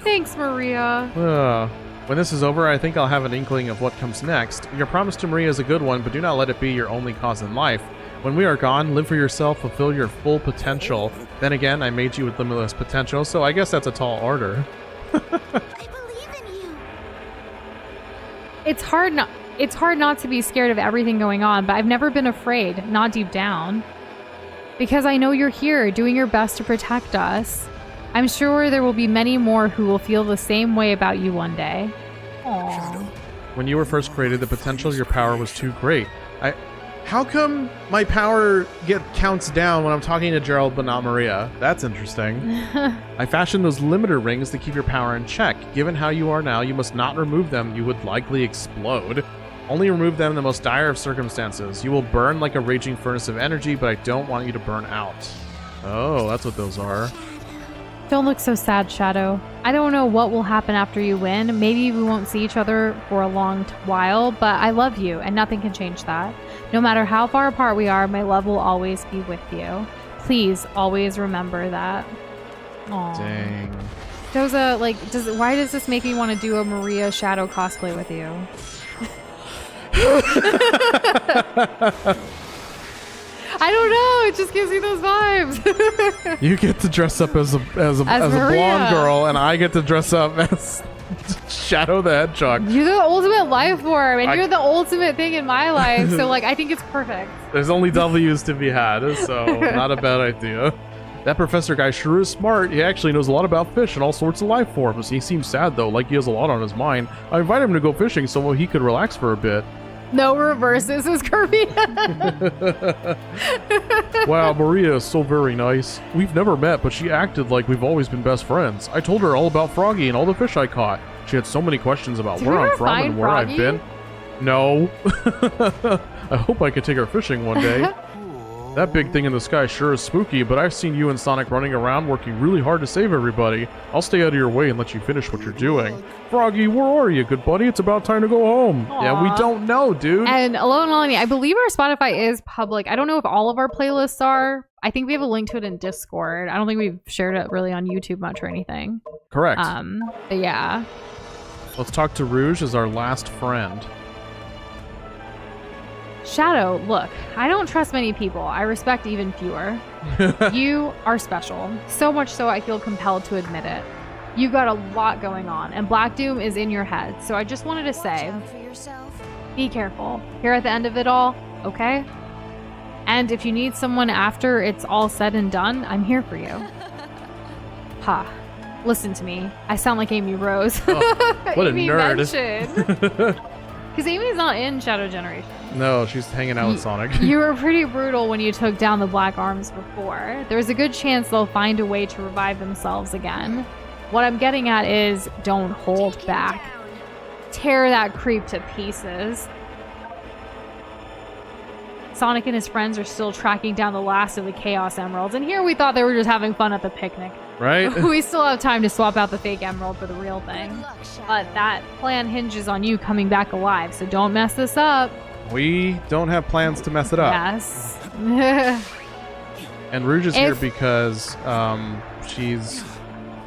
S2: Thanks, Maria.
S1: When this is over, I think I'll have an inkling of what comes next. Your promise to Maria is a good one, but do not let it be your only cause in life. When we are gone, live for yourself, fulfill your full potential. Then again, I made you with limitless potential, so I guess that's a tall order.
S4: I believe in you.
S2: It's hard not to be scared of everything going on, but I've never been afraid, not deep down. Because I know you're here, doing your best to protect us. I'm sure there will be many more who will feel the same way about you one day. Aww.
S1: When you were first created, the potential of your power was too great. How come my power counts down when I'm talking to Gerald but not Maria? That's interesting. I fashioned those limiter rings to keep your power in check. Given how you are now, you must not remove them. You would likely explode. Only remove them in the most dire of circumstances. You will burn like a raging furnace of energy, but I don't want you to burn out. Oh, that's what those are.
S2: Don't look so sad, Shadow. I don't know what will happen after you win. Maybe we won't see each other for a long while, but I love you, and nothing can change that. No matter how far apart we are, my love will always be with you. Please always remember that. Aww.
S1: Dang.
S2: Doza, like, why does this make me want to do a Maria Shadow cosplay with you? I don't know. It just gives me those vibes.
S1: You get to dress up as a
S2: Maria.
S1: blonde girl, and I get to dress up as Shadow the Hedgehog.
S2: You're the ultimate life form, and you're the ultimate thing in my life. So, like, I think it's perfect.
S1: There's only W's to be had, so not a bad idea. That professor guy sure is smart. He actually knows a lot about fish and all sorts of life forms. He seems sad, though, like he has a lot on his mind. I invited him to go fishing so he could relax for a bit.
S2: No reverses is Kirby.
S1: Wow, Maria is so very nice. We've never met, but she acted like we've always been best friends. I told her all about Froggy and all the fish I caught. She had so many questions about
S2: Did
S1: where
S2: we
S1: I'm
S2: ever
S1: from and
S2: find
S1: where
S2: Froggy?
S1: I've been. No. I hope I could take her fishing one day. That big thing in the sky sure is spooky, but I've seen you and Sonic running around working really hard to save everybody. I'll stay out of your way and let you finish what you're doing. Froggy, where are you, good buddy? It's about time to go home.
S2: Aw.
S1: Yeah, we don't know, dude.
S2: And hello, Melanie. I believe our Spotify is public. I don't know if all of our playlists are. I think we have a link to it in Discord. I don't think we've shared it really on YouTube much or anything.
S1: Correct.
S2: But yeah.
S1: Let's talk to Rouge as our last friend.
S2: Shadow, look, I don't trust many people. I respect even fewer. You are special. So much so I feel compelled to admit it. You've got a lot going on, and Black Doom is in your head. So I just wanted to say, be careful. Here at the end of it all, okay? And if you need someone after it's all said and done, I'm here for you. Ha. Listen to me. I sound like Amy Rose.
S1: Oh, what a
S2: Amy
S1: nerd.
S2: Because Amy's not in Shadow Generation.
S1: No, she's hanging out with Sonic.
S2: You were pretty brutal when you took down the Black Arms before. There's a good chance they'll find a way to revive themselves again. What I'm getting at is, don't hold back. Tear that creep to pieces. Sonic and his friends are still tracking down the last of the Chaos Emeralds, and here we thought they were just having fun at the picnic.
S1: Right?
S2: We still have time to swap out the fake emerald for the real thing. But that plan hinges on you coming back alive, so don't mess this up.
S1: We don't have plans to mess it up.
S2: Yes.
S1: And Rouge is here because she's...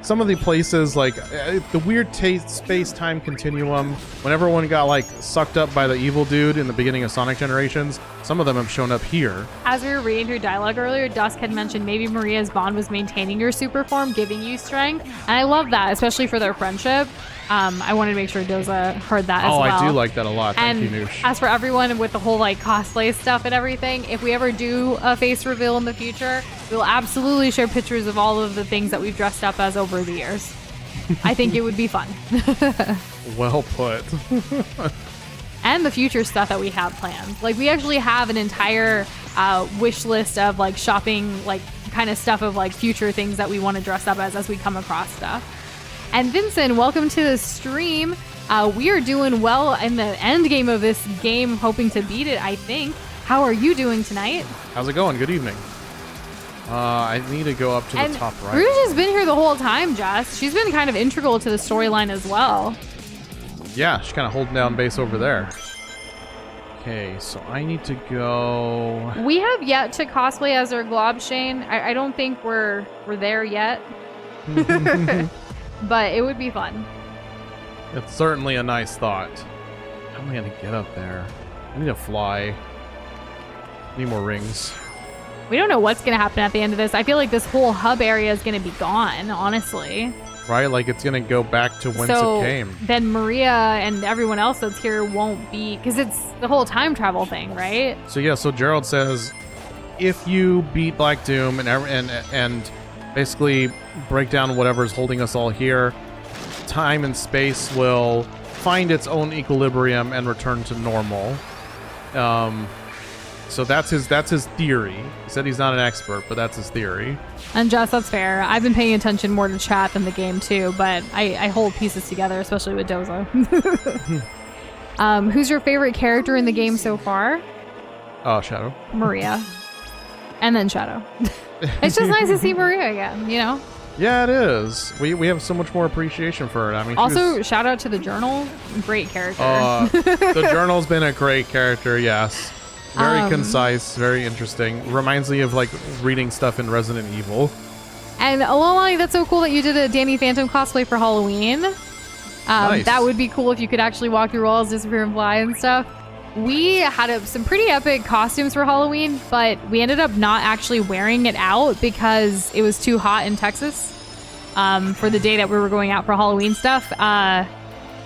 S1: Some of the places, like the weird space-time continuum, when everyone got like sucked up by the evil dude in the beginning of Sonic Generations, some of them have shown up here.
S2: As we were reading through dialogue earlier, Dusk had mentioned maybe Maria's bond was maintaining your super form, giving you strength. And I love that, especially for their friendship. I wanted to make sure Doza heard that as well.
S1: Oh, I do like that a lot. Thank
S2: And
S1: you, Nush.
S2: as for everyone with the whole like cosplay stuff and everything, if we ever do a face reveal in the future, we'll absolutely share pictures of all of the things that we've dressed up as over the years. I think it would be fun.
S1: Well put.
S2: And the future stuff that we have planned. Like, we actually have an entire wish list of like shopping, like kind of stuff of like future things that we want to dress up as we come across stuff. And Vincent, welcome to the stream. We are doing well in the end game of this game, hoping to beat it, I think. How are you doing tonight?
S1: How's it going? Good evening. I need to go up to the top right.
S2: Rouge has been here the whole time, Jess. She's been kind of integral to the storyline as well.
S1: Yeah, she's kind of holding down base over there. Okay, so I need to go...
S2: We have yet to cosplay as our Glob Shane. I don't think we're there yet. But it would be fun.
S1: It's certainly a nice thought. How am I going to get up there? I need to fly. Need more rings.
S2: We don't know what's going to happen at the end of this. I feel like this whole hub area is going to be gone, honestly.
S1: Right? Like it's going to go back to whence it came.
S2: Then Maria and everyone else that's here won't be... Because it's the whole time travel thing, right?
S1: So yeah, so Gerald says, if you beat Black Doom and basically break down whatever's holding us all here, time and space will find its own equilibrium and return to normal. So that's his theory. He said he's not an expert, but that's his theory.
S2: And Jess, that's fair. I've been paying attention more to chat than the game too, but I hold pieces together, especially with Doza. Who's your favorite character in the game so far?
S1: Oh, Shadow.
S2: Maria. And then Shadow. It's just nice to see Maria again, you know?
S1: Yeah, it is. We have so much more appreciation for it. I mean, she
S2: Also,
S1: was-
S2: shout out to the Journal. Great character.
S1: the journal's been a great character. Yes, very concise, very interesting. Reminds me of like reading stuff in Resident Evil.
S2: And Alolani, that's so cool that you did a Danny Phantom cosplay for Halloween.
S1: Nice.
S2: That would be cool if you could actually walk through walls, disappear and fly and stuff. We had some pretty epic costumes for Halloween, but we ended up not actually wearing it out because it was too hot in Texas for the day that we were going out for Halloween stuff.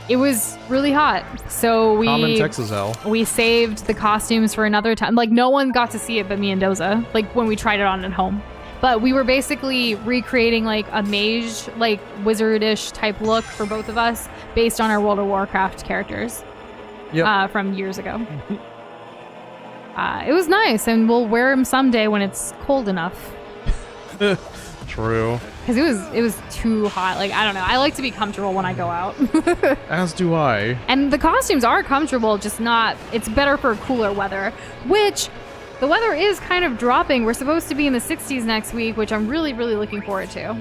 S2: It was really hot, so
S1: Common Texas hell.
S2: we saved the costumes for another time. Like, no one got to see it but me and Doza, like when we tried it on at home. But we were basically recreating like a mage, like wizardish type look for both of us based on our World of Warcraft characters.
S1: Yep.
S2: From years ago. It was nice, and we'll wear them someday when it's cold enough.
S1: True.
S2: Because it was too hot. Like, I don't know. I like to be comfortable when I go out.
S1: As do I.
S2: And the costumes are comfortable, just not. It's better for cooler weather, which the weather is kind of dropping. We're supposed to be in the 60s next week, which I'm really, really looking forward to.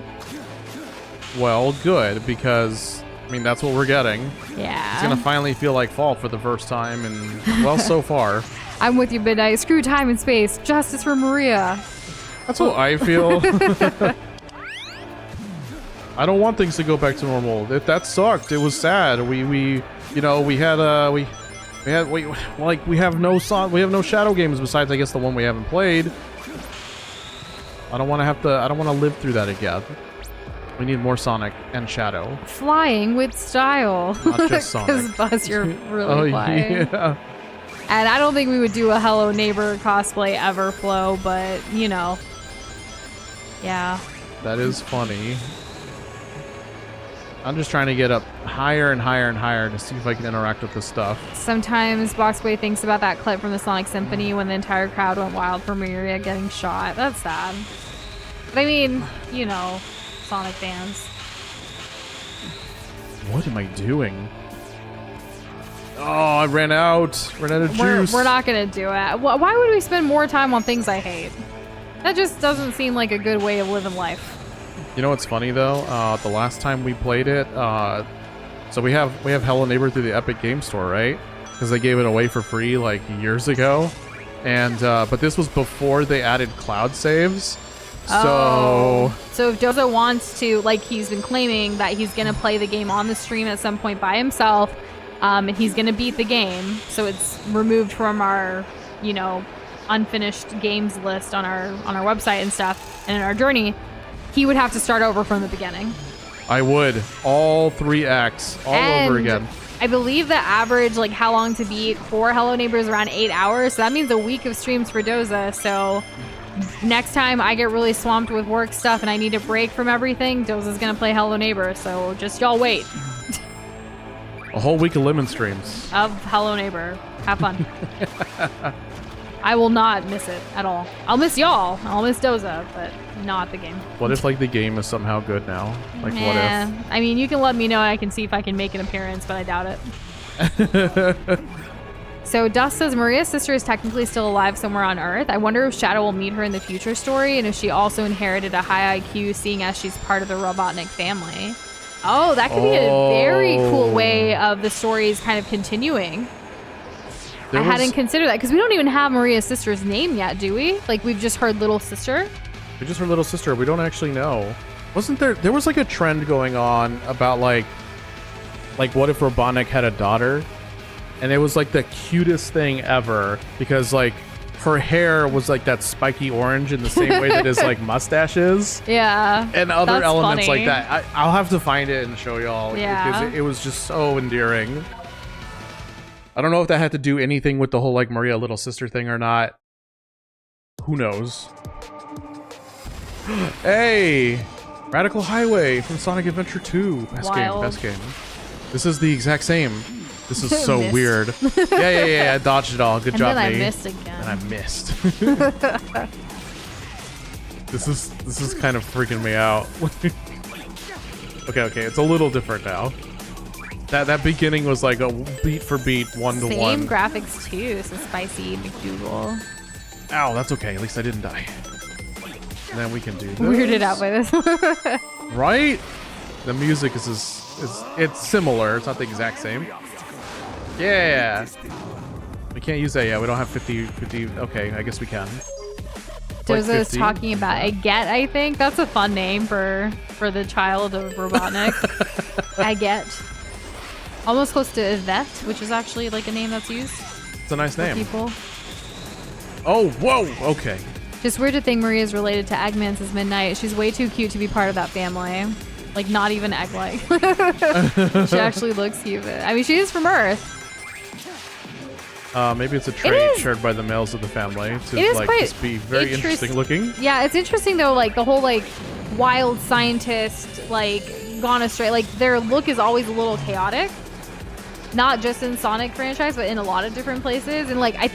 S1: Well, good, because I mean that's what we're getting.
S2: Yeah.
S1: It's gonna finally feel like fall for the first time, and well, so far.
S2: I'm with you, Midnight. Screw time and space. Justice for Maria.
S1: That's what I feel. I don't want things to go back to normal. That sucked. It was sad. We have no Shadow games besides I guess the one we haven't played. I don't want to live through that again. We need more Sonic and Shadow.
S2: Flying with style.
S1: Not just Sonic.
S2: Because Buzz, you're really flying.
S1: Yeah.
S2: And I don't think we would do a Hello Neighbor cosplay ever, Flo, but, you know. Yeah.
S1: That is funny. I'm just trying to get up higher and higher and higher to see if I can interact with this stuff.
S2: Sometimes Boxboy thinks about that clip from the Sonic Symphony when the entire crowd went wild for Maria getting shot. That's sad. But I mean, you know, Sonic fans.
S1: What am I doing? Oh, I ran out of juice.
S2: We're not going to do it. Why would we spend more time on things I hate? That just doesn't seem like a good way of living life.
S1: You know what's funny though? The last time we played it, so we have Hello Neighbor through the Epic Game Store, right? Because they gave it away for free like years ago, and but this was before they added cloud saves. So
S2: if Doza wants to, like he's been claiming that he's going to play the game on the stream at some point by himself, and he's going to beat the game, so it's removed from our, you know, unfinished games list on our website and stuff, and in our journey, he would have to start over from the beginning.
S1: I would. All 3 acts all over again.
S2: I believe the average, like, how long to beat for Hello Neighbor is around 8 hours. So that means a week of streams for Doza. So next time I get really swamped with work stuff and I need a break from everything, Doza's going to play Hello Neighbor. So just y'all wait.
S1: A whole week of lemon streams.
S2: Of Hello Neighbor. Have fun. I will not miss it at all. I'll miss y'all. I'll miss Doza, but not the game.
S1: What if, like, the game is somehow good now? Like, what if?
S2: I mean, you can let me know. I can see if I can make an appearance, but I doubt it. So Dust says Maria's sister is technically still alive somewhere on Earth. I wonder if Shadow will meet her in the future story, and if she also inherited a high IQ, seeing as she's part of the Robotnik family. Oh, that could be a very cool way of the stories kind of continuing. I hadn't considered that, because we don't even have Maria's sister's name yet, do we? Like, we've just heard Little Sister.
S1: We just heard Little Sister. We don't actually know. Wasn't there was like a trend going on about like what if Robotnik had a daughter? And it was like the cutest thing ever, because like her hair was like that spiky orange in the same way that his like mustache is.
S2: Yeah.
S1: And other
S2: that's
S1: elements
S2: funny.
S1: like that. I'll have to find it and show y'all.
S2: Yeah.
S1: Because it was just so endearing. I don't know if that had to do anything with the whole like Maria Little Sister thing or not. Who knows? Hey! Radical Highway from Sonic Adventure 2. Best game. This is the exact same. This is so
S2: Missed.
S1: weird. Yeah. I dodged it all. Good job,
S2: And then
S1: me.
S2: I missed again.
S1: And I missed. This is kind of freaking me out. Okay. It's a little different now. That beginning was like a beat for beat, 1-to-1.
S2: Same graphics too, so Spicy McDougal.
S1: Ow, that's okay. At least I didn't die. And then we can do this.
S2: Weirded out by this.
S1: Right? The music is it's similar. It's not the exact same. Yeah. We can't use that yet. We don't have 50. Okay, I guess we can. Like
S2: Doza is
S1: 50.
S2: talking about Aget, I think. That's a fun name for the child of Robotnik. Aget. Almost close to Yvette, which is actually like a name that's used.
S1: It's a nice
S2: for
S1: name.
S2: people.
S1: Oh, whoa. Okay.
S2: Just weird to think Maria is related to Eggman since Midnight. She's way too cute to be part of that family. Like, not even egg-like. She actually looks human. I mean, she is from Earth.
S1: Maybe it's a trait shared by the males of the family to like just be very interesting looking.
S2: Yeah, it's interesting though, like the whole like wild scientist, like gone astray. Like their look is always a little chaotic. Not just in Sonic franchise, but in a lot of different places. And like I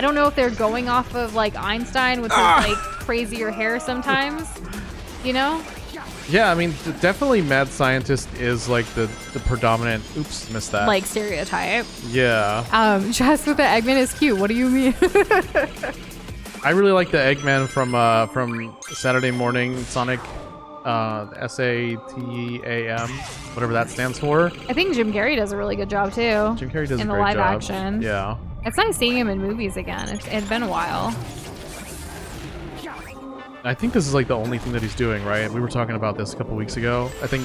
S2: don't know if they're going off of like Einstein with his like crazier hair sometimes. You know?
S1: Yeah, I mean, definitely mad scientist is like the predominant. Oops, missed that.
S2: Like stereotype.
S1: Yeah.
S2: Just with the Eggman is cute. What do you mean?
S1: I really like the Eggman from Saturday Morning Sonic, SATAM, whatever that stands for.
S2: I think Jim Carrey does a really good job too.
S1: Jim Carrey does
S2: in
S1: a
S2: the
S1: great
S2: live
S1: job.
S2: action.
S1: Yeah.
S2: It's nice seeing him in movies again. It's been a while.
S1: I think this is like the only thing that he's doing, right? We were talking about this a couple weeks ago. I think,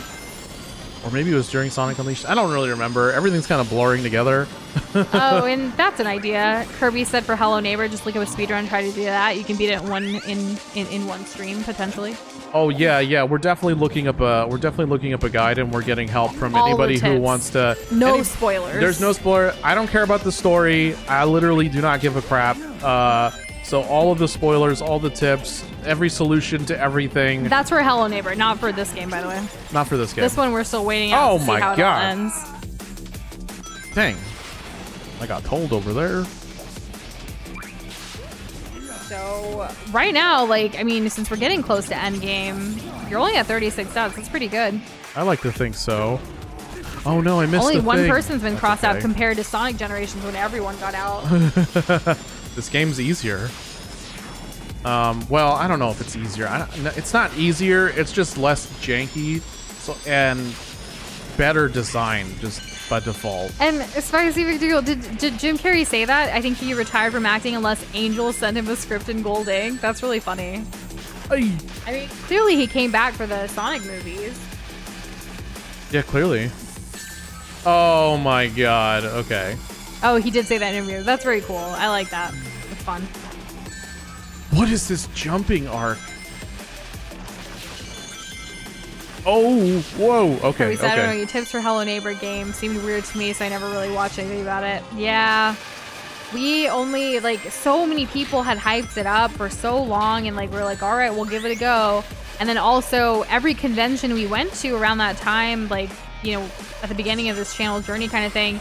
S1: or maybe it was during Sonic Unleashed. I don't really remember. Everything's kind of blurring together.
S2: Oh, and that's an idea. Kirby said for Hello Neighbor, just look up a speedrun, try to do that. You can beat it in one stream potentially.
S1: Oh yeah. We're definitely looking up a guide, and we're getting help from
S2: All
S1: anybody
S2: the
S1: who
S2: tips.
S1: wants to.
S2: No spoilers.
S1: There's no spoiler. I don't care about the story. I literally do not give a crap. So all of the spoilers, all the tips, every solution to everything.
S2: That's for Hello Neighbor, not for this game, by the way.
S1: Not for this game.
S2: This one we're still waiting out to see how it all ends.
S1: Dang. I got told over there.
S2: So right now, like, I mean, since we're getting close to endgame, you're only at 36 deaths. That's pretty good.
S1: I like to think so. Oh no, I missed
S2: Only
S1: the
S2: one
S1: thing.
S2: person's been
S1: That's
S2: crossed
S1: okay.
S2: out compared to Sonic Generations when everyone got out.
S1: This game's easier. Well, I don't know if it's easier. It's not easier. It's just less janky, and better design just by default.
S2: And Spicy McDougal, did Jim Carrey say that? I think he retired from acting unless Angel sent him a script in gold ink. That's really funny.
S1: Ay.
S2: I mean, clearly he came back for the Sonic movies.
S1: Yeah, clearly. Oh my god. Okay.
S2: Oh, he did say that in an interview. That's very cool. I like that. It's fun.
S1: What is this jumping arc? Oh, whoa. Okay.
S2: Kirby said, I don't know,
S1: Okay.
S2: your tips for Hello Neighbor game seemed weird to me, so I never really watched anything about it. Yeah. We only, like, so many people had hyped it up for so long, and, like, we're like, all right, we'll give it a go. And then also, every convention we went to around that time, like, you know, at the beginning of this channel journey kind of thing,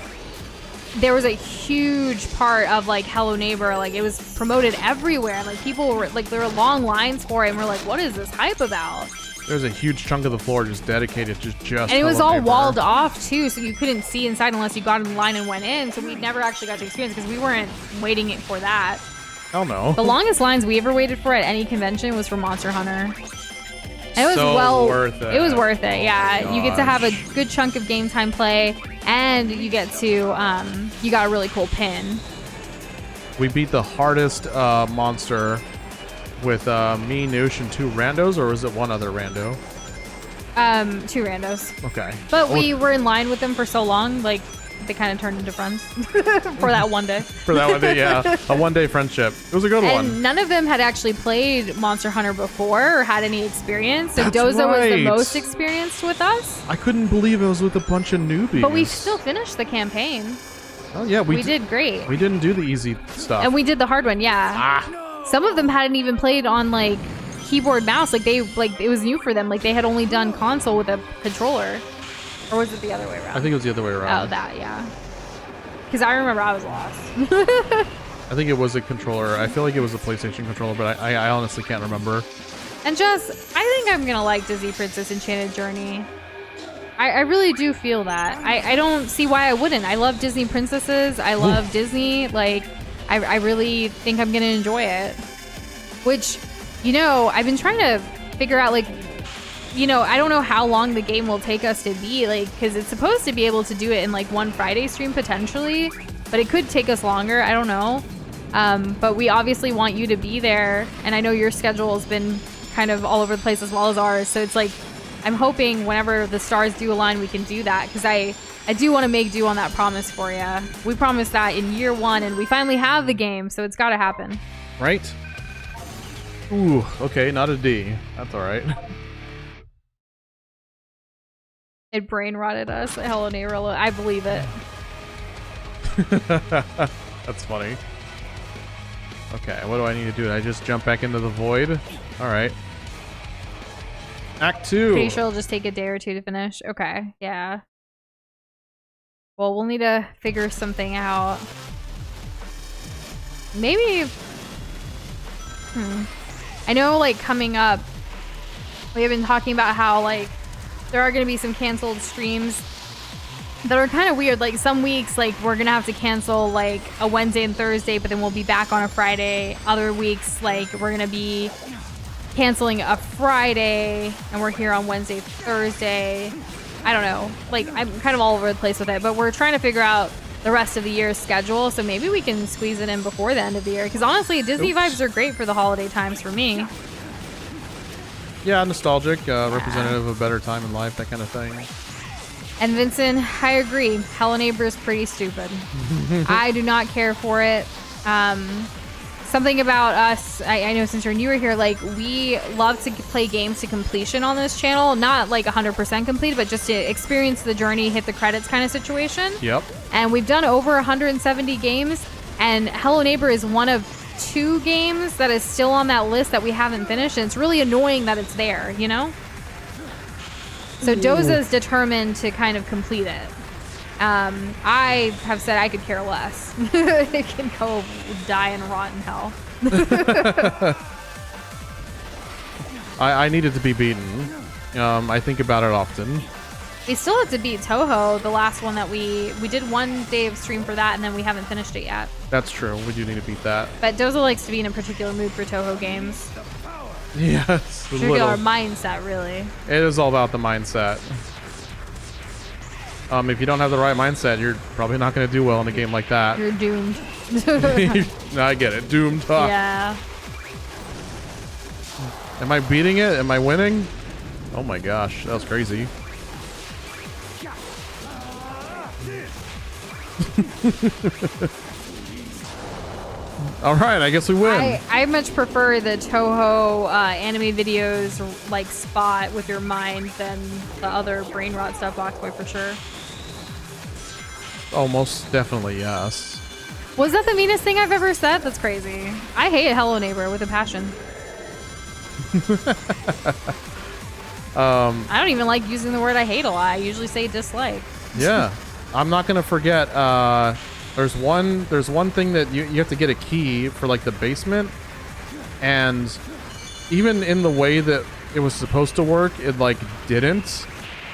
S2: there was a huge part of, like, Hello Neighbor. Like, it was promoted everywhere, and, like, people were, like, there were long lines for it, and we're like, what is this hype about?
S1: There's a huge chunk of the floor just dedicated to just.
S2: And it was
S1: Hello
S2: all
S1: Neighbor.
S2: walled off too, so you couldn't see inside unless you got in line and went in. So we never actually got to experience because we weren't waiting it for that.
S1: Hell no.
S2: The longest lines we ever waited for at any convention was for Monster Hunter. And it was
S1: So worth it.
S2: It was worth it. Yeah,
S1: Oh
S2: you get to have a
S1: gosh.
S2: good chunk of game time play, and you get to you got a really cool pin.
S1: We beat the hardest monster with me, Nush, and 2 randos, or was it one other rando?
S2: 2 randos.
S1: Okay.
S2: But
S1: Oh,
S2: we were in line with them for so long, like they kind of turned into friends for that one day.
S1: for that one day, yeah, a 1-day friendship. It was a good one.
S2: And none of them had actually played Monster Hunter before or had any experience. So
S1: That's
S2: Doza was the
S1: right.
S2: most experienced with us.
S1: I couldn't believe it was with a bunch of newbies.
S2: But we still finished the campaign.
S1: Oh yeah,
S2: We did great.
S1: We didn't do the easy stuff.
S2: And we did the hard one, yeah. Some of them hadn't even played on like keyboard mouse. Like it was new for them. Like they had only done console with a controller. Or was it the other way around?
S1: I think it was the other way around.
S2: Oh, that, yeah. Because I remember I was lost.
S1: I think it was a controller. I feel like it was a PlayStation controller, but I honestly can't remember.
S2: And Jess, I think I'm gonna like Disney Princess Enchanted Journey. I really do feel that. I don't see why I wouldn't. I love Disney princesses. I love Disney. Like, I really think I'm gonna enjoy it. Which, You know, I've been trying to figure out, like, you know, I don't know how long the game will take us to be, like, because it's supposed to be able to do it in, like, one Friday stream potentially, but it could take us longer. I don't know. But we obviously want you to be there, and I know your schedule has been kind of all over the place as well as ours, so it's like, I'm hoping whenever the stars do align, we can do that, because I do want to make do on that promise for you. We promised that in year 1, and we finally have the game, so it's got to happen.
S1: Right? Ooh, okay, not a D. That's alright.
S2: It brain rotted us. Hello, neighbor. I believe it.
S1: That's funny. Okay, what do I need to do? I just jump back into the void? Alright. Act 2.
S2: Pretty sure it'll just take a day or 2 to finish. Okay, yeah. Well, we'll need to figure something out. Maybe... I know, like, coming up, we have been talking about how, like, there are going to be some canceled streams that are kind of weird. Like, some weeks, like, we're going to have to cancel, like, a Wednesday and Thursday, but then we'll be back on a Friday. Other weeks, like, we're going to be canceling a Friday, and we're here on Wednesday, Thursday. I don't know. Like, I'm kind of all over the place with it, but we're trying to figure out the rest of the year's schedule, so maybe we can squeeze it in before the end of the year. Because honestly, Disney vibes are great for the holiday times for me.
S1: Yeah, nostalgic, representative of a better time in life, that kind of thing.
S2: And Vincent, I agree. Hello Neighbor is pretty stupid. I do not care for it. Something about us, I know since you're newer here, like, we love to play games to completion on this channel. Not like 100% complete, but just to experience the journey, hit the credits kind of situation.
S1: Yep.
S2: And we've done over 170 games, and Hello Neighbor is one of 2 games that is still on that list that we haven't finished, and it's really annoying that it's there, you know? So Doza is determined to kind of complete it. I have said I could care less. It can go die and rot in hell.
S1: I needed to be beaten. I think about it often.
S2: We still have to beat Toho, the last one that we did one day of stream for that, and then we haven't finished it yet.
S1: That's true. We do need to beat that.
S2: But Doza likes to be in a particular mood for Toho games.
S1: Yes.
S2: Particular mindset, really.
S1: It is all about the mindset. If you don't have the right mindset, you're probably not going to do well in a game like that.
S2: You're doomed.
S1: No, I get it. Doomed. Huh.
S2: Yeah.
S1: Am I beating it? Am I winning? Oh my gosh, that was crazy. All right, I guess we win.
S2: I much prefer the Toho anime videos like spot with your mind than the other brain rot stuff, Boxboy, for sure.
S1: Oh, most definitely, yes.
S2: Was that the meanest thing I've ever said? That's crazy. I hate Hello Neighbor with a passion. I don't even like using the word I hate a lot. I usually say dislike.
S1: Yeah, I'm not gonna forget. There's one thing that you have to get a key for, like, the basement, and even in the way that it was supposed to work, it, like, didn't.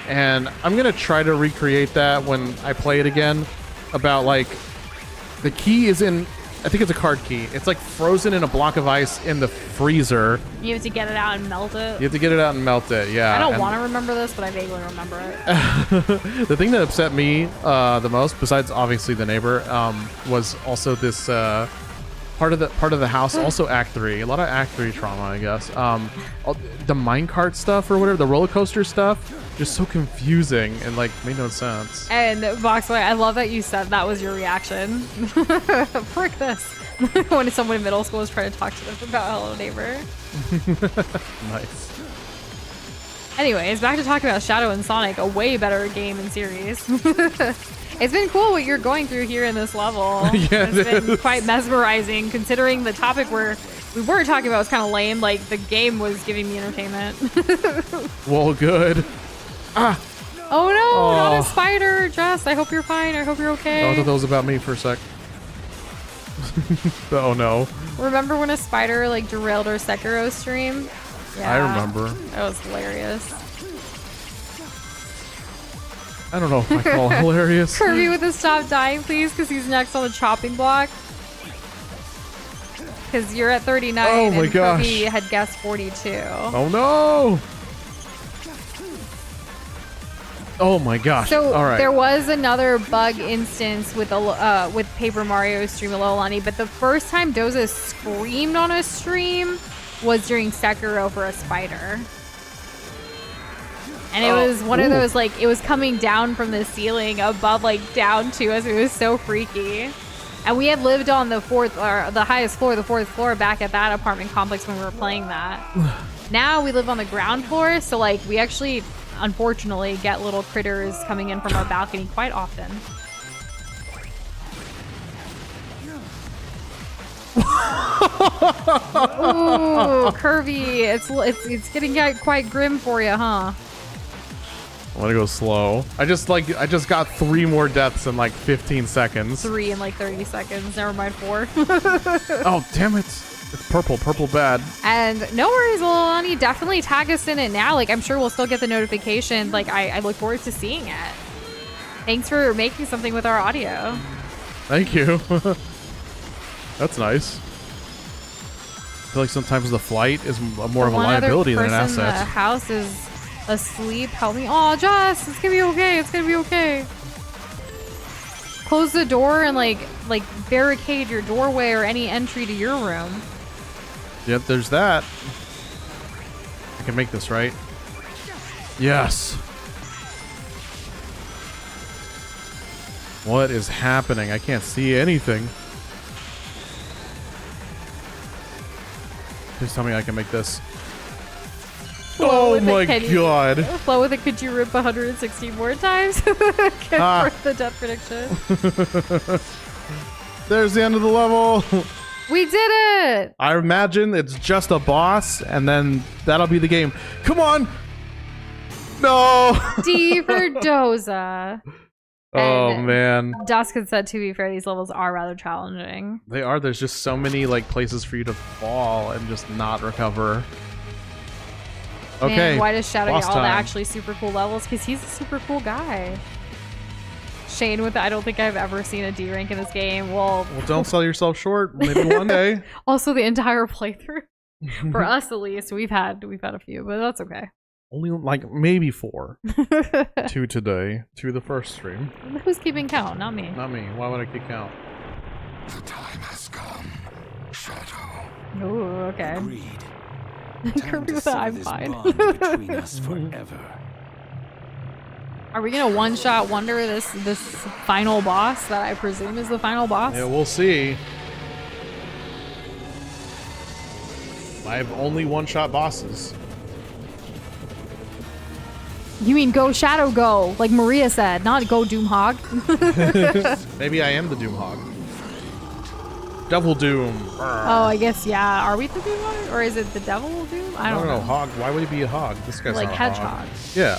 S1: And I'm gonna try to recreate that when I play it again. About, like, the key is in, I think it's a card key. It's like frozen in a block of ice in the freezer.
S2: You have to get it out and melt it.
S1: You have to get it out and melt it, yeah.
S2: I don't want to remember this, but I vaguely remember it.
S1: The thing that upset me the most, besides obviously the neighbor, was also this part of the house. Also Act 3, a lot of Act 3 trauma, I guess. The minecart stuff or whatever, the roller coaster stuff, just so confusing and, like, made no sense.
S2: And Boxboy, I love that you said that was your reaction. Frick this. When someone in middle school was trying to talk to them about Hello Neighbor.
S1: Nice.
S2: Anyways, back to talking about Shadow and Sonic, a way better game and series. It's been cool what you're going through here in this level.
S1: Yeah,
S2: it's been quite mesmerizing, considering the topic we were talking about was kind of lame. Like, the game was giving me entertainment.
S1: Well, good. Ah!
S2: Oh no,
S1: Oh.
S2: not a spider, Jess. I hope you're fine. I hope you're okay.
S1: I thought that was about me for a sec. Oh no.
S2: Remember when a spider, like, derailed our Sekiro stream? Yeah.
S1: I remember.
S2: That was hilarious.
S1: I don't know if I call it hilarious.
S2: Kirby with the stop dying, please, because he's next on the chopping block. because you're at 39
S1: Oh my
S2: and
S1: gosh.
S2: Kirby had guessed 42.
S1: Oh no! Oh my gosh.
S2: So
S1: All right.
S2: there was another bug instance with Paper Mario's stream of Lolani, but the first time Doza screamed on a stream was during Sekiro for a spider. And it was one of those, like, it was coming down from the ceiling above, like, down to us. It was so freaky. And we had lived on the highest floor, the fourth floor, back at that apartment complex when we were playing that. Now we live on the ground floor, so, like, we actually, unfortunately, get little critters coming in from our balcony quite often. Ooh, Kirby, it's getting quite grim for you, huh?
S1: I'm gonna go slow. I just got 3 more deaths in like 15 seconds.
S2: 3 in like 30 seconds. Never mind 4.
S1: Oh, damn it. It's purple bad.
S2: And no worries, Lolani. Definitely tag us in it now. Like, I'm sure we'll still get the notification. Like, I look forward to seeing it. Thanks for making something with our audio.
S1: Thank you. That's nice. I feel like sometimes the flight is more of a liability than an asset.
S2: The house is asleep. Help me. Oh, Joss, it's gonna be okay. It's gonna be okay. Close the door and like barricade your doorway or any entry to your room.
S1: Yep, there's that. I can make this, right? Yes. What is happening? I can't see anything. Please tell me I can make this. Oh my god.
S2: Flow with it, could you rip 160 more times? For the death prediction.
S1: There's the end of the level.
S2: We did it!
S1: I imagine it's just a boss, and then that'll be the game. Come on! No!
S2: D for Doza.
S1: Oh,
S2: And
S1: man.
S2: Dusk had said, to be fair, these levels are rather challenging.
S1: They are. There's just so many like places for you to fall and just not recover. Okay.
S2: Man, why does Shadow
S1: boss
S2: get all the
S1: time.
S2: actually super cool levels? Because he's a super cool guy. Shane with I don't think I've ever seen a D rank in this game. Well,
S1: Don't sell yourself short. Maybe one day.
S2: also the entire playthrough. For us at least, we've had a few, but that's okay.
S1: Only like maybe 4. 2 today. 2 the first stream.
S2: Who's keeping count? Not me.
S1: Not me. Why would I keep count?
S5: The time has come, Shadow.
S2: Ooh, okay.
S6: Agreed.
S2: Kirby with I'm fine.
S6: Between us forever.
S2: Are we gonna one-shot wonder this final boss that I presume is the final boss?
S1: Yeah, we'll see. I have only one-shot bosses.
S2: You mean go Shadow go, like Maria said, not go Doomhog.
S1: Maybe I am the Doom Hog. Devil Doom.
S2: Oh, I guess, yeah. Are we the Doomhog? Or is it the Devil Doom? I don't know.
S1: Hog. Why would he be a hog? This guy's
S2: Like
S1: not a
S2: Hedgehog.
S1: hog. Yeah.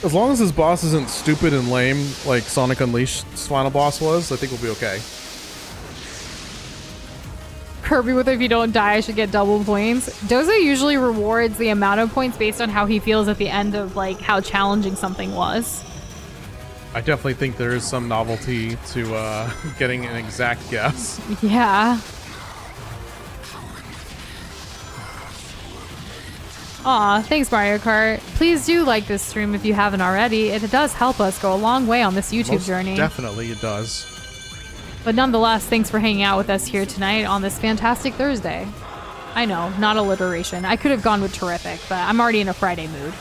S1: As long as his boss isn't stupid and lame like Sonic Unleashed's final boss was, I think we'll be okay.
S2: Kirby with if you don't die, I should get double points. Doza usually rewards the amount of points based on how he feels at the end of like how challenging something was.
S1: I definitely think there is some novelty to getting an exact guess.
S2: Yeah. Aw, thanks Mario Kart. Please do like this stream if you haven't already. It does help us go a long way on this YouTube journey.
S1: Definitely it does.
S2: But nonetheless, thanks for hanging out with us here tonight on this fantastic Thursday. I know, not alliteration. I could have gone with terrific, but I'm already in a Friday mood.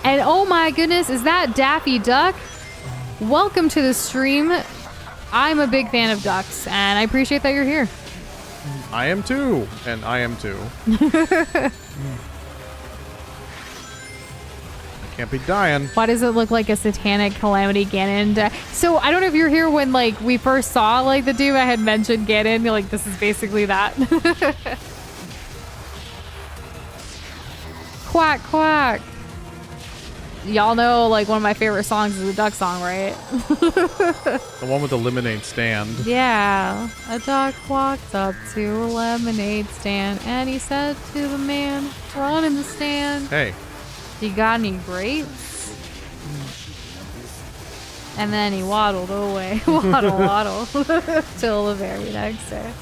S2: And oh my goodness, is that Daffy Duck? Welcome to the stream. I'm a big fan of ducks, and I appreciate that you're here.
S1: I am too, and I am too. Can't be dying.
S2: Why does it look like a satanic calamity Ganon? So I don't know if you're here when like we first saw like the Doom. I had mentioned Ganon. You're like, this is basically that. Quack quack. Y'all know like one of my favorite songs is the duck song, right?
S1: The one with the lemonade stand.
S2: Yeah. A duck walked up to a lemonade stand and he said to the man, run in the stand.
S1: Hey.
S2: You got any grapes? And then he waddled away. waddle. Till the very next day.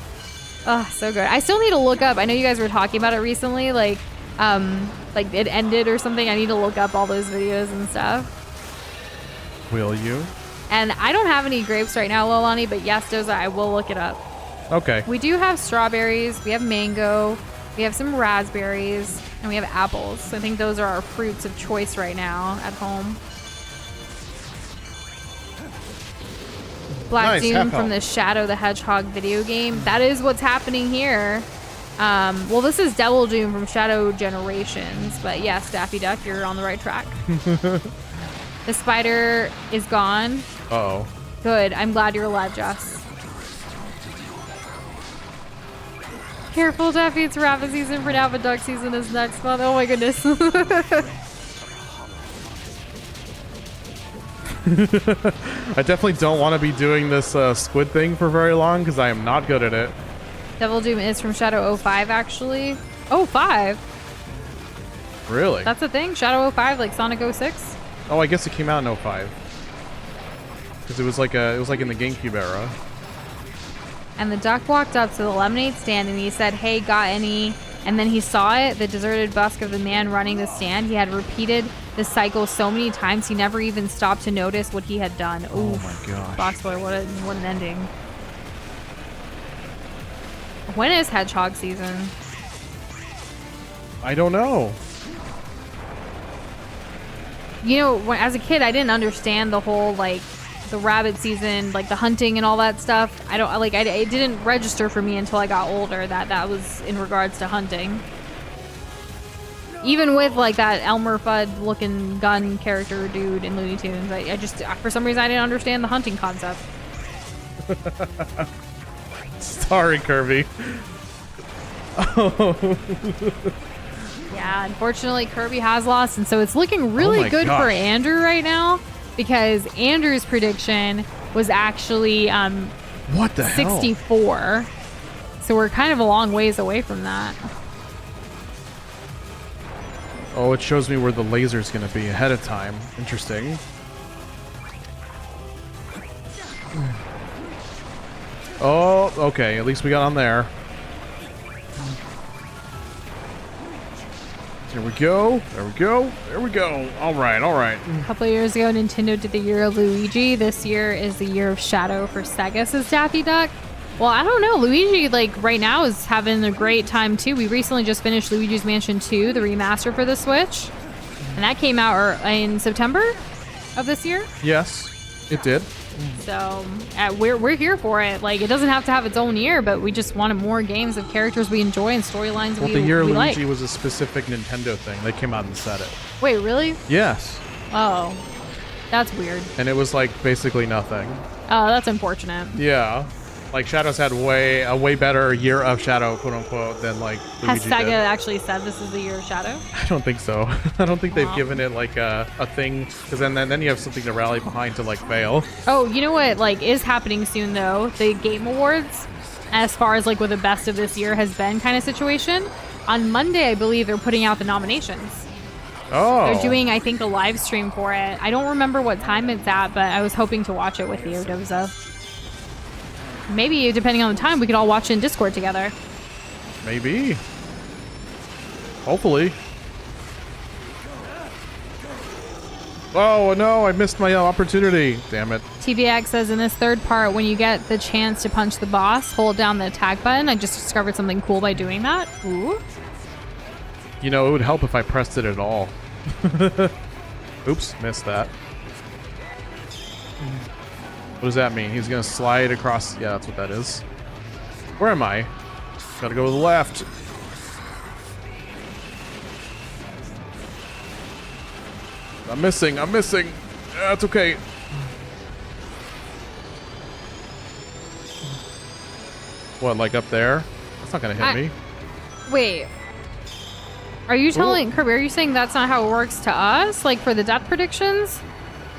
S2: Oh, so good. I still need to look up. I know you guys were talking about it recently, like it ended or something. I need to look up all those videos and stuff.
S1: Will you?
S2: And I don't have any grapes right now, Lolani, but yes, Doza, I will look it up.
S1: Okay.
S2: We do have strawberries, we have mango, we have some raspberries, and we have apples. So I think those are our fruits of choice right now at home. Black
S1: Nice,
S2: Doom
S1: half
S2: from
S1: health.
S2: the Shadow the Hedgehog video game. That is what's happening here. Well, this is Devil Doom from Shadow Generations, but yes, Daffy Duck, you're on the right track. The spider is gone.
S1: Uh-oh.
S2: Good. I'm glad you're alive, Jess. Careful, Daffy. It's rabbit season for now, but duck season is next month. Oh my goodness.
S1: I definitely don't want to be doing this squid thing for very long because I am not good at it.
S2: Devil Doom is from Shadow 05, actually. 05?
S1: Really?
S2: That's a thing? Shadow 05, like Sonic 06?
S1: Oh, I guess it came out in 05. Because it was like in the GameCube era.
S2: And the duck walked up to the lemonade stand and he said, "Hey, got any?" And then he saw it, the deserted busk of the man running the stand. He had repeated the cycle so many times he never even stopped to notice what he had done.
S1: Oh
S2: Oof.
S1: my gosh.
S2: Boxboy, what an ending. When is Hedgehog season?
S1: I don't know.
S2: You know, as a kid, I didn't understand the whole, like, the rabbit season, like the hunting and all that stuff. It didn't register for me until I got older that was in regards to hunting. Even with, like, that Elmer Fudd looking gun character dude in Looney Tunes, I just, for some reason, I didn't understand the hunting concept.
S1: Sorry, Kirby. Oh.
S2: Yeah, unfortunately, Kirby has lost, and so it's looking really
S1: my
S2: good
S1: gosh.
S2: for Andrew right now, because Andrew's prediction was actually
S1: What the hell?
S2: 64. So we're kind of a long ways away from that.
S1: Oh, it shows me where the laser's going to be ahead of time. Interesting. Oh, okay. At least we got on there. There we go. There we go. There we go. All right. All right.
S2: A couple of years ago, Nintendo did the year of Luigi. This year is the year of Shadow for Sega, says Daffy Duck. Well, I don't know. Luigi, like, right now is having a great time, too. We recently just finished Luigi's Mansion 2, the remaster for the Switch. And that came out in September of this year.
S1: Yes, it did.
S2: So we're here for it. Like, it doesn't have to have its own year, but we just wanted more games of characters we enjoy and storylines
S1: Well,
S2: we
S1: the year
S2: we
S1: Luigi
S2: like.
S1: was a specific Nintendo thing. They came out and said it.
S2: Wait, really?
S1: Yes.
S2: Oh, that's weird.
S1: And it was like basically nothing.
S2: Oh, that's unfortunate.
S1: Yeah. Like Shadow's had a way better year of Shadow, quote unquote, than like
S2: Has
S1: Luigi
S2: Sega
S1: did.
S2: actually said this is the year of Shadow?
S1: I don't think so. I don't think they've
S2: Aw.
S1: given it like a thing, because then you have something to rally behind to like fail.
S2: Oh, you know what, like, is happening soon, though? The Game Awards, as far as, like, what the best of this year has been kind of situation. On Monday, I believe they're putting out the nominations.
S1: Oh.
S2: They're doing, I think, a live stream for it. I don't remember what time it's at, but I was hoping to watch it with you, Doza. Maybe, depending on the time, we could all watch it in Discord together.
S1: Maybe. Hopefully. Oh no, I missed my opportunity. Damn it.
S2: TVX says, in this third part, when you get the chance to punch the boss, hold down the attack button. I just discovered something cool by doing that. Ooh.
S1: You know, it would help if I pressed it at all. Oops, missed that. What does that mean? He's gonna slide across. Yeah, that's what that is. Where am I? Gotta go to the left. I'm missing. I'm missing. That's okay. What, like up there? That's not gonna hit me.
S2: Wait. Are you telling Kirby, are you saying that's not how it works to us? Like for the death predictions?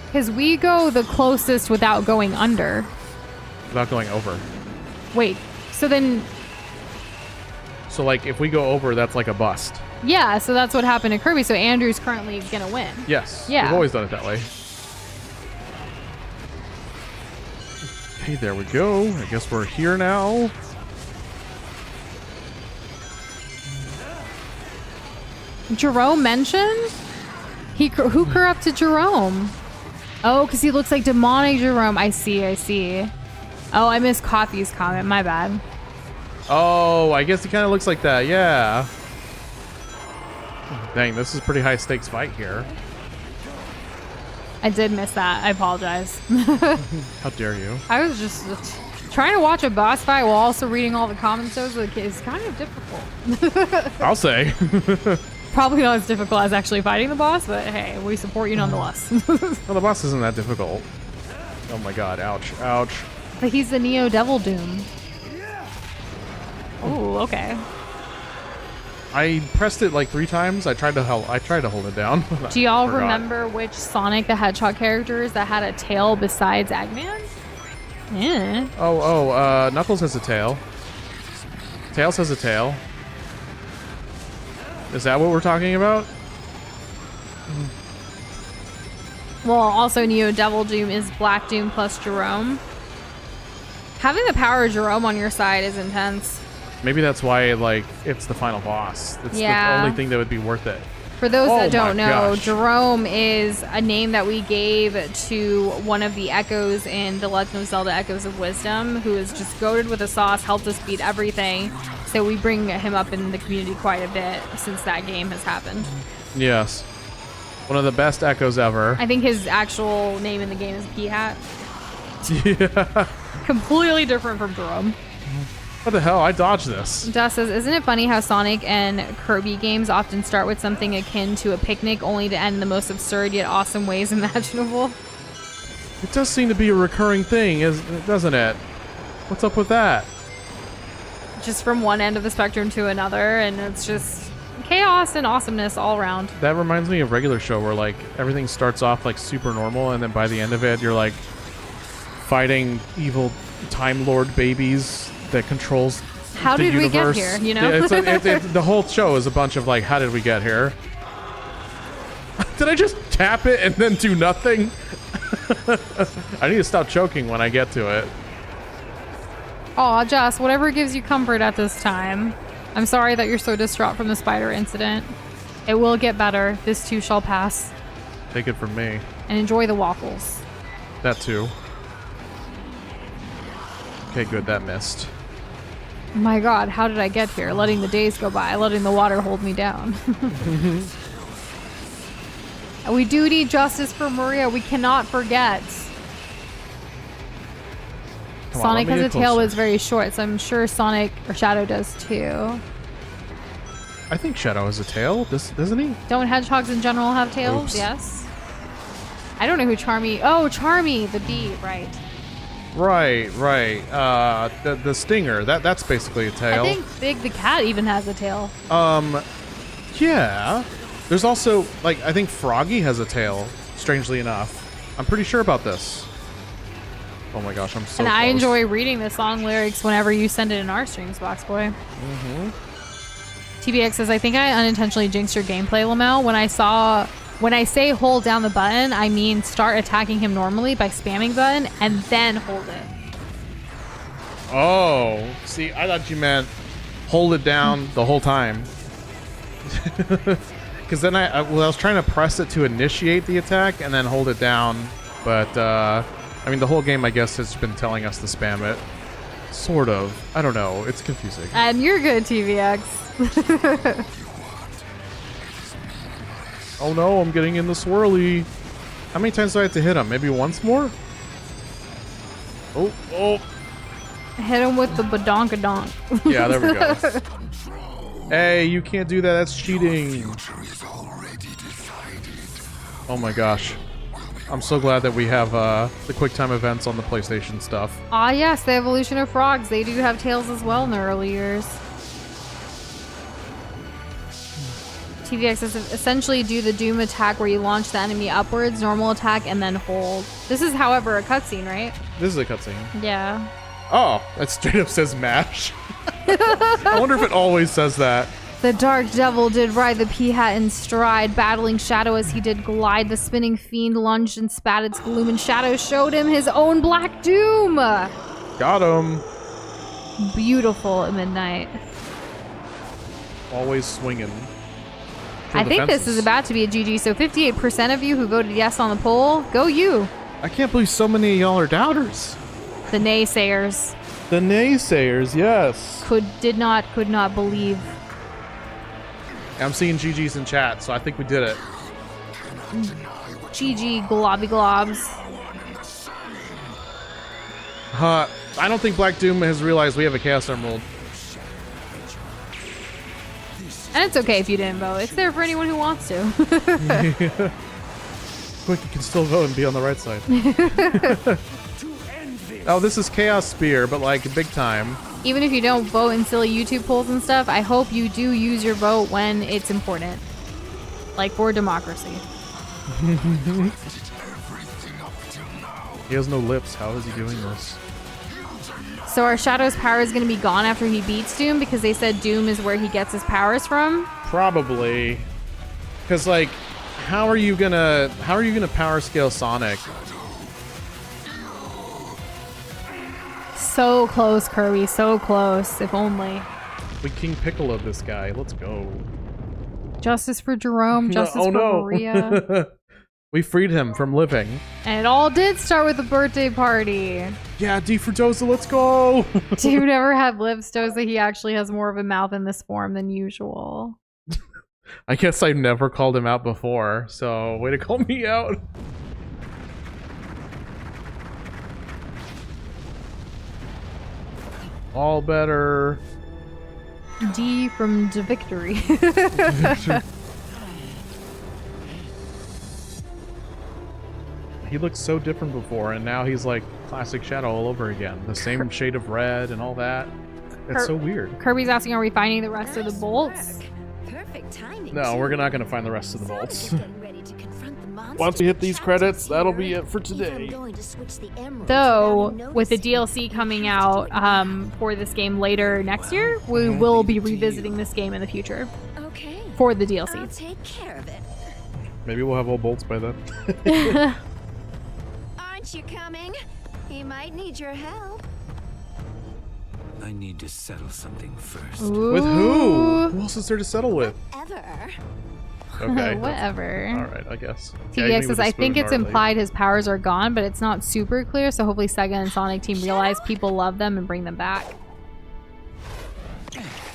S2: Because we go the closest without going under.
S1: Without going over.
S2: Wait, so then,
S1: So like if we go over, that's like a bust.
S2: yeah, so that's what happened to Kirby. So Andrew's currently gonna win.
S1: Yes.
S2: Yeah.
S1: We've always done it that way. Okay, there we go. I guess we're here now.
S2: Jerome mentioned? Who corrupted Jerome? Oh, because he looks like demonic Jerome. I see. Oh, I missed Coffee's comment. My bad.
S1: Oh, I guess he kind of looks like that. Yeah. Dang, this is a pretty high stakes fight here.
S2: I did miss that. I apologize.
S1: How dare you?
S2: I was just trying to watch a boss fight while also reading all the comments. It's kind of difficult.
S1: I'll say.
S2: Probably not as difficult as actually fighting the boss, but hey, we support you nonetheless.
S1: Well, the boss isn't that difficult. Oh my god, ouch, ouch.
S2: But he's the Neo Devil Doom. Oh, okay.
S1: I pressed it like 3 times. I tried to hold it down.
S2: Do y'all
S1: Forgot.
S2: remember which Sonic the Hedgehog characters that had a tail besides Eggman? Yeah.
S1: Knuckles has a tail. Tails has a tail. Is that what we're talking about?
S2: Well, also Neo Devil Doom is Black Doom plus Jerome. Having the power of Jerome on your side is intense.
S1: Maybe that's why, like, it's the final boss. It's the only thing that would be worth it.
S2: For those that don't know,
S1: gosh.
S2: Jerome is a name that we gave to one of the echoes in The Legend of Zelda Echoes of Wisdom, who is just goated with a sauce, helped us beat everything. So we bring him up in the community quite a bit since that game has happened.
S1: Yes. One of the best echoes ever.
S2: I think his actual name in the game is Peahat.
S1: Yeah.
S2: Completely different from Jerome.
S1: What the hell? I dodged this.
S2: Dust says, isn't it funny how Sonic and Kirby games often start with something akin to a picnic only to end in the most absurd yet awesome ways imaginable?
S1: It does seem to be a recurring thing, doesn't it? What's up with that?
S2: Just from one end of the spectrum to another, and it's just chaos and awesomeness all around.
S1: That reminds me of regular show where, like, everything starts off like super normal, and then by the end of it, you're like fighting evil Time Lord babies that controls
S2: how
S1: the
S2: did
S1: universe.
S2: we get here, you know?
S1: Yeah, the whole show is a bunch of like, how did we get here? Did I just tap it and then do nothing? I need to stop choking when I get to it.
S2: Aw, Jess, whatever gives you comfort at this time. I'm sorry that you're so distraught from the spider incident. It will get better. This too shall pass.
S1: Take it from me.
S2: And enjoy the waffles.
S1: That too. Okay, good, that missed.
S2: My god, how did I get here? Letting the days go by, letting the water hold me down. We do need justice for Maria. We cannot forget.
S1: Come on,
S2: Sonic
S1: let me
S2: has a
S1: get
S2: tail,
S1: closer.
S2: but it's very short, so I'm sure Sonic or Shadow does too.
S1: I think Shadow has a tail, doesn't he?
S2: Don't hedgehogs in general have tails?
S1: Oops.
S2: Yes. I don't know who Charmy... Oh, Charmy, the bee, right.
S1: Right. The stinger, that's basically a tail.
S2: I think Big the cat even has a tail.
S1: Yeah. There's also, like, I think Froggy has a tail, strangely enough. I'm pretty sure about this. Oh my gosh, I'm so
S2: And I
S1: close.
S2: enjoy reading the song lyrics whenever you send it in our streams, Boxboy.
S1: Mm-hmm.
S2: TBX says, I think I unintentionally jinxed your gameplay, Lamel. When I say hold down the button, I mean start attacking him normally by spamming the button and then hold it.
S1: Oh, see, I thought you meant hold it down the whole time. Because then I was trying to press it to initiate the attack and then hold it down. But, I mean, the whole game, I guess, has been telling us to spam it. Sort of. I don't know. It's confusing.
S2: And you're good, TVX.
S1: Oh no, I'm getting in the swirly. How many times do I have to hit him? Maybe once more? Oh.
S2: Hit him with the badonkadonk.
S1: Yeah, there we go. Hey, you can't do that. That's cheating. Oh my gosh. I'm so glad that we have the QuickTime events on the PlayStation stuff.
S2: Ah, yes, the evolution of frogs. They do have tails as well in the early years. TVX says essentially do the Doom attack where you launch the enemy upwards, normal attack, and then hold. This is, however, a cutscene, right?
S1: This is a cutscene.
S2: Yeah.
S1: Oh, that straight up says MASH. I wonder if it always says that.
S2: The dark devil did ride the Peahat in stride, battling shadow as he did glide. The spinning fiend lunged and spat its gloom, and shadow showed him his own black doom.
S1: Got him.
S2: Beautiful at midnight.
S1: Always swinging.
S2: I think this is about to be a GG. So 58% of you who voted yes on the poll, go you.
S1: I can't believe so many of y'all are doubters.
S2: The naysayers.
S1: The naysayers, yes.
S2: Could not believe.
S1: I'm seeing GG's in chat, so I think we did it.
S2: GG globby globs.
S1: I don't think Black Doom has realized we have a Chaos Emerald.
S2: And it's okay if you didn't vote. It's there for anyone who wants to.
S1: Quick, you can still vote and be on the right side. Oh, this is Chaos Spear, but like big time.
S2: Even if you don't vote in silly YouTube polls and stuff, I hope you do use your vote when it's important. Like for democracy.
S1: He has no lips. How is he doing this?
S2: So our Shadow's power is going to be gone after he beats Doom because they said Doom is where he gets his powers from?
S1: Probably. Because like, how are you gonna power scale Sonic?
S2: So close, Kirby. So close. If only.
S1: We King Piccolo this guy. Let's go.
S2: Justice for Jerome. Justice for Maria.
S1: We freed him from living.
S2: And it all did start with a birthday party.
S1: Yeah, D for Doza, let's go!
S2: Dude never had lips, Doza. He actually has more of a mouth in this form than usual.
S1: I guess I've never called him out before, so way to call me out. All better.
S2: D from the victory.
S1: He looked so different before, and now he's like classic Shadow all over again. The same shade of red and all that. It's so weird.
S2: Kirby's asking, are we finding the rest of the bolts?
S4: Perfect timing.
S1: No, we're not going to find the rest of the bolts. Once we hit these credits, that'll be it for today.
S2: Though, with the DLC coming out for this game later next year, we will be revisiting this game in the future.
S4: Okay.
S2: For the DLC.
S4: I'll take care of it.
S1: Maybe we'll have all bolts by then.
S4: Aren't you coming? He might need your help.
S6: I need to settle something first.
S2: Ooh.
S1: With who? Who else is there to settle with?
S4: Ever.
S1: Okay.
S2: Whatever.
S1: Alright, I guess.
S2: TVX says, I think it's implied his powers are gone, but it's not super clear, so hopefully Sega and Sonic Team realize people love them and bring them back.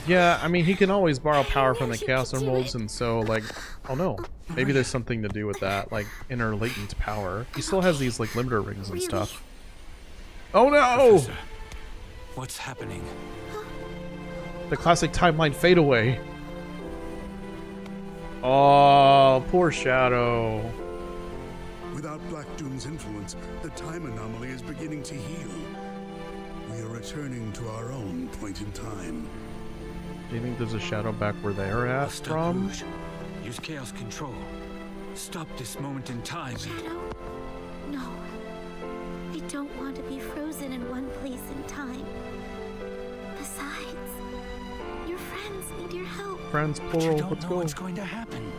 S1: Yeah, I mean, he can always borrow power from the Chaos Emeralds, and so, like, oh no. Maybe there's something to do with that, like, inner latent power. He still has these, like, limiter rings and stuff. Oh no!
S6: Professor, what's happening?
S1: The classic timeline fade away. Oh, poor Shadow.
S7: Without Black Doom's influence, the time anomaly is beginning to heal. We are returning to our own point in time.
S1: Do you think there's a Shadow back where they're at
S6: Stop,
S1: from?
S6: Rouge. Use chaos control. Stop this moment in time.
S4: Shadow? No. I don't want to be frozen in one place in time. Besides, your friends need your help.
S1: Friends,
S6: But you
S1: plural,
S6: don't
S1: let's
S6: know
S1: go.
S6: what's going to happen.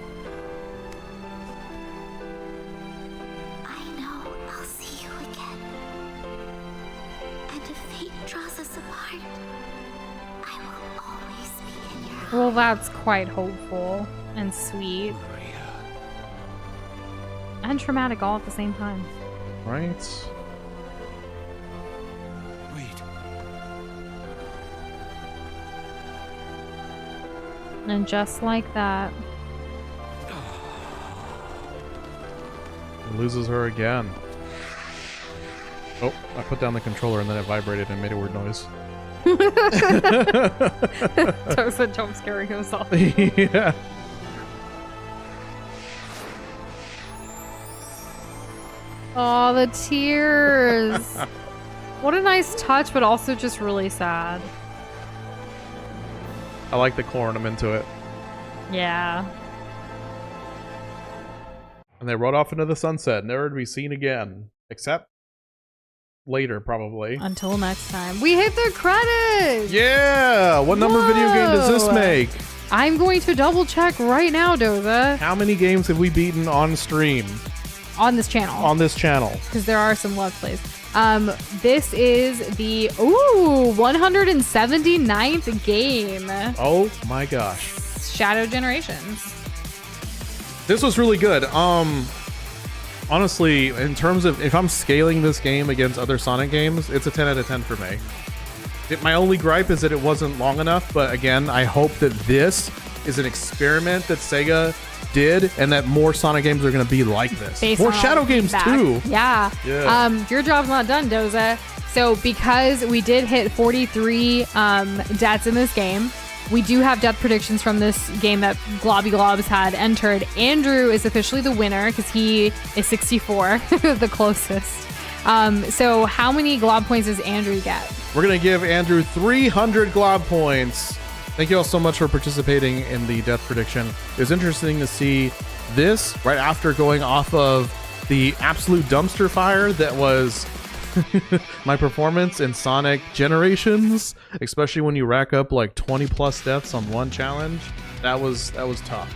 S4: I know I'll see you again. And if fate draws us apart, I will always be in your heart.
S2: Well, that's quite hopeful and sweet
S6: Maria.
S2: and traumatic all at the same time.
S1: Right?
S6: Wait.
S2: And just like that.
S1: He loses her again. Oh, I put down the controller and then it vibrated and made a weird noise.
S2: Doza jump scaring himself.
S1: Yeah.
S2: Oh, the tears. What a nice touch, but also just really sad.
S1: I like the core ornament to it.
S2: Yeah.
S1: And they rode off into the sunset, never to be seen again. Except later, probably.
S2: Until next time. We hit the credits!
S1: Yeah! What number video game does this
S2: Whoa.
S1: make?
S2: I'm going to double check right now, Doza,
S1: How many games have we beaten on stream
S2: on this channel.
S1: on this channel?
S2: Because there are some Let's Plays. This is the 179th game.
S1: Oh my gosh.
S2: Shadow Generations.
S1: This was really good. Honestly, in terms of if I'm scaling this game against other Sonic games, it's a 10 out of 10 for me. My only gripe is that it wasn't long enough, but again, I hope that this is an experiment that Sega did and that more Sonic games are going to be like this.
S2: Based
S1: More
S2: on
S1: Shadow games
S2: feedback.
S1: too.
S2: Yeah.
S1: Yeah.
S2: Your job's not done, Doza. So because we did hit 43 deaths in this game, we do have death predictions from this game that Globby Globs had entered. Andrew is officially the winner because he is 64, the closest. So how many Glob points does Andrew get?
S1: We're going to give Andrew 300 Glob points. Thank you all so much for participating in the death prediction. It was interesting to see this right after going off of the absolute dumpster fire that was my performance in Sonic Generations, especially when you rack up like 20 plus deaths on one challenge. That was tough.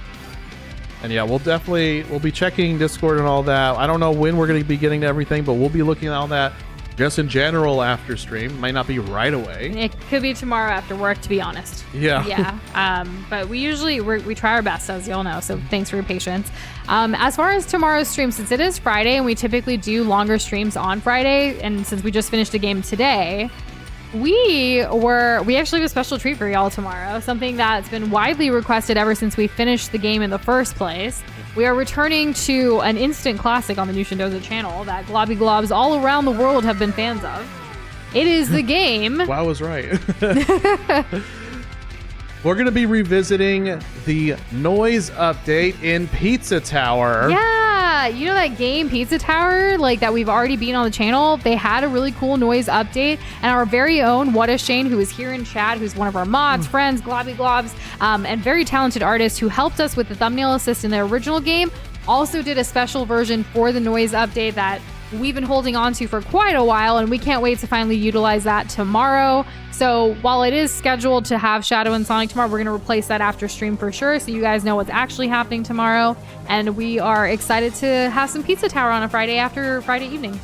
S1: And yeah, we'll be checking Discord and all that. I don't know when we're going to be getting to everything, but we'll be looking at all that just in general after stream. Might not be right away.
S2: It could be tomorrow after work, to be honest.
S1: Yeah.
S2: Yeah. But we usually we try our best, as y'all know. So thanks for your patience. As far as tomorrow's stream, since it is Friday and we typically do longer streams on Friday, and since we just finished a game today, we actually have a special treat for y'all tomorrow. Something that's been widely requested ever since we finished the game in the first place. We are returning to an instant classic on the Nush and Doza channel that Globby Globs all around the world have been fans of. It is the game.
S1: Well, I was right. We're going to be revisiting the noise update in Pizza Tower.
S2: Yeah, you know that game Pizza Tower, like that we've already beaten on the channel? They had a really cool noise update, and our very own What a Shane, who is here in chat, who's one of our mods, friends, Globby Globs, and very talented artist who helped us with the thumbnail assist in the original game, also did a special version for the noise update that we've been holding on to for quite a while, and we can't wait to finally utilize that tomorrow. So while it is scheduled to have Shadow and Sonic tomorrow, we're going to replace that after stream for sure, so you guys know what's actually happening tomorrow. And we are excited to have some Pizza Tower on a Friday after Friday evening.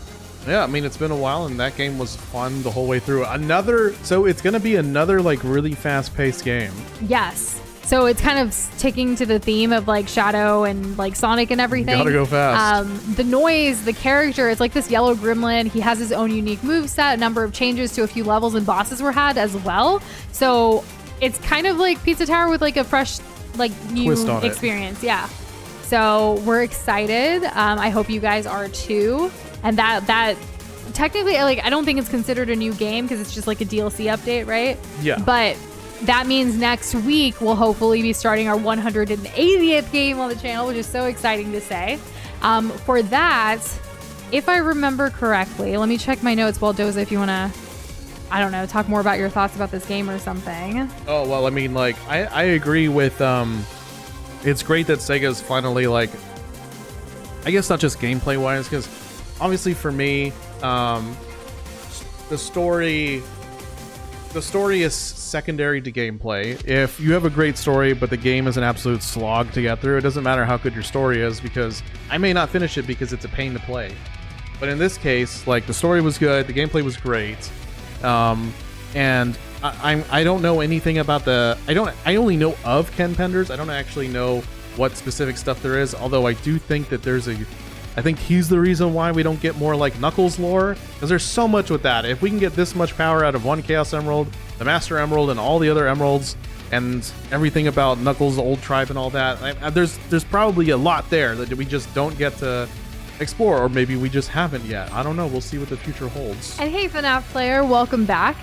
S1: Yeah, I mean, it's been a while, and that game was fun the whole way through. So it's going to be another, like, really fast-paced game.
S2: Yes. So it's kind of sticking to the theme of like Shadow and like Sonic and everything.
S1: Gotta go fast.
S2: The noise, the character, it's like this yellow gremlin. He has his own unique moveset, a number of changes to a few levels and bosses were had as well. So it's kind of like Pizza Tower with like a fresh, like new
S1: twist on
S2: experience. Yeah. So we're excited. I hope you guys are too. And that technically, like, I don't think it's considered a new game because it's just like a DLC update, right?
S1: Yeah.
S2: But that means next week we'll hopefully be starting our 180th game on the channel, which is so exciting to say. For that, if I remember correctly, let me check my notes while Doza, if you want to, I don't know, talk more about your thoughts about this game or something.
S1: Oh, well, I mean, like, I agree with, it's great that Sega's finally, like, I guess not just gameplay-wise, because obviously for me, the story is secondary to gameplay. If you have a great story, but the game is an absolute slog to get through, it doesn't matter how good your story is, because I may not finish it because it's a pain to play. But in this case, like, the story was good, the gameplay was great, and I don't know anything about I only know of Ken Penders. I don't actually know what specific stuff there is, although I do think that I think he's the reason why we don't get more like Knuckles lore, because there's so much with that. If we can get this much power out of one Chaos Emerald, the Master Emerald, and all the other emeralds, and everything about Knuckles' old tribe and all that, there's probably a lot there that we just don't get to explore, or maybe we just haven't yet. I don't know. We'll see what the future holds.
S2: And hey, FNAF player, welcome back.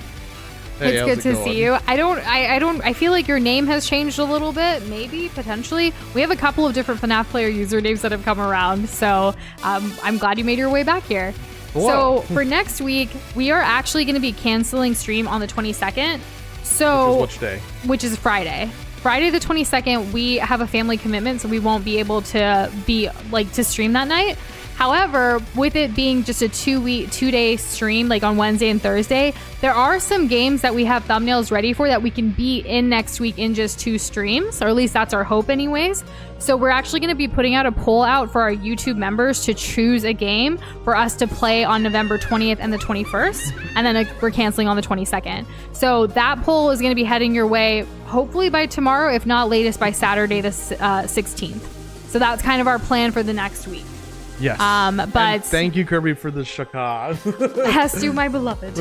S1: Hey,
S2: it's good to see you. I feel like your name has changed a little bit, maybe, potentially. We have a couple of different FNAF player usernames that have come around, so I'm glad you made your way back here.
S1: Whoa.
S2: So for next week, we are actually going to be canceling stream on the 22nd. So
S1: which day?
S2: Which is Friday. Friday the 22nd, we have a family commitment, so we won't be able to to stream that night. However, with it being just a 2-day stream, like on Wednesday and Thursday, there are some games that we have thumbnails ready for that we can beat in next week in just 2 streams, or at least that's our hope anyways. So we're actually going to be putting out a poll out for our YouTube members to choose a game for us to play on November 20th and the 21st, and then we're canceling on the 22nd. So that poll is going to be heading your way hopefully by tomorrow, if not latest by Saturday the 16th. So that's kind of our plan for the next week.
S1: Yes.
S2: But
S1: and thank you, Kirby, for the shaka.
S2: Has to, my beloved.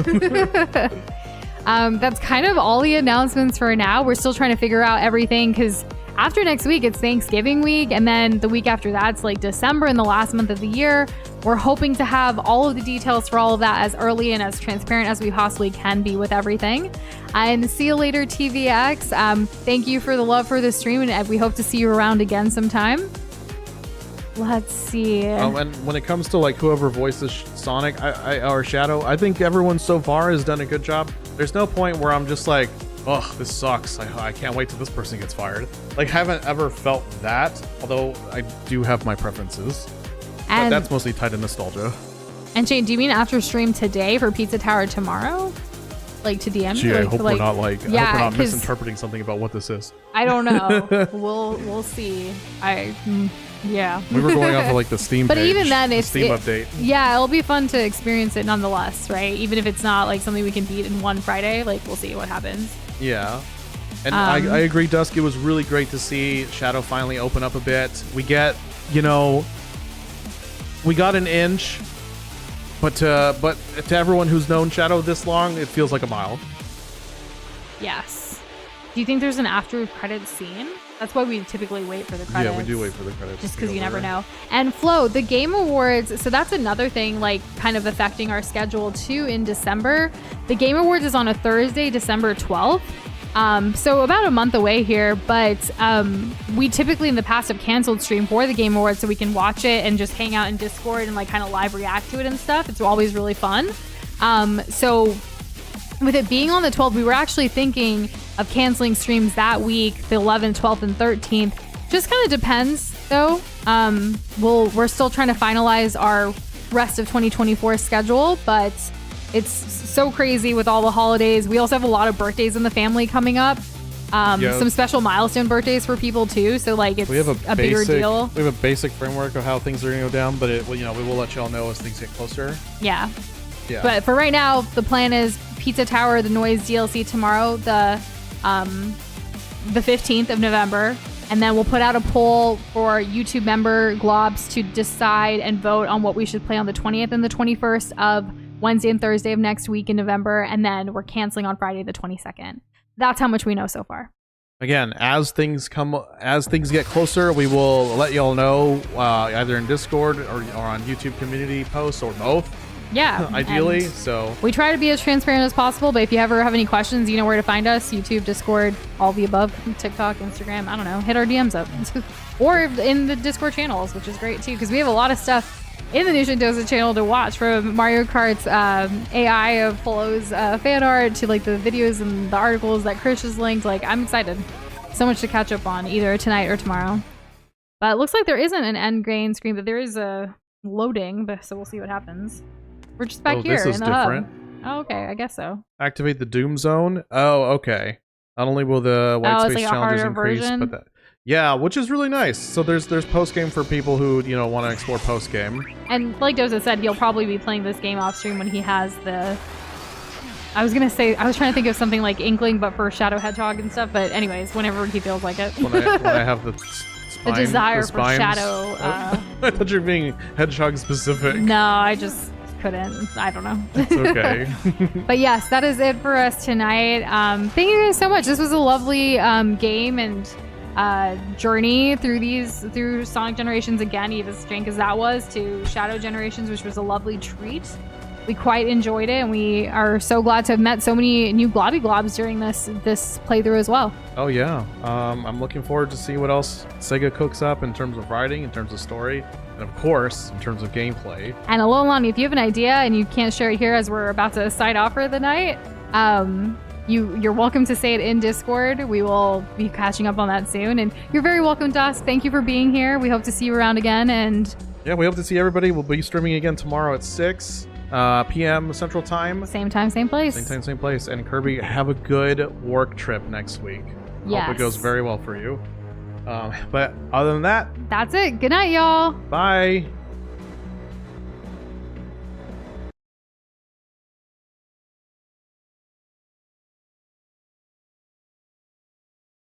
S2: That's kind of all the announcements for now. We're still trying to figure out everything because after next week, it's Thanksgiving week. And then the week after that's like December and the last month of the year. We're hoping to have all of the details for all of that as early and as transparent as we possibly can be with everything. And see you later, TVX. Thank you for the love for the stream. And we hope to see you around again sometime. Let's see.
S1: And when it comes to like whoever voices Sonic or Shadow, I think everyone so far has done a good job. There's no point where I'm just like, oh, this sucks. I can't wait till this person gets fired. Like, haven't ever felt that, although I do have my preferences. But that's mostly tied to nostalgia.
S2: And Shane, do you mean after stream today for Pizza Tower tomorrow? Like to DM?
S1: Gee, I hope we're not I hope we're not
S2: 'cause
S1: misinterpreting something about what this is.
S2: I don't know. We'll see. Yeah.
S1: We were going off of like the Steam
S2: But
S1: page,
S2: even then,
S1: the
S2: it's
S1: Steam update.
S2: Yeah, it'll be fun to experience it nonetheless, right? Even if it's not like something we can beat in one Friday, like we'll see what happens.
S1: Yeah. And I agree, Dusk. It was really great to see Shadow finally open up a bit. We get, we got an inch, but to everyone who's known Shadow this long, it feels like a mile.
S2: Yes. Do you think there's an after credits scene? That's why we typically wait for the credits.
S1: Yeah, we do wait for the credits.
S2: Just because you never know. And Flo, the Game Awards, so that's another thing like kind of affecting our schedule too in December. The Game Awards is on a Thursday, December 12th. So about a month away here, but we typically in the past have canceled stream for the Game Awards so we can watch it and just hang out in Discord and like kind of live react to it and stuff. It's always really fun. So with it being on the 12th, we were actually thinking of canceling streams that week, the 11th, 12th, and 13th. Just kind of depends, though. We're still trying to finalize our rest of 2024 schedule, but it's so crazy with all the holidays. We also have a lot of birthdays in the family coming up. Some special milestone birthdays for people too. So like it's a bigger deal.
S1: We have a basic framework of how things are going to go down, but we will let y'all know as things get closer.
S2: Yeah. But for right now, the plan is Pizza Tower, the Noise DLC tomorrow, the 15th of November, and then we'll put out a poll for YouTube member Globs to decide and vote on what we should play on the 20th and the 21st of Wednesday and Thursday of next week in November, and then we're canceling on Friday the 22nd. That's how much we know so far.
S1: Again, as things get closer, we will let y'all know either in Discord or on YouTube community posts or both.
S2: Yeah.
S1: Ideally, so
S2: we try to be as transparent as possible, but if you ever have any questions, you know where to find us. YouTube, Discord, all the above, TikTok, Instagram, I don't know, hit our DMs up. Or in the Discord channels, which is great too, because we have a lot of stuff in the Nush and Doza channel to watch, from Mario Kart's AI of Flo's fan art to like the videos and the articles that Krish has linked. Like, I'm excited. So much to catch up on either tonight or tomorrow. But it looks like there isn't an end grain screen, but there is a loading, but so we'll see what happens. We're just back here
S1: this is
S2: in the
S1: different.
S2: hub. Oh, okay, I guess so.
S1: Activate the Doom Zone. Oh, okay. Not only will the white space
S2: like
S1: challenges increase, but which is really nice. So there's post game for people who want to explore post game.
S2: And like Doza said, he'll probably be playing this game off stream when he has the. I was trying to think of something like Inkling, but for Shadow Hedgehog and stuff. But anyways, whenever he feels like it.
S1: when I have the spine,
S2: the desire for
S1: spines.
S2: Shadow.
S1: I thought you were being Hedgehog specific.
S2: No, I just couldn't. I don't know.
S1: It's okay.
S2: But yes, that is it for us tonight. Thank you guys so much. This was a lovely game and journey through Sonic Generations again, even as jank as that was, to Shadow Generations, which was a lovely treat. We quite enjoyed it, and we are so glad to have met so many new Globby Globs during this playthrough as well.
S1: Oh yeah, I'm looking forward to see what else Sega cooks up in terms of writing, in terms of story, and of course in terms of gameplay.
S2: And Alolani, if you have an idea and you can't share it here as we're about to sign off for the night, you're welcome to say it in Discord. We will be catching up on that soon, and you're very welcome, Dusk. Thank you for being here. We hope to see you around again, and
S1: Yeah, we hope to see everybody. We'll be streaming again tomorrow at 6 p.m. Central Time.
S2: Same time, same place.
S1: Same time, same place. And Kirby, have a good work trip next week.
S2: Yes.
S1: Hope it goes very well for you. But other than that,
S2: That's it. Good night, y'all.
S1: bye.